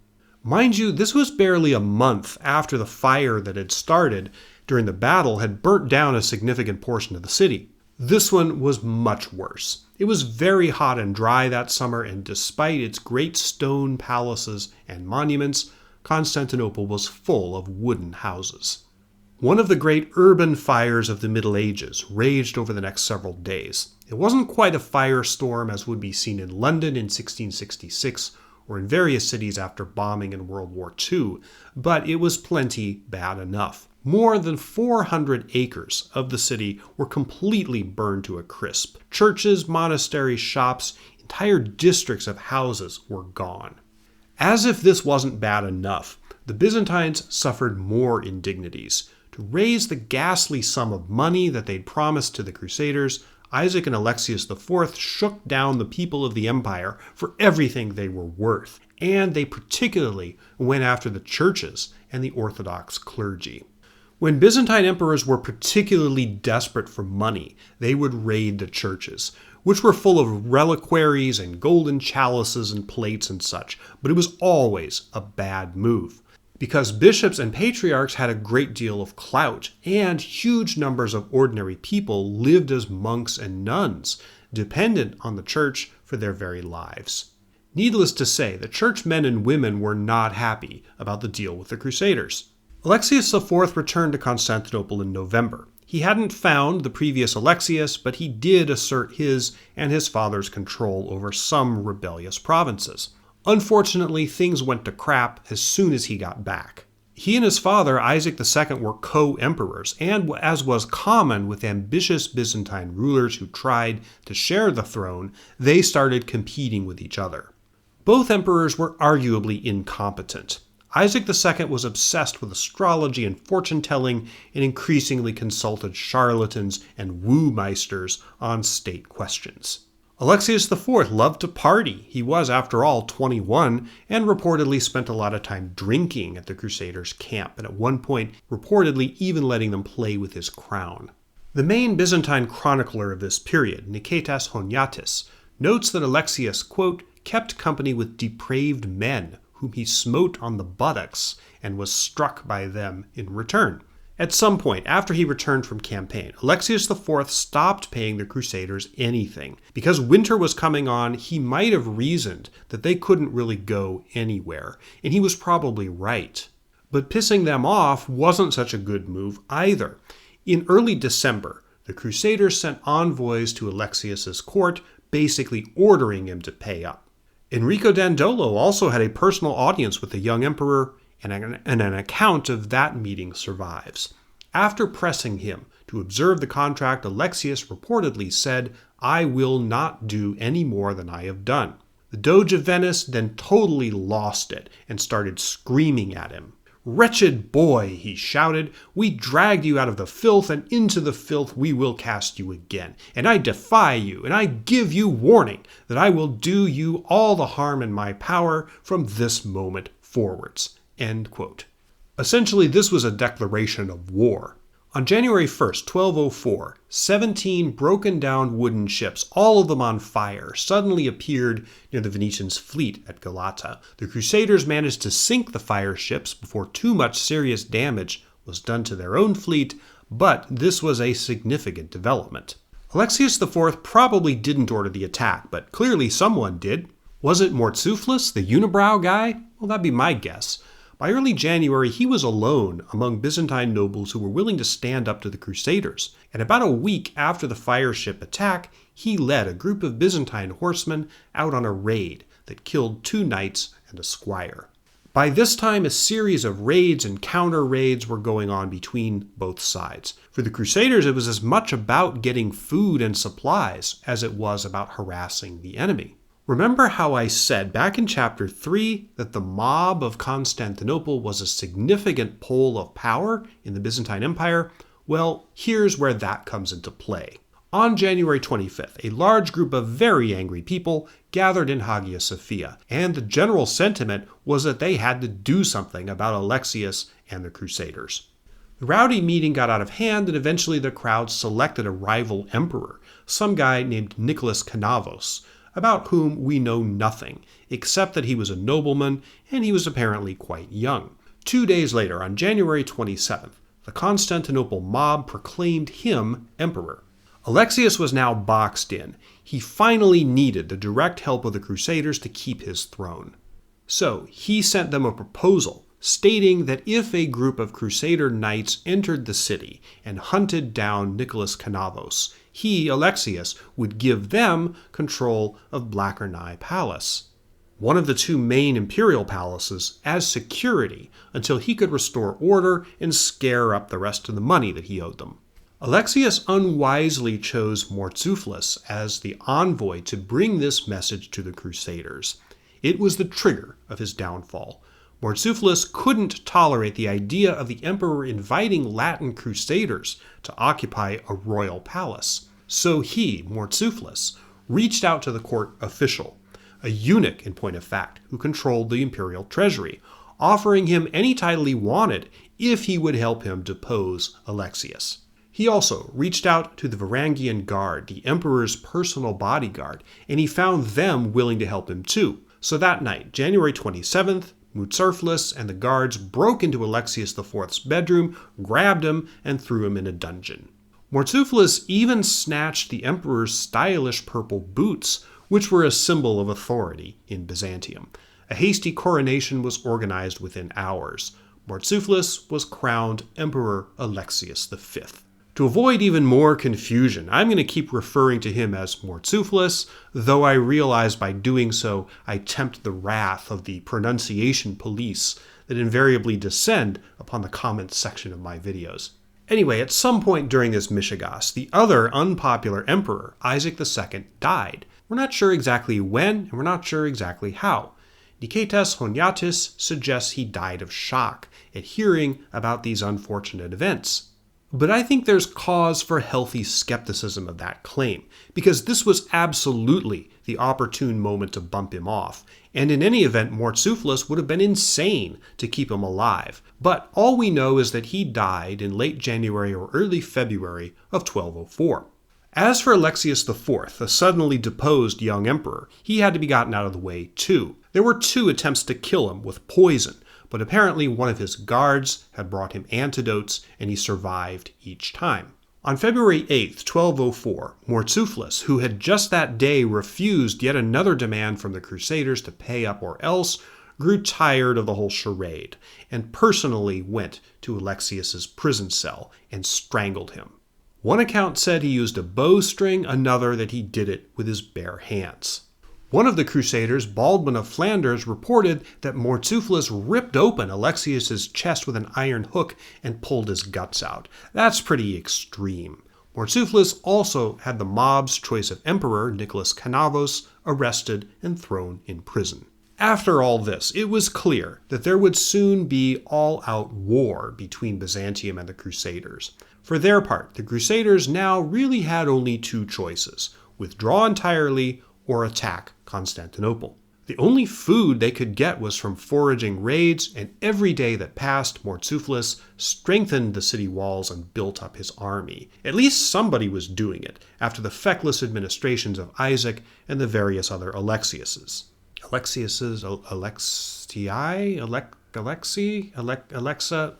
A: Mind you, this was barely a month after the fire that had started during the battle had burnt down a significant portion of the city. This one was much worse. It was very hot and dry that summer, and despite its great stone palaces and monuments, Constantinople was full of wooden houses. One of the great urban fires of the Middle Ages raged over the next several days. It wasn't quite a firestorm as would be seen in London in 1666 or in various cities after bombing in World War II, but it was plenty bad enough. More than 400 acres of the city were completely burned to a crisp. Churches, monasteries, shops, entire districts of houses were gone. As if this wasn't bad enough, the Byzantines suffered more indignities. To raise the ghastly sum of money that they'd promised to the Crusaders, Isaac and Alexius IV shook down the people of the empire for everything they were worth, and they particularly went after the churches and the Orthodox clergy. When Byzantine emperors were particularly desperate for money, they would raid the churches, which were full of reliquaries and golden chalices and plates and such, but it was always a bad move. Because bishops and patriarchs had a great deal of clout, and huge numbers of ordinary people lived as monks and nuns, dependent on the church for their very lives. Needless to say, the church men and women were not happy about the deal with the Crusaders. Alexius IV returned to Constantinople in November. He hadn't found the previous Alexius, but he did assert his and his father's control over some rebellious provinces. Unfortunately, things went to crap as soon as he got back. He and his father, Isaac II, were co-emperors, and as was common with ambitious Byzantine rulers who tried to share the throne, they started competing with each other. Both emperors were arguably incompetent. Isaac II was obsessed with astrology and fortune-telling and increasingly consulted charlatans and woo-meisters on state questions. Alexius IV loved to party. He was, after all, 21 and reportedly spent a lot of time drinking at the Crusaders' camp, and at one point reportedly even letting them play with his crown. The main Byzantine chronicler of this period, Nicetas Honyatis, notes that Alexius, quote, kept company with depraved men whom he smote on the buttocks and was struck by them in return. At some point after he returned from campaign, Alexius IV stopped paying the Crusaders anything. Because winter was coming on, he might have reasoned that they couldn't really go anywhere, and he was probably right. But pissing them off wasn't such a good move either. In early December, the Crusaders sent envoys to Alexius's court basically ordering him to pay up. Enrico Dandolo also had a personal audience with the young emperor, and an account of that meeting survives. After pressing him to observe the contract, Alexius reportedly said, "I will not do any more than I have done." The Doge of Venice then totally lost it and started screaming at him. "Wretched boy," he shouted, "we dragged you out of the filth, and into the filth we will cast you again. And I defy you, and I give you warning that I will do you all the harm in my power from this moment forwards." End quote. Essentially, this was a declaration of war. On January 1st, 1204, 17 broken down wooden ships, all of them on fire, suddenly appeared near the Venetians' fleet at Galata. The Crusaders managed to sink the fire ships before too much serious damage was done to their own fleet, but this was a significant development. Alexius IV probably didn't order the attack, but clearly someone did. Was it Murtzuphlus, the unibrow guy? Well, that'd be my guess. By early January, he was alone among Byzantine nobles who were willing to stand up to the Crusaders, and about a week after the fireship attack, he led a group of Byzantine horsemen out on a raid that killed 2 knights and a squire. By this time, a series of raids and counter-raids were going on between both sides. For the Crusaders, it was as much about getting food and supplies as it was about harassing the enemy. Remember how I said back in chapter 3 that the mob of Constantinople was a significant pole of power in the Byzantine Empire? Well, here's where that comes into play. On January 25th, a large group of very angry people gathered in Hagia Sophia, and the general sentiment was that they had to do something about Alexius and the Crusaders. The rowdy meeting got out of hand, and eventually the crowd selected a rival emperor, some guy named Nicholas Canavos, about whom we know nothing, except that he was a nobleman and he was apparently quite young. 2 days later, on January 27th, the Constantinople mob proclaimed him emperor. Alexius was now boxed in. He finally needed the direct help of the Crusaders to keep his throne. So he sent them a proposal stating that if a group of Crusader knights entered the city and hunted down Nicholas Canavos, he, Alexius, would give them control of Blackernai Palace, one of the 2 main imperial palaces, as security until he could restore order and scare up the rest of the money that he owed them. Alexius unwisely chose Murtzuphlus as the envoy to bring this message to the Crusaders. It was the trigger of his downfall. Murtzuphlus couldn't tolerate the idea of the emperor inviting Latin crusaders to occupy a royal palace. So he, Murtzuphlus, reached out to the court official, a eunuch in point of fact, who controlled the imperial treasury, offering him any title he wanted if he would help him depose Alexius. He also reached out to the Varangian Guard, the emperor's personal bodyguard, and he found them willing to help him too. So that night, January 27th, Murtzuphlus and the guards broke into Alexius IV's bedroom, grabbed him, and threw him in a dungeon. Murtzuphlus even snatched the emperor's stylish purple boots, which were a symbol of authority in Byzantium. A hasty coronation was organized within hours. Murtzuphlus was crowned Emperor Alexius V. To avoid even more confusion, I'm going to keep referring to him as Murtzuphlus, though I realize by doing so I tempt the wrath of the pronunciation police that invariably descend upon the comments section of my videos. Anyway, at some point during this Mishigas, the other unpopular emperor, Isaac II, died. We're not sure exactly when, and we're not sure exactly how. Niketas Honyatis suggests he died of shock at hearing about these unfortunate events. But I think there's cause for healthy skepticism of that claim, because this was absolutely the opportune moment to bump him off, and in any event, Murtzuphlus would have been insane to keep him alive. But all we know is that he died in late January or early February of 1204. As for Alexius IV, a suddenly deposed young emperor, he had to be gotten out of the way too. There were 2 attempts to kill him with poison, but apparently one of his guards had brought him antidotes, and he survived each time. On February 8, 1204, Murtzuphlus, who had just that day refused yet another demand from the Crusaders to pay up or else, grew tired of the whole charade, and personally went to Alexius's prison cell and strangled him. One account said he used a bowstring, another that he did it with his bare hands. One of the crusaders, Baldwin of Flanders, reported that Murtzuphlus ripped open Alexius's chest with an iron hook and pulled his guts out. That's pretty extreme. Murtzuphlus also had the mob's choice of emperor, Nicholas Canavos, arrested and thrown in prison. After all this, it was clear that there would soon be all-out war between Byzantium and the Crusaders. For their part, the Crusaders now really had only two choices: withdraw entirely or attack Constantinople. The only food they could get was from foraging raids, and every day that passed, Murtzuphlus strengthened the city walls and built up his army. At least somebody was doing it, after the feckless administrations of Isaac and the various other Alexiuses. Alexa?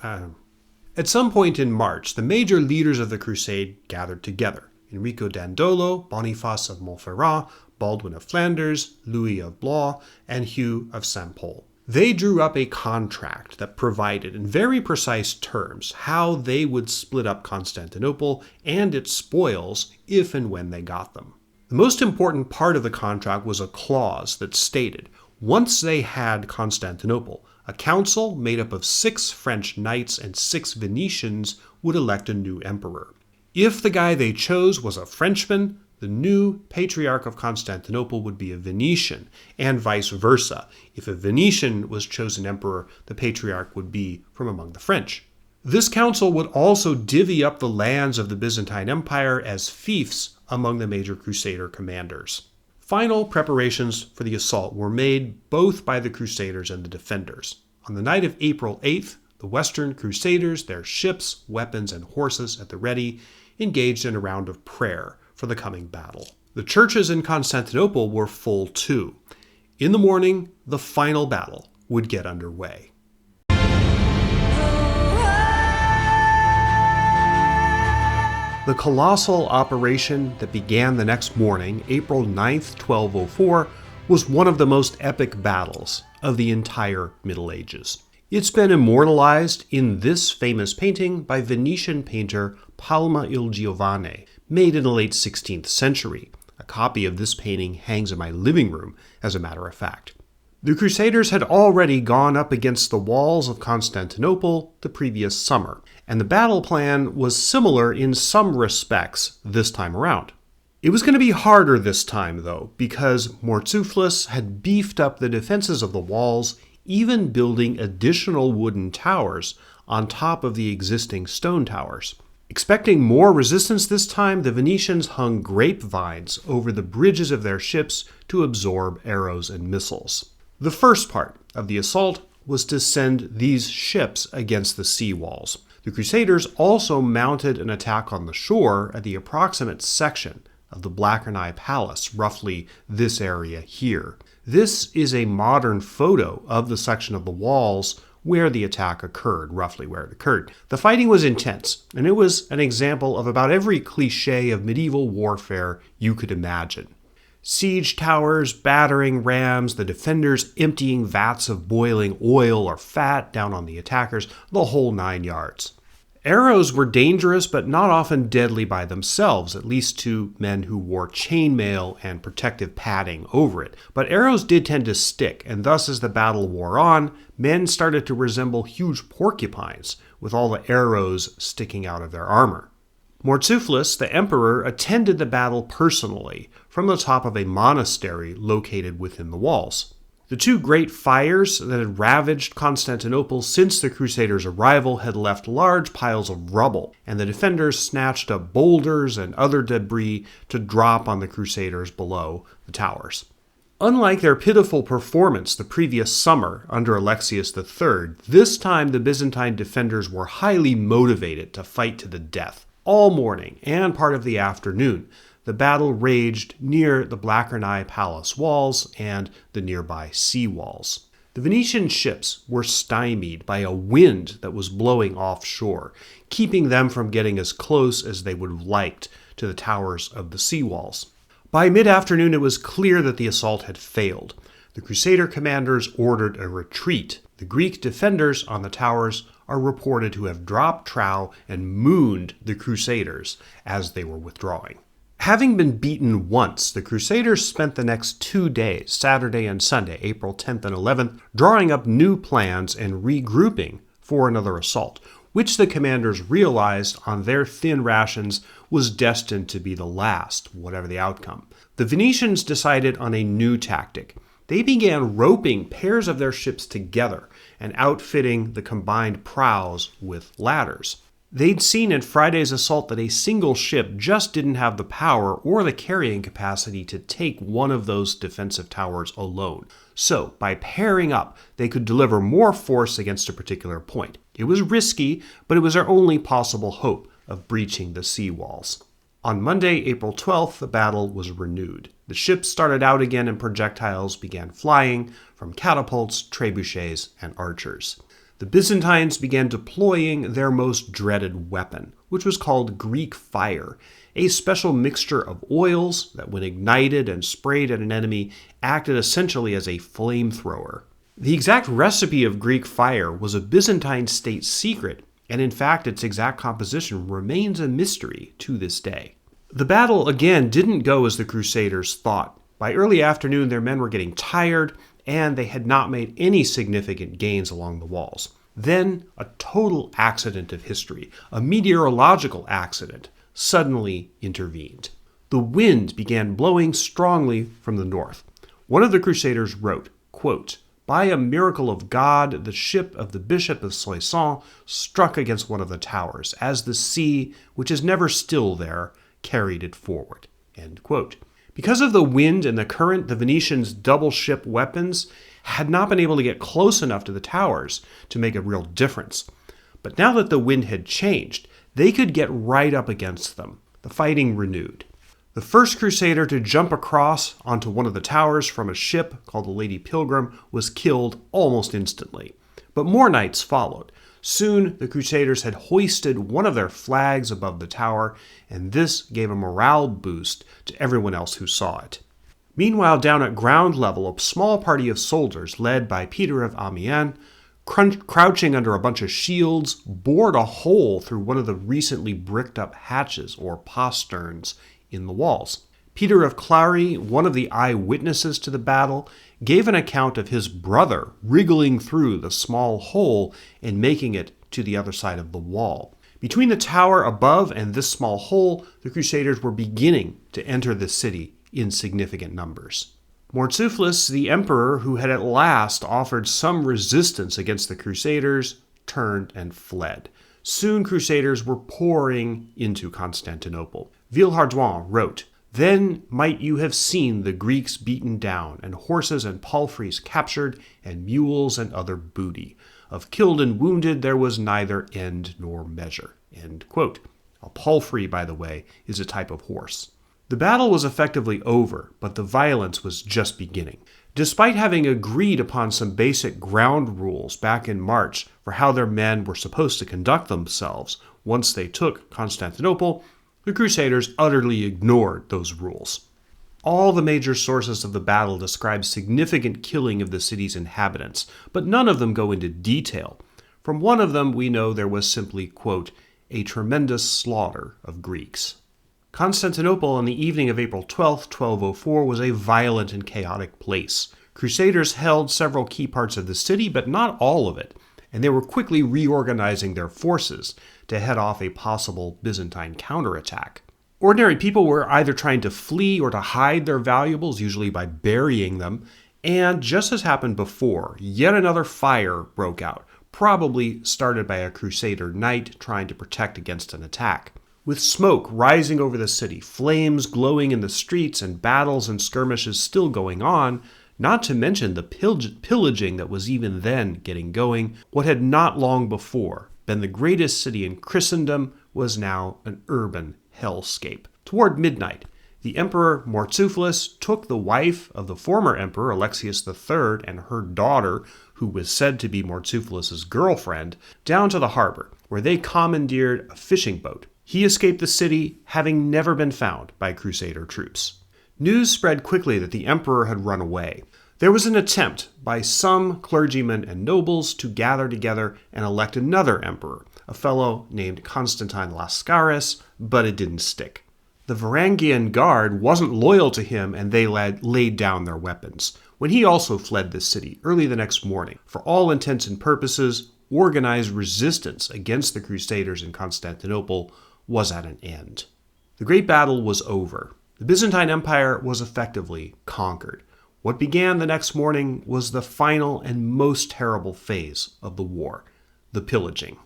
A: At some point in March, the major leaders of the crusade gathered together. Enrico Dandolo, Boniface of Montferrat, Baldwin of Flanders, Louis of Blois, and Hugh of St. Pol. They drew up a contract that provided in very precise terms how they would split up Constantinople and its spoils if and when they got them. The most important part of the contract was a clause that stated, once they had Constantinople, a council made up of 6 French knights and 6 Venetians would elect a new emperor. If the guy they chose was a Frenchman, the new Patriarch of Constantinople would be a Venetian, and vice versa. If a Venetian was chosen emperor, the Patriarch would be from among the French. This council would also divvy up the lands of the Byzantine Empire as fiefs among the major Crusader commanders. Final preparations for the assault were made both by the Crusaders and the defenders. On the night of April 8th, the Western Crusaders, their ships, weapons, and horses at the ready, engaged in a round of prayer for the coming battle. The churches in Constantinople were full too. In the morning, the final battle would get underway. The colossal operation that began the next morning, April 9th, 1204, was one of the most epic battles of the entire Middle Ages. It's been immortalized in this famous painting by Venetian painter Palma il Giovane, made in the late 16th century. A copy of this painting hangs in my living room, as a matter of fact. The Crusaders had already gone up against the walls of Constantinople the previous summer, and the battle plan was similar in some respects this time around. It was going to be harder this time, though, because Murtzuphlus had beefed up the defenses of the walls, even building additional wooden towers on top of the existing stone towers. Expecting more resistance this time, the Venetians hung grapevines over the bridges of their ships to absorb arrows and missiles. The first part of the assault was to send these ships against the sea walls. The Crusaders also mounted an attack on the shore at the approximate section of the Blackerneye Palace, roughly this area here. This is a modern photo of the section of the walls where the attack occurred, roughly where it occurred. The fighting was intense, and it was an example of about every cliché of medieval warfare you could imagine. Siege towers, battering rams, the defenders emptying vats of boiling oil or fat down on the attackers, the whole 9 yards. Arrows were dangerous, but not often deadly by themselves, at least to men who wore chainmail and protective padding over it. But arrows did tend to stick, and thus as the battle wore on, men started to resemble huge porcupines, with all the arrows sticking out of their armor. Murtzuphlus, the emperor, attended the battle personally from the top of a monastery located within the walls. The 2 great fires that had ravaged Constantinople since the Crusaders' arrival had left large piles of rubble, and the defenders snatched up boulders and other debris to drop on the Crusaders below the towers. Unlike their pitiful performance the previous summer under Alexius III, this time the Byzantine defenders were highly motivated to fight to the death. All morning and part of the afternoon, the battle raged near the Blackerneye Palace walls and the nearby sea walls. The Venetian ships were stymied by a wind that was blowing offshore, keeping them from getting as close as they would have liked to the towers of the sea walls. By mid-afternoon, it was clear that the assault had failed. The Crusader commanders ordered a retreat. The Greek defenders on the towers are reported to have dropped trow and mooned the Crusaders as they were withdrawing. Having been beaten once, the Crusaders spent the next 2 days, Saturday and Sunday, April 10th and 11th, drawing up new plans and regrouping for another assault, which the commanders realized on their thin rations was destined to be the last, whatever the outcome. The Venetians decided on a new tactic. They began roping pairs of their ships together and outfitting the combined prows with ladders. They'd seen in Friday's assault that a single ship just didn't have the power or the carrying capacity to take one of those defensive towers alone. So, by pairing up, they could deliver more force against a particular point. It was risky, but it was their only possible hope of breaching the sea walls. On Monday, April 12th, the battle was renewed. The ships started out again and projectiles began flying from catapults, trebuchets, and archers. The Byzantines began deploying their most dreaded weapon, which was called Greek fire, a special mixture of oils that, when ignited and sprayed at an enemy, acted essentially as a flamethrower. The exact recipe of Greek fire was a Byzantine state secret, and in fact its exact composition remains a mystery to this day. The battle again didn't go as the Crusaders thought. By early afternoon, their men were getting tired, and they had not made any significant gains along the walls. Then, a total accident of history, a meteorological accident, suddenly intervened. The wind began blowing strongly from the north. One of the Crusaders wrote, quote, "By a miracle of God, the ship of the Bishop of Soissons struck against one of the towers, as the sea, which is never still there, carried it forward." End quote. Because of the wind and the current, the Venetians' double-ship weapons had not been able to get close enough to the towers to make a real difference. But now that the wind had changed, they could get right up against them. The fighting renewed. The first Crusader to jump across onto one of the towers from a ship called the Lady Pilgrim was killed almost instantly. But more knights followed. Soon, the Crusaders had hoisted one of their flags above the tower, and this gave a morale boost to everyone else who saw it. Meanwhile, down at ground level, a small party of soldiers, led by Peter of Amiens, crouching under a bunch of shields, bored a hole through one of the recently bricked-up hatches, or posterns, in the walls. Peter of Clary, one of the eyewitnesses to the battle, gave an account of his brother wriggling through the small hole and making it to the other side of the wall. Between the tower above and this small hole, the Crusaders were beginning to enter the city in significant numbers. Murtzuphlus, the emperor who had at last offered some resistance against the Crusaders, turned and fled. Soon Crusaders were pouring into Constantinople. Villehardouin wrote, "Then might you have seen the Greeks beaten down, and horses and palfreys captured, and mules and other booty. Of killed and wounded there was neither end nor measure." End quote. A palfrey, by the way, is a type of horse. The battle was effectively over, but the violence was just beginning. Despite having agreed upon some basic ground rules back in March for how their men were supposed to conduct themselves once they took Constantinople, the Crusaders utterly ignored those rules. All the major sources of the battle describe significant killing of the city's inhabitants, but none of them go into detail. From one of them, we know there was simply, quote, "a tremendous slaughter of Greeks." Constantinople on the evening of April 12, 1204, was a violent and chaotic place. Crusaders held several key parts of the city, but not all of it, and they were quickly reorganizing their forces to head off a possible Byzantine counterattack. Ordinary people were either trying to flee or to hide their valuables, usually by burying them, and just as happened before, yet another fire broke out, probably started by a Crusader knight trying to protect against an attack. With smoke rising over the city, flames glowing in the streets, and battles and skirmishes still going on, not to mention the pillaging that was even then getting going, what had not long before been the greatest city in Christendom was now an urban hellscape. Toward midnight, the Emperor Murtzuphlus took the wife of the former emperor Alexius III and her daughter, who was said to be Murtzuphlus' girlfriend, down to the harbor, where they commandeered a fishing boat. He escaped the city, having never been found by Crusader troops. News spread quickly that the emperor had run away. There was an attempt by some clergymen and nobles to gather together and elect another emperor, a fellow named Constantine Lascaris, but it didn't stick. The Varangian guard wasn't loyal to him, and they laid down their weapons, when he also fled the city early the next morning. For all intents and purposes, organized resistance against the Crusaders in Constantinople was at an end. The great battle was over. The Byzantine Empire was effectively conquered. What began the next morning was the final and most terrible phase of the war, the pillaging.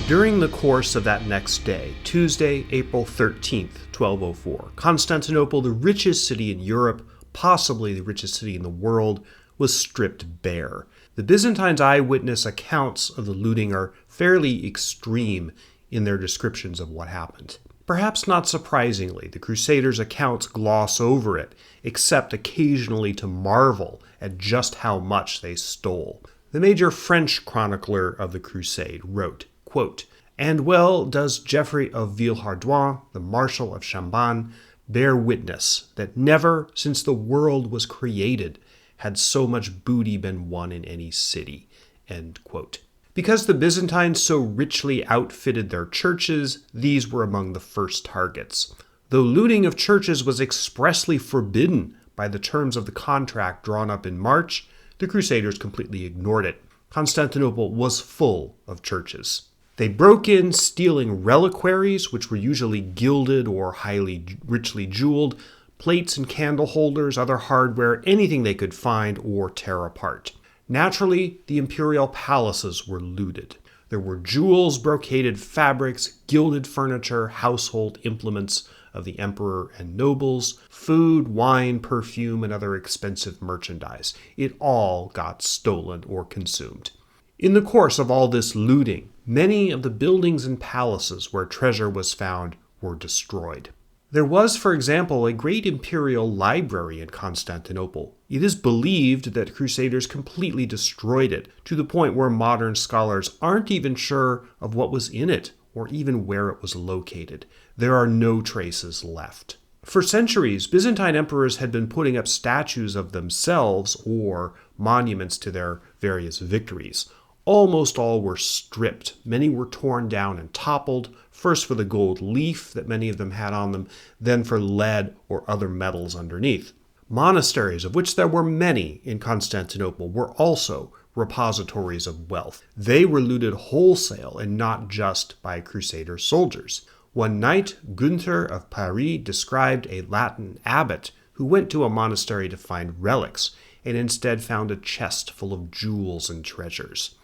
A: During the course of that next day, Tuesday, April 13th, 1204, Constantinople, the richest city in Europe, possibly the richest city in the world, was stripped bare. The Byzantines' eyewitness accounts of the looting are fairly extreme in their descriptions of what happened. Perhaps not surprisingly, the Crusaders' accounts gloss over it, except occasionally to marvel at just how much they stole. The major French chronicler of the Crusade wrote, quote, "And well does Geoffrey of Villehardouin, the Marshal of Chambon, bear witness that never since the world was created had so much booty been won in any city." End quote. Because the Byzantines so richly outfitted their churches, these were among the first targets. Though looting of churches was expressly forbidden by the terms of the contract drawn up in March, the Crusaders completely ignored it. Constantinople was full of churches. They broke in, stealing reliquaries, which were usually gilded or highly richly jeweled, plates and candle holders, other hardware, anything they could find or tear apart. Naturally, the imperial palaces were looted. There were jewels, brocaded fabrics, gilded furniture, household implements of the emperor and nobles, food, wine, perfume, and other expensive merchandise. It all got stolen or consumed. In the course of all this looting, many of the buildings and palaces where treasure was found were destroyed. There was, for example, a great imperial library in Constantinople. It is believed that Crusaders completely destroyed it, to the point where modern scholars aren't even sure of what was in it, or even where it was located. There are no traces left. For centuries, Byzantine emperors had been putting up statues of themselves, or monuments to their various victories. Almost all were stripped. Many were torn down and toppled, first for the gold leaf that many of them had on them, then for lead or other metals underneath. Monasteries, of which there were many in Constantinople, were also repositories of wealth. They were looted wholesale and not just by Crusader soldiers. One night, Gunther of Paris described a Latin abbot who went to a monastery to find relics and instead found a chest full of jewels and treasures.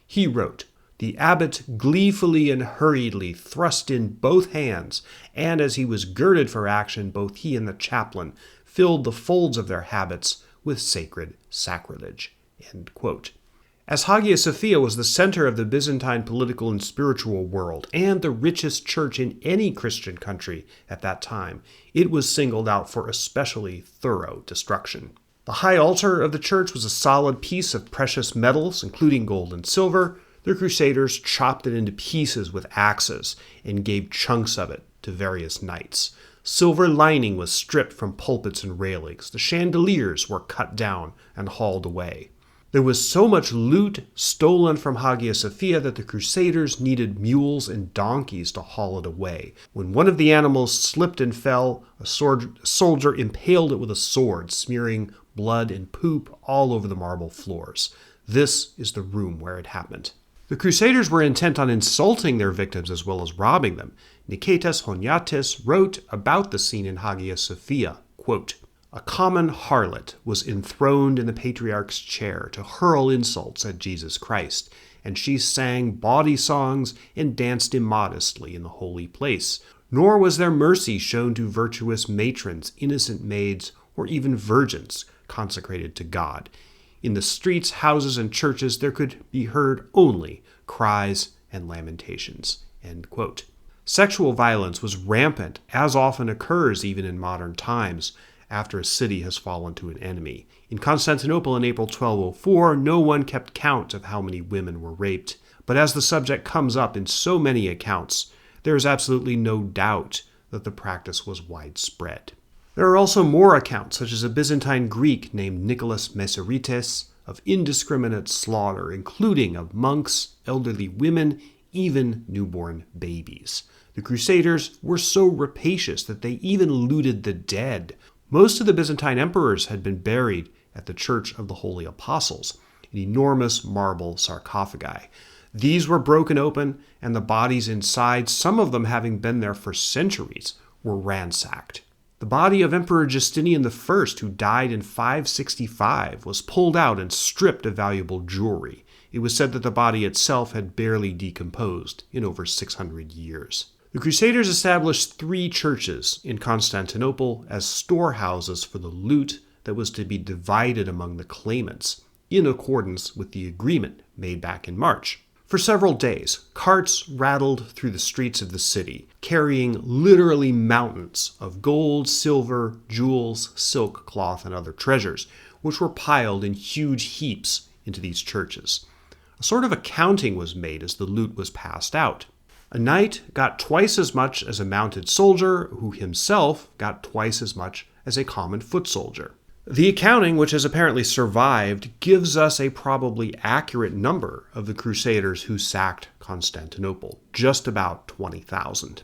A: He wrote, "The abbot gleefully and hurriedly thrust in both hands, and as he was girded for action, both he and the chaplain filled the folds of their habits with sacred sacrilege." End quote. As Hagia Sophia was the center of the Byzantine political and spiritual world, and the richest church in any Christian country at that time, it was singled out for especially thorough destruction. The high altar of the church was a solid piece of precious metals, including gold and silver. The Crusaders chopped it into pieces with axes and gave chunks of it to various knights. Silver lining was stripped from pulpits and railings. The chandeliers were cut down and hauled away. There was so much loot stolen from Hagia Sophia that the Crusaders needed mules and donkeys to haul it away. When one of the animals slipped and fell, a soldier impaled it with a sword, smearing blood and poop all over the marble floors. This is the room where it happened. The Crusaders were intent on insulting their victims as well as robbing them. Nicetas Honyates wrote about the scene in Hagia Sophia, quote, "A common harlot was enthroned in the patriarch's chair to hurl insults at Jesus Christ, and she sang bawdy songs and danced immodestly in the holy place. Nor was there mercy shown to virtuous matrons, innocent maids, or even virgins consecrated to God. In the streets, houses, and churches there could be heard only cries and lamentations." End quote. Sexual violence was rampant, as often occurs even in modern times, after a city has fallen to an enemy. In Constantinople in April 1204, no one kept count of how many women were raped, but as the subject comes up in so many accounts, there is absolutely no doubt that the practice was widespread. There are also more accounts, such as a Byzantine Greek named Nicholas Meserites, of indiscriminate slaughter, including of monks, elderly women, even newborn babies. The Crusaders were so rapacious that they even looted the dead. Most of the Byzantine emperors had been buried at the Church of the Holy Apostles, in enormous marble sarcophagi. These were broken open, and the bodies inside, some of them having been there for centuries, were ransacked. The body of Emperor Justinian I, who died in 565, was pulled out and stripped of valuable jewelry. It was said that the body itself had barely decomposed in over 600 years. The Crusaders established 3 churches in Constantinople as storehouses for the loot that was to be divided among the claimants, in accordance with the agreement made back in March. For several days, carts rattled through the streets of the city, carrying literally mountains of gold, silver, jewels, silk, cloth, and other treasures, which were piled in huge heaps into these churches. A sort of accounting was made as the loot was passed out. A knight got twice as much as a mounted soldier, who himself got twice as much as a common foot soldier. The accounting, which has apparently survived, gives us a probably accurate number of the Crusaders who sacked Constantinople, just about 20,000.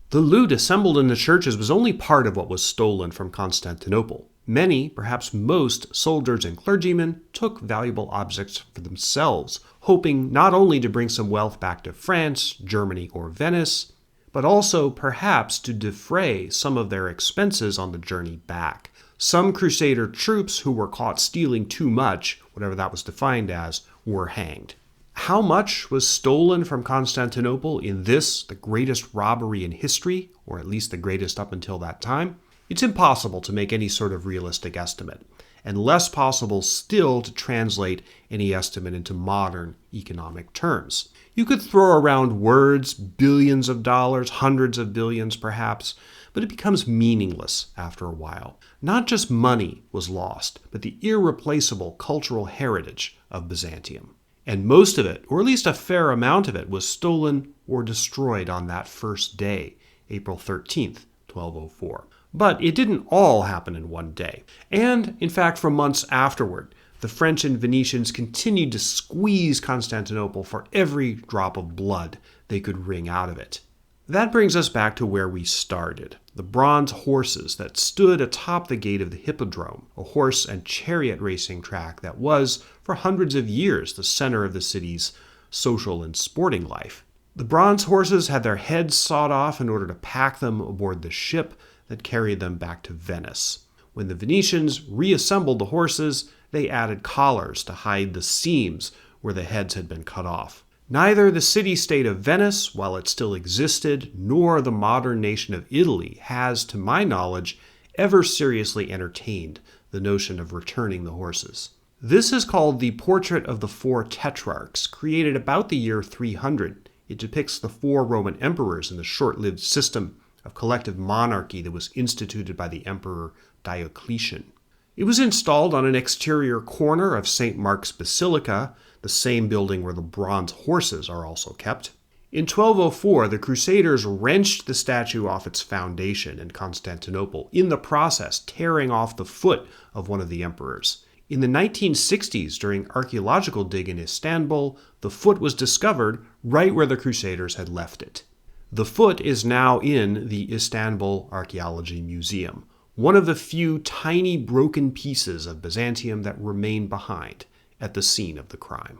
A: The loot assembled in the churches was only part of what was stolen from Constantinople. Many, perhaps most, soldiers and clergymen took valuable objects for themselves, hoping not only to bring some wealth back to France, Germany, or Venice, but also perhaps to defray some of their expenses on the journey back. Some Crusader troops who were caught stealing too much, whatever that was defined as, were hanged. How much was stolen from Constantinople in this, the greatest robbery in history, or at least the greatest up until that time? It's impossible to make any sort of realistic estimate, and less possible still to translate any estimate into modern economic terms. You could throw around words, billions of dollars, hundreds of billions perhaps, but it becomes meaningless after a while. Not just money was lost, but the irreplaceable cultural heritage of Byzantium. And most of it, or at least a fair amount of it, was stolen or destroyed on that first day, April 13th, 1204. But it didn't all happen in one day. And, in fact, for months afterward, the French and Venetians continued to squeeze Constantinople for every drop of blood they could wring out of it. That brings us back to where we started, the bronze horses that stood atop the gate of the Hippodrome, a horse and chariot racing track that was, for hundreds of years, the center of the city's social and sporting life. The bronze horses had their heads sawed off in order to pack them aboard the ship that carried them back to Venice. When the Venetians reassembled the horses, they added collars to hide the seams where the heads had been cut off. Neither the city-state of Venice, while it still existed, nor the modern nation of Italy has, to my knowledge, ever seriously entertained the notion of returning the horses. This is called the Portrait of the Four Tetrarchs, created about the year 300. It depicts the 4 Roman emperors in the short-lived system of collective monarchy that was instituted by the Emperor Diocletian. It was installed on an exterior corner of St. Mark's Basilica, the same building where the bronze horses are also kept. In 1204, the Crusaders wrenched the statue off its foundation in Constantinople, in the process tearing off the foot of one of the emperors. In the 1960s, during archaeological dig in Istanbul, the foot was discovered right where the Crusaders had left it. The foot is now in the Istanbul Archaeology Museum, one of the few tiny broken pieces of Byzantium that remain behind at the scene of the crime.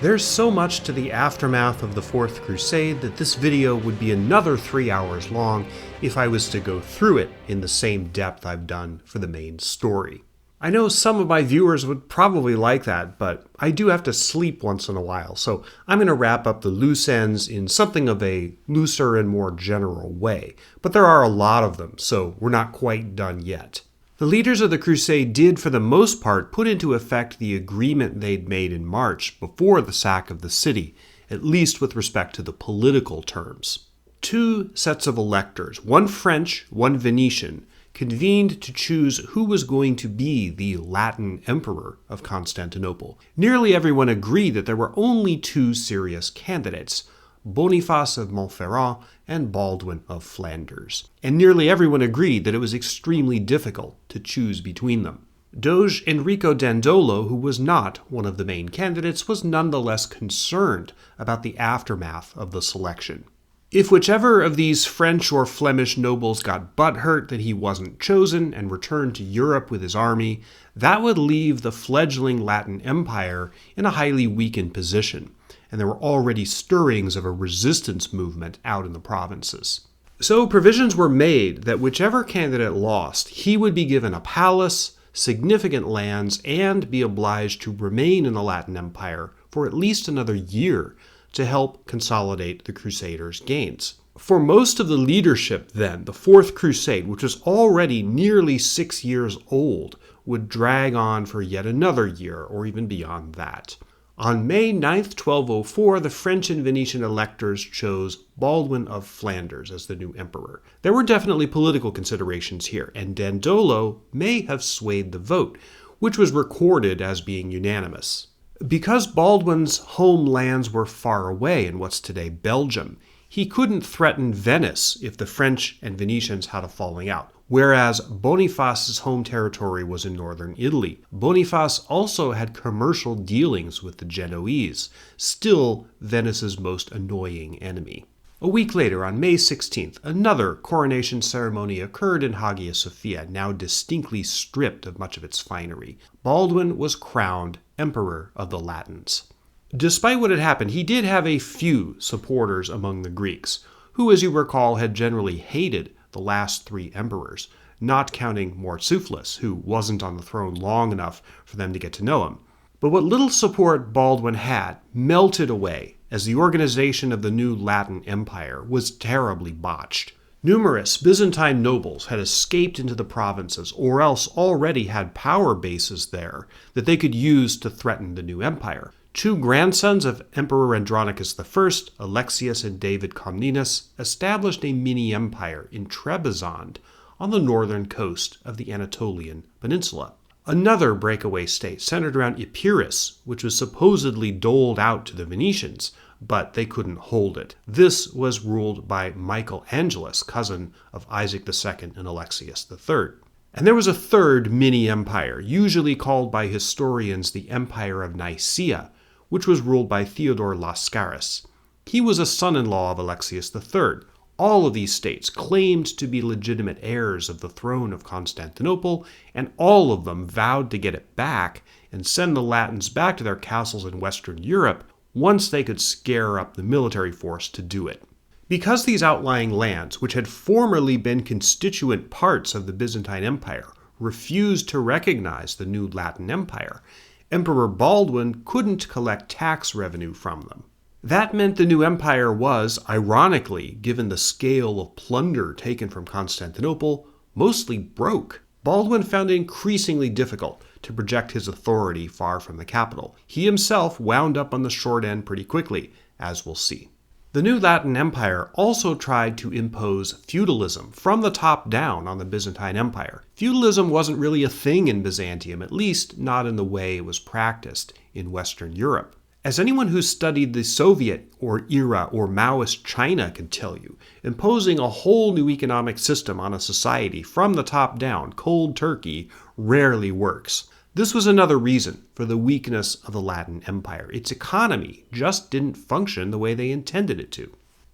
A: There's so much to the aftermath of the Fourth Crusade that this video would be another 3 hours long if I was to go through it in the same depth I've done for the main story. I know some of my viewers would probably like that, but I do have to sleep once in a while, so I'm going to wrap up the loose ends in something of a looser and more general way. But there are a lot of them, so we're not quite done yet. The leaders of the Crusade did, for the most part, put into effect the agreement they'd made in March before the sack of the city, at least with respect to the political terms. 2 sets of electors, one French, one Venetian, convened to choose who was going to be the Latin emperor of Constantinople. Nearly everyone agreed that there were only two serious candidates, Boniface of Montferrat and Baldwin of Flanders. And nearly everyone agreed that it was extremely difficult to choose between them. Doge Enrico Dandolo, who was not one of the main candidates, was nonetheless concerned about the aftermath of the selection. If whichever of these French or Flemish nobles got butthurt that he wasn't chosen and returned to Europe with his army, that would leave the fledgling Latin Empire in a highly weakened position, and there were already stirrings of a resistance movement out in the provinces. So provisions were made that whichever candidate lost, he would be given a palace, significant lands, and be obliged to remain in the Latin Empire for at least another year to help consolidate the Crusaders' gains. For most of the leadership then, the Fourth Crusade, which was already nearly 6 years old, would drag on for yet another year, or even beyond that. On May 9th, 1204, the French and Venetian electors chose Baldwin of Flanders as the new emperor. There were definitely political considerations here, and Dandolo may have swayed the vote, which was recorded as being unanimous. Because Baldwin's home lands were far away in what's today Belgium, he couldn't threaten Venice if the French and Venetians had a falling out, whereas Boniface's home territory was in northern Italy. Boniface also had commercial dealings with the Genoese, still Venice's most annoying enemy. A week later, on May 16th, another coronation ceremony occurred in Hagia Sophia, now distinctly stripped of much of its finery. Baldwin was crowned Emperor of the Latins. Despite what had happened, he did have a few supporters among the Greeks, who, as you recall, had generally hated the last three emperors, not counting Murtzuphlus, who wasn't on the throne long enough for them to get to know him. But what little support Baldwin had melted away as the organization of the new Latin Empire was terribly botched. Numerous Byzantine nobles had escaped into the provinces or else already had power bases there that they could use to threaten the new empire. Two grandsons of Emperor Andronicus I, Alexius and David Comnenus, established a mini-empire in Trebizond on the northern coast of the Anatolian Peninsula. Another breakaway state centered around Epirus, which was supposedly doled out to the Venetians, but they couldn't hold it. This was ruled by Michael Angelus, cousin of Isaac II and Alexius III. And there was a third mini-empire, usually called by historians the Empire of Nicaea, which was ruled by Theodore Lascaris. He was a son-in-law of Alexius III. All of these states claimed to be legitimate heirs of the throne of Constantinople, and all of them vowed to get it back and send the Latins back to their castles in Western Europe once they could scare up the military force to do it. Because these outlying lands, which had formerly been constituent parts of the Byzantine Empire, refused to recognize the new Latin Empire, Emperor Baldwin couldn't collect tax revenue from them. That meant the new empire was, ironically, given the scale of plunder taken from Constantinople, mostly broke. Baldwin found it increasingly difficult to project his authority far from the capital. He himself wound up on the short end pretty quickly, as we'll see. The new Latin Empire also tried to impose feudalism from the top down on the Byzantine Empire. Feudalism wasn't really a thing in Byzantium, at least not in the way it was practiced in Western Europe. As anyone who studied the Soviet era or Maoist China can tell you, imposing a whole new economic system on a society from the top down, cold turkey, rarely works. This was another reason for the weakness of the Latin Empire. Its economy just didn't function the way they intended it to.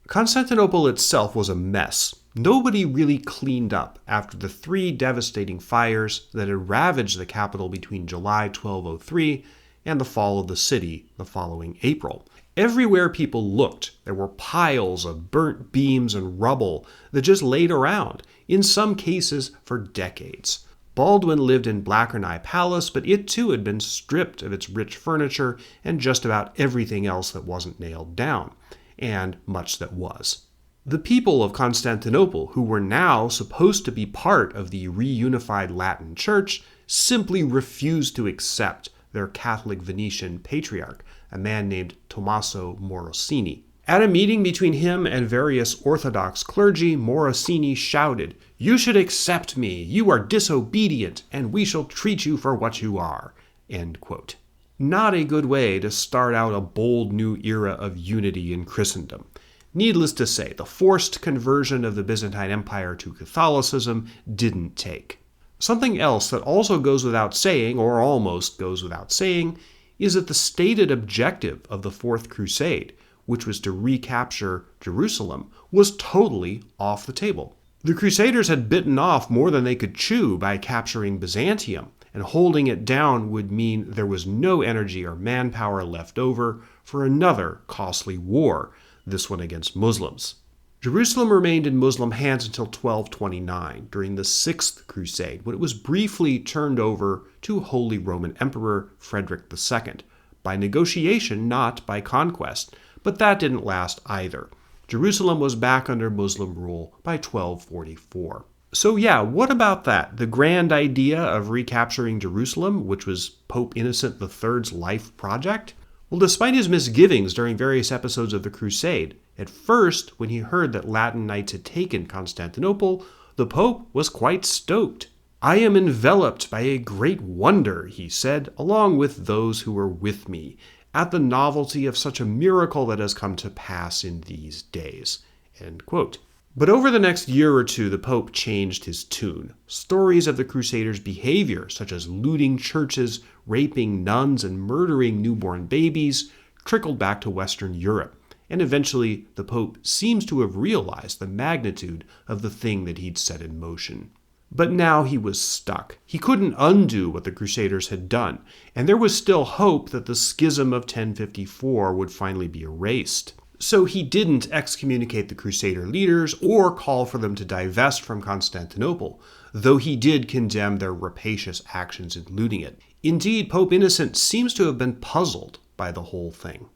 A: Constantinople itself was a mess. Nobody really cleaned up after the three devastating fires that had ravaged the capital between July 1203 and the fall of the city the following April. Everywhere people looked, there were piles of burnt beams and rubble that just laid around, in some cases for decades. Baldwin lived in Blackerneye Palace, but it too had been stripped of its rich furniture and just about everything else that wasn't nailed down, and much that was. The people of Constantinople, who were now supposed to be part of the reunified Latin Church, simply refused to accept their Catholic Venetian patriarch, a man named Tommaso Morosini. At a meeting between him and various Orthodox clergy, Morosini shouted, "You should accept me. You are disobedient, and we shall treat you for what you are." End quote. Not a good way to start out a bold new era of unity in Christendom. Needless to say, the forced conversion of the Byzantine Empire to Catholicism didn't take. Something else that also goes without saying, or almost goes without saying, is that the stated objective of the Fourth Crusade, which was to recapture Jerusalem, was totally off the table. The Crusaders had bitten off more than they could chew by capturing Byzantium, and holding it down would mean there was no energy or manpower left over for another costly war, this one against Muslims. Jerusalem remained in Muslim hands until 1229, during the Sixth Crusade, when it was briefly turned over to Holy Roman Emperor Frederick II, by negotiation, not by conquest, but that didn't last either. Jerusalem was back under Muslim rule by 1244. So yeah, what about that? The grand idea of recapturing Jerusalem, which was Pope Innocent III's life project? Well, despite his misgivings during various episodes of the Crusade, at first, when he heard that Latin knights had taken Constantinople, the Pope was quite stoked. "I am enveloped by a great wonder," he said, "along with those who were with me, at the novelty of such a miracle that has come to pass in these days." End quote. But over the next year or two, the Pope changed his tune. Stories of the Crusaders' behavior, such as looting churches, raping nuns, and murdering newborn babies, trickled back to Western Europe, and eventually the Pope seems to have realized the magnitude of the thing that he'd set in motion. But now he was stuck. He couldn't undo what the Crusaders had done, and there was still hope that the schism of 1054 would finally be erased. So he didn't excommunicate the Crusader leaders or call for them to divest from Constantinople, though he did condemn their rapacious actions in looting it. Indeed, Pope Innocent seems to have been puzzled by the whole thing.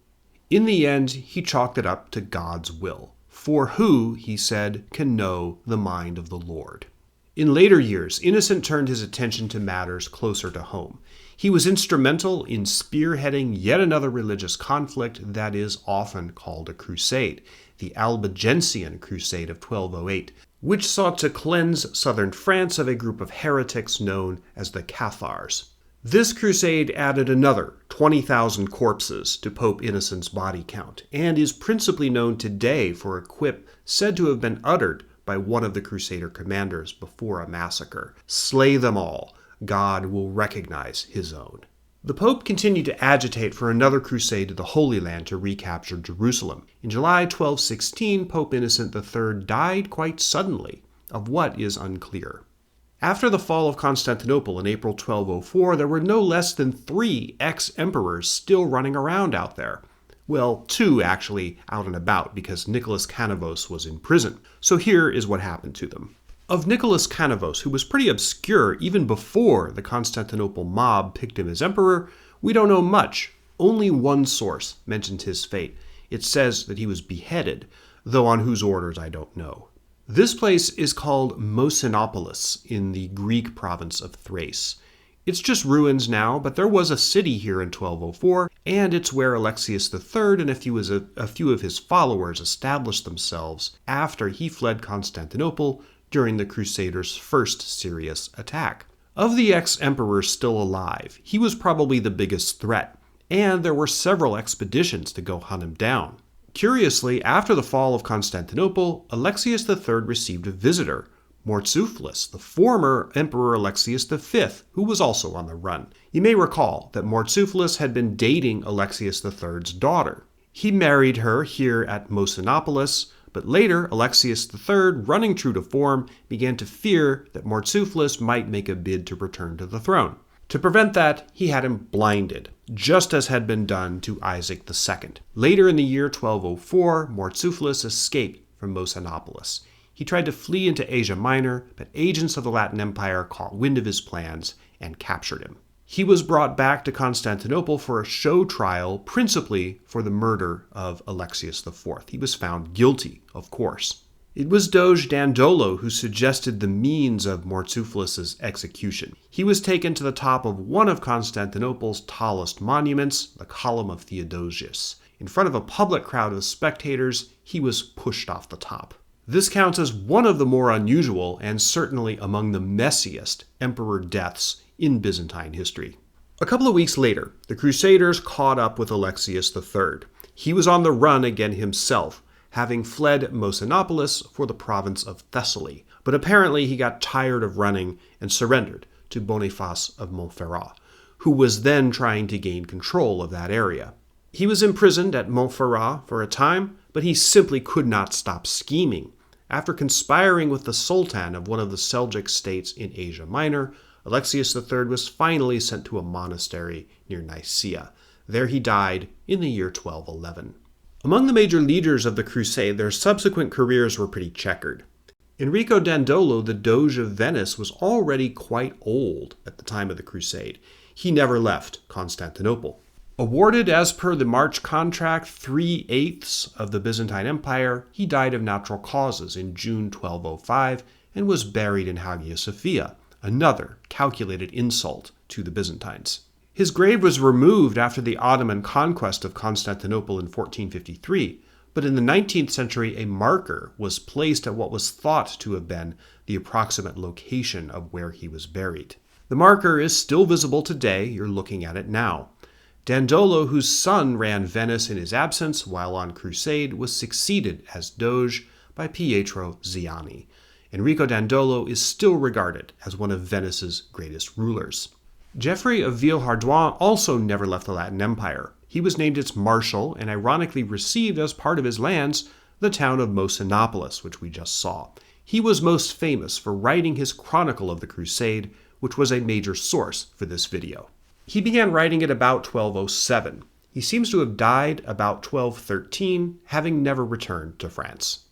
A: In the end, he chalked it up to God's will. "For who," he said, "can know the mind of the Lord?" In later years, Innocent turned his attention to matters closer to home. He was instrumental in spearheading yet another religious conflict that is often called a crusade, the Albigensian Crusade of 1208, which sought to cleanse southern France of a group of heretics known as the Cathars. This crusade added another 20,000 corpses to Pope Innocent's body count, and is principally known today for a quip said to have been uttered by one of the Crusader commanders before a massacre: "Slay them all. God will recognize his own." The Pope continued to agitate for another crusade to the Holy Land to recapture Jerusalem. In July 1216, Pope Innocent III died quite suddenly, of what is unclear. After the fall of Constantinople in April 1204, there were no less than 3 ex-emperors still running around out there. Well, 2 actually out and about, because Nicholas Canavos was in prison. So here is what happened to them. Of Nicholas Canavos, who was pretty obscure even before the Constantinople mob picked him as emperor, we don't know much. Only one source mentions his fate. It says that he was beheaded, though on whose orders I don't know. This place is called Mossinopolis in the Greek province of Thrace. It's just ruins now, but there was a city here in 1204, and it's where Alexius III and a few of his followers established themselves after he fled Constantinople during the Crusaders' first serious attack. Of the ex-emperors still alive, he was probably the biggest threat, and there were several expeditions to go hunt him down. Curiously, after the fall of Constantinople, Alexius III received a visitor, Murtzuphlus, the former Emperor Alexius V, who was also on the run. You may recall that Murtzuphlus had been dating Alexius III's daughter. He married her here at Mossinopolis, but later Alexius III, running true to form, began to fear that Murtzuphlus might make a bid to return to the throne. To prevent that, he had him blinded, just as had been done to Isaac II. Later in the year 1204, Murtzuphlus escaped from Mossinopolis. He tried to flee into Asia Minor, but agents of the Latin Empire caught wind of his plans and captured him. He was brought back to Constantinople for a show trial, principally for the murder of Alexius IV. He was found guilty, of course. It was Doge Dandolo who suggested the means of Murtzuphlus' execution. He was taken to the top of one of Constantinople's tallest monuments, the Column of Theodosius. In front of a public crowd of spectators, he was pushed off the top. This counts as one of the more unusual and certainly among the messiest emperor deaths in Byzantine history. A couple of weeks later, the Crusaders caught up with Alexius III. He was on the run again himself, having fled Mossinopolis for the province of Thessaly, but apparently he got tired of running and surrendered to Boniface of Montferrat, who was then trying to gain control of that area. He was imprisoned at Montferrat for a time, but he simply could not stop scheming. After conspiring with the Sultan of one of the Seljuk states in Asia Minor, Alexius III was finally sent to a monastery near Nicaea. There he died in the year 1211. Among the major leaders of the Crusade, their subsequent careers were pretty checkered. Enrico Dandolo, the Doge of Venice, was already quite old at the time of the Crusade. He never left Constantinople. Awarded as per the March contract 3/8 of the Byzantine Empire, he died of natural causes in June 1205 and was buried in Hagia Sophia, another calculated insult to the Byzantines. His grave was removed after the Ottoman conquest of Constantinople in 1453, but in the 19th century a marker was placed at what was thought to have been the approximate location of where he was buried. The marker is still visible today. You're looking at it now. Dandolo, whose son ran Venice in his absence while on crusade, was succeeded as Doge by Pietro Ziani. Enrico Dandolo is still regarded as one of Venice's greatest rulers. Geoffrey of Villehardouin also never left the Latin Empire. He was named its marshal and ironically received as part of his lands the town of Mossinopolis, which we just saw. He was most famous for writing his Chronicle of the Crusade, which was a major source for this video. He began writing it about 1207. He seems to have died about 1213, having never returned to France.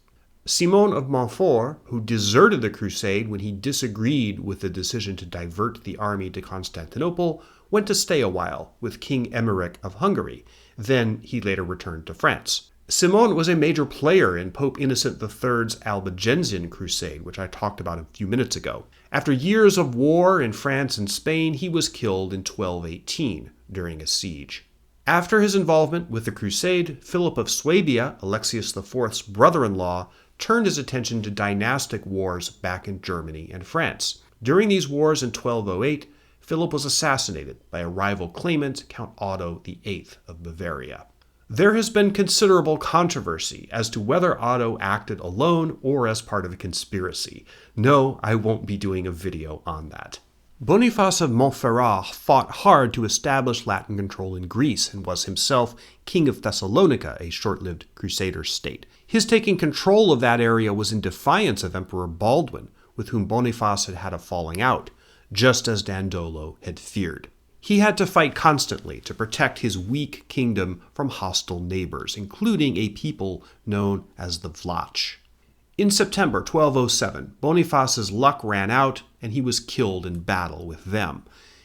A: Simon of Montfort, who deserted the crusade when he disagreed with the decision to divert the army to Constantinople, went to stay a while with King Emmerich of Hungary. Then he later returned to France. Simon was a major player in Pope Innocent III's Albigensian crusade, which I talked about a few minutes ago. After years of war in France and Spain, he was killed in 1218 during a siege. After his involvement with the crusade, Philip of Swabia, Alexius IV's brother-in-law, turned his attention to dynastic wars back in Germany and France. During these wars in 1208, Philip was assassinated by a rival claimant, Count Otto VIII of Bavaria. There has been considerable controversy as to whether Otto acted alone or as part of a conspiracy. No, I won't be doing a video on that. Boniface of Montferrat fought hard to establish Latin control in Greece and was himself king of Thessalonica, a short-lived crusader state. His taking control of that area was in defiance of Emperor Baldwin, with whom Boniface had had a falling out, just as Dandolo had feared. He had to fight constantly to protect his weak kingdom from hostile neighbors, including a people known as the Vlach. In September 1207, Boniface's luck ran out and he was killed in battle with them.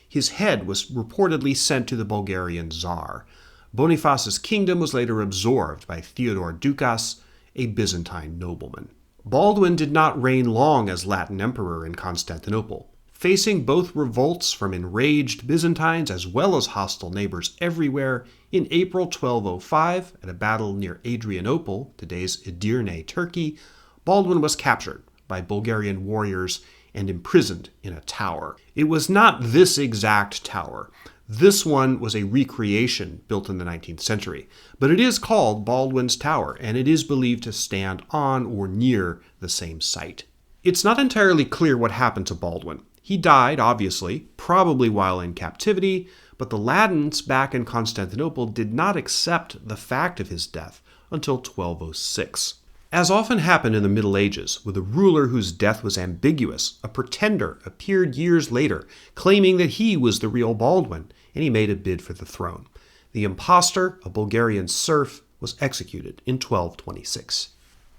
A: His head was reportedly sent to the Bulgarian Tsar. Boniface's kingdom was later absorbed by Theodore Ducas, a Byzantine nobleman. Baldwin did not reign long as Latin emperor in Constantinople. Facing both revolts from enraged Byzantines as well as hostile neighbors everywhere, in April 1205, at a battle near Adrianople, today's Edirne, Turkey, Baldwin was captured by Bulgarian warriors and imprisoned in a tower. It was not this exact tower. This one was a recreation built in the 19th century, but it is called Baldwin's Tower, and it is believed to stand on or near the same site. It's not entirely clear what happened to Baldwin. He died, obviously, probably while in captivity, but the Latins back in Constantinople did not accept the fact of his death until 1206. As often happened in the Middle Ages, with a ruler whose death was ambiguous, a pretender appeared years later, claiming that he was the real Baldwin, and he made a bid for the throne. The impostor, a Bulgarian serf, was executed in 1226.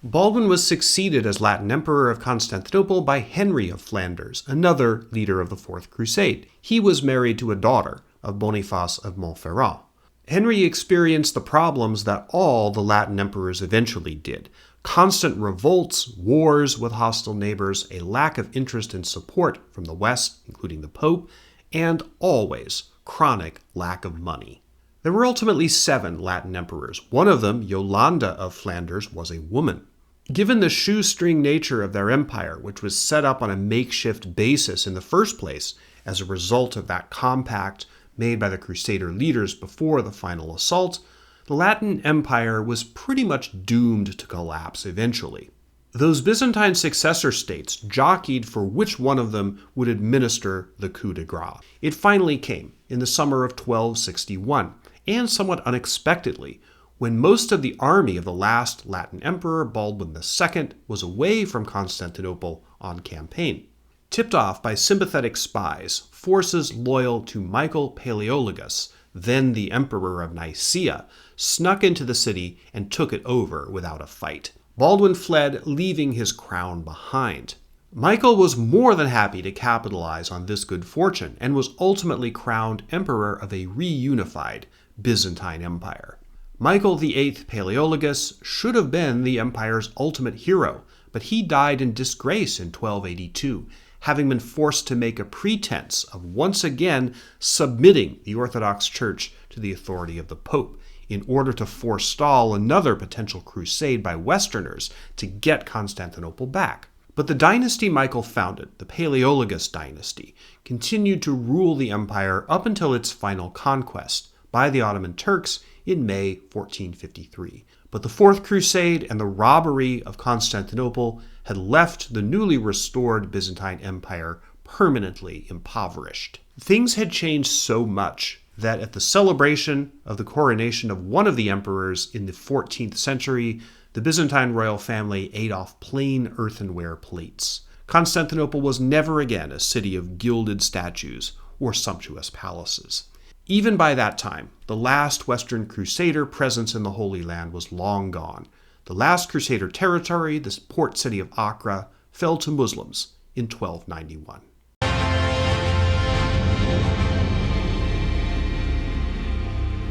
A: Baldwin was succeeded as Latin Emperor of Constantinople by Henry of Flanders, another leader of the Fourth Crusade. He was married to a daughter of Boniface of Montferrat. Henry experienced the problems that all the Latin emperors eventually did: constant revolts, wars with hostile neighbors, a lack of interest and support from the West, including the Pope, and always chronic lack of money. There were ultimately 7 Latin emperors. One of them, Yolande of Flanders, was a woman. Given the shoestring nature of their empire, which was set up on a makeshift basis in the first place as a result of that compact made by the Crusader leaders before the final assault, the Latin Empire was pretty much doomed to collapse eventually. Those Byzantine successor states jockeyed for which one of them would administer the coup de grace. It finally came in the summer of 1261, and somewhat unexpectedly, when most of the army of the last Latin emperor, Baldwin II, was away from Constantinople on campaign. Tipped off by sympathetic spies, forces loyal to Michael Palaeologus, then the emperor of Nicaea, snuck into the city and took it over without a fight. Baldwin fled, leaving his crown behind. Michael was more than happy to capitalize on this good fortune and was ultimately crowned emperor of a reunified Byzantine Empire. Michael VIII Palaeologus should have been the empire's ultimate hero, but he died in disgrace in 1282, having been forced to make a pretense of once again submitting the Orthodox Church to the authority of the Pope, in order to forestall another potential crusade by Westerners to get Constantinople back. But the dynasty Michael founded, the Palaeologus dynasty, continued to rule the empire up until its final conquest by the Ottoman Turks in May 1453. But the Fourth Crusade and the robbery of Constantinople had left the newly restored Byzantine Empire permanently impoverished. Things had changed so much that at the celebration of the coronation of one of the emperors in the 14th century, the Byzantine royal family ate off plain earthenware plates. Constantinople was never again a city of gilded statues or sumptuous palaces. Even by that time, the last Western Crusader presence in the Holy Land was long gone. The last Crusader territory, the port city of Acre, fell to Muslims in 1291.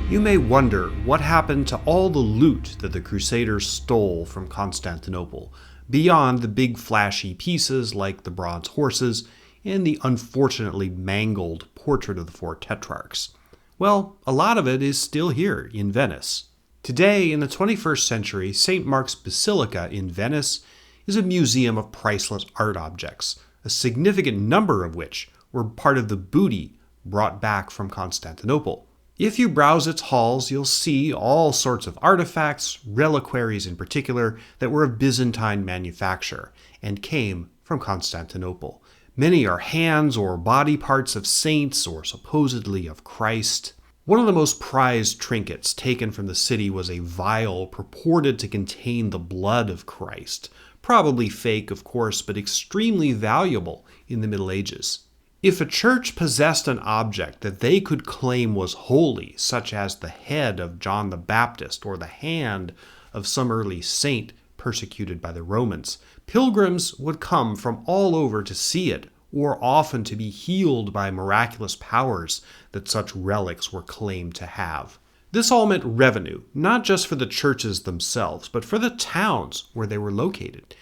A: You may wonder what happened to all the loot that the Crusaders stole from Constantinople, beyond the big flashy pieces like the bronze horses and the unfortunately mangled portrait of the 4 tetrarchs. Well, a lot of it is still here in Venice. Today, in the 21st century, St. Mark's Basilica in Venice is a museum of priceless art objects, a significant number of which were part of the booty brought back from Constantinople. If you browse its halls, you'll see all sorts of artifacts, reliquaries in particular, that were of Byzantine manufacture and came from Constantinople. Many are hands or body parts of saints or supposedly of Christ. One of the most prized trinkets taken from the city was a vial purported to contain the blood of Christ. Probably fake, of course, but extremely valuable in the Middle Ages. If a church possessed an object that they could claim was holy, such as the head of John the Baptist or the hand of some early saint persecuted by the Romans, pilgrims would come from all over to see it, or often to be healed by miraculous powers that such relics were claimed to have. This all meant revenue, not just for the churches themselves, but for the towns where they were located.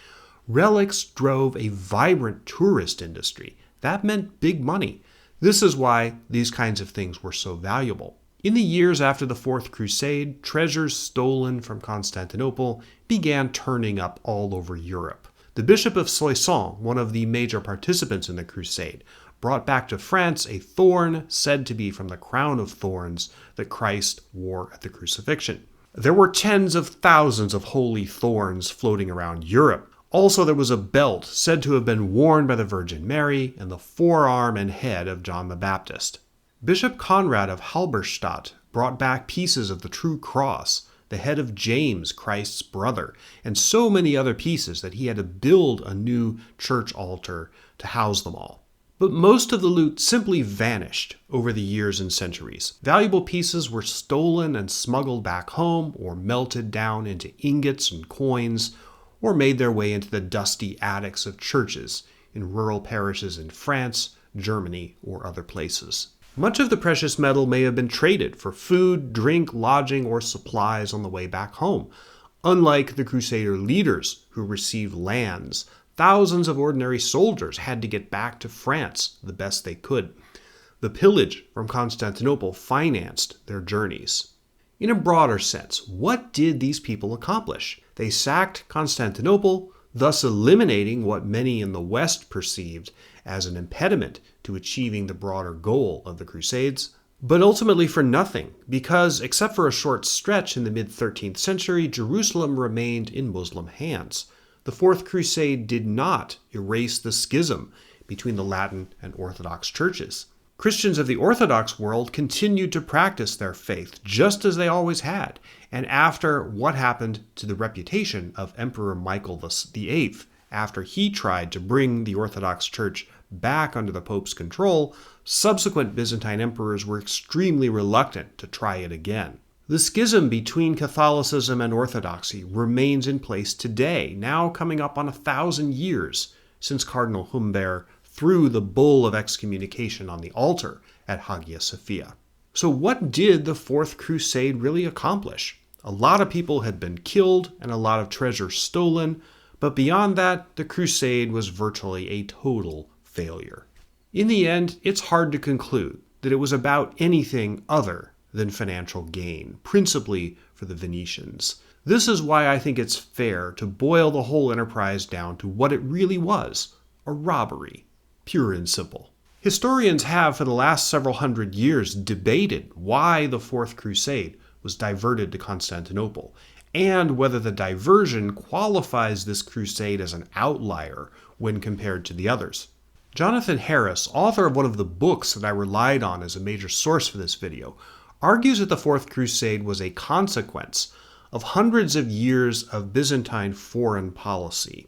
A: Relics drove a vibrant tourist industry. That meant big money. This is why these kinds of things were so valuable. In the years after the Fourth Crusade, treasures stolen from Constantinople began turning up all over Europe. The Bishop of Soissons, one of the major participants in the Crusade, brought back to France a thorn said to be from the crown of thorns that Christ wore at the crucifixion. There were tens of thousands of holy thorns floating around Europe. Also, there was a belt said to have been worn by the Virgin Mary and the forearm and head of John the Baptist. Bishop Conrad of Halberstadt brought back pieces of the true cross, the head of James, Christ's brother, and so many other pieces that he had to build a new church altar to house them all. But most of the loot simply vanished over the years and centuries. Valuable pieces were stolen and smuggled back home, or melted down into ingots and coins, or made their way into the dusty attics of churches in rural parishes in France, Germany, or other places. Much of the precious metal may have been traded for food, drink, lodging, or supplies on the way back home. Unlike the Crusader leaders who received lands, thousands of ordinary soldiers had to get back to France the best they could. The pillage from Constantinople financed their journeys. In a broader sense, what did these people accomplish? They sacked Constantinople, thus eliminating what many in the West perceived as an impediment to achieving the broader goal of the Crusades, but ultimately for nothing, because except for a short stretch in the mid-13th century, Jerusalem remained in Muslim hands. The Fourth Crusade did not erase the schism between the Latin and Orthodox churches. Christians of the Orthodox world continued to practice their faith just as they always had, and after what happened to the reputation of Emperor Michael VIII, after he tried to bring the Orthodox Church back under the Pope's control, subsequent Byzantine emperors were extremely reluctant to try it again. The schism between Catholicism and Orthodoxy remains in place today, now coming up on 1,000 years since Cardinal Humbert threw the bull of excommunication on the altar at Hagia Sophia. So what did the Fourth Crusade really accomplish? A lot of people had been killed and a lot of treasure stolen, but beyond that, the crusade was virtually a total failure. In the end, it's hard to conclude that it was about anything other than financial gain, principally for the Venetians. This is why I think it's fair to boil the whole enterprise down to what it really was, a robbery, pure and simple. Historians have for the last several hundred years debated why the Fourth Crusade was diverted to Constantinople, and whether the diversion qualifies this crusade as an outlier when compared to the others. Jonathan Harris, author of one of the books that I relied on as a major source for this video, argues that the Fourth Crusade was a consequence of hundreds of years of Byzantine foreign policy.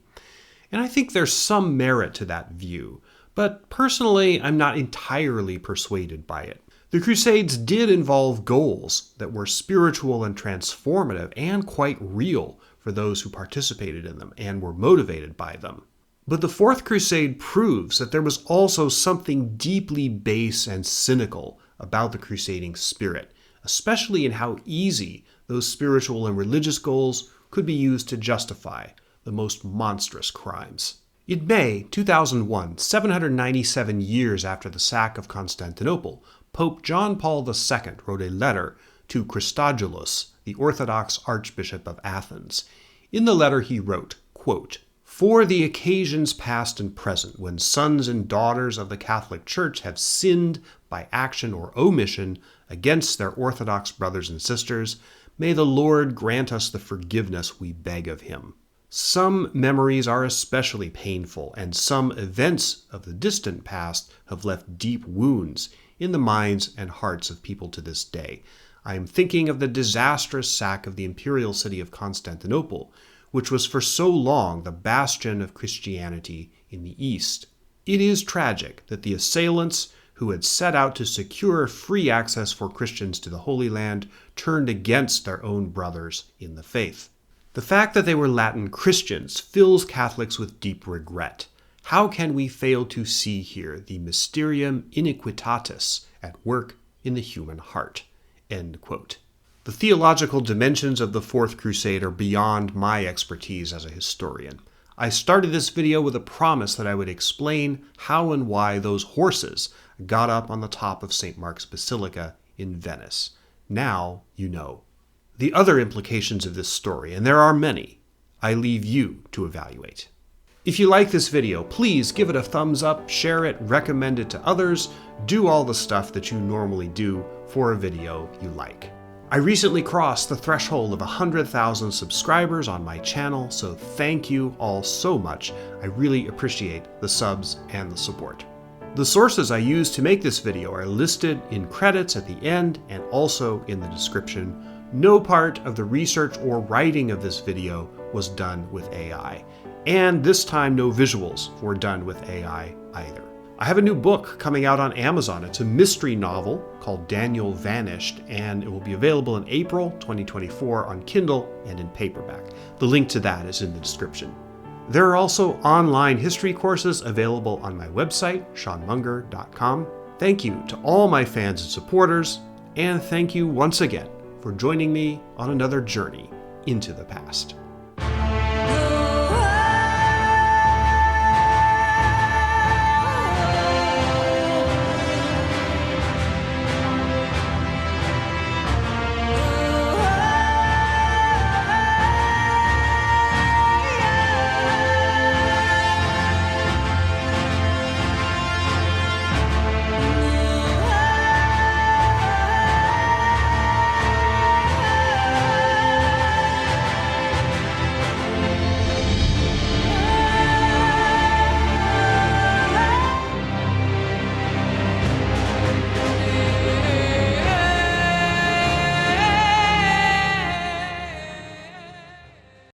A: And I think there's some merit to that view, but personally, I'm not entirely persuaded by it. The Crusades did involve goals that were spiritual and transformative and quite real for those who participated in them and were motivated by them. But the Fourth Crusade proves that there was also something deeply base and cynical about the crusading spirit, especially in how easy those spiritual and religious goals could be used to justify the most monstrous crimes. In May 2001, 797 years after the sack of Constantinople, Pope John Paul II wrote a letter to Christodulus, the Orthodox Archbishop of Athens. In the letter he wrote, quote, "For the occasions past and present, when sons and daughters of the Catholic Church have sinned by action or omission against their Orthodox brothers and sisters, may the Lord grant us the forgiveness we beg of him. Some memories are especially painful, and some events of the distant past have left deep wounds in the minds and hearts of people to this day. I am thinking of the disastrous sack of the imperial city of Constantinople, which was for so long the bastion of Christianity in the East. It is tragic that the assailants, who had set out to secure free access for Christians to the Holy Land, turned against their own brothers in the faith. The fact that they were Latin Christians fills Catholics with deep regret. How can we fail to see here the mysterium iniquitatis at work in the human heart?" End quote. The theological dimensions of the Fourth Crusade are beyond my expertise as a historian. I started this video with a promise that I would explain how and why those horses got up on the top of St. Mark's Basilica in Venice. Now you know. The other implications of this story, and there are many, I leave you to evaluate. If you like this video, please give it a thumbs up, share it, recommend it to others, do all the stuff that you normally do for a video you like. I recently crossed the threshold of 100,000 subscribers on my channel, so thank you all so much. I really appreciate the subs and the support. The sources I used to make this video are listed in credits at the end and also in the description. No part of the research or writing of this video was done with AI. And this time no visuals were done with AI either. I have a new book coming out on Amazon. It's a mystery novel called Daniel Vanished, and it will be available in April 2024 on Kindle and in paperback. The link to that is in the description. There are also online history courses available on my website, seanmunger.com. Thank you to all my fans and supporters, and thank you once again for joining me on another journey into the past.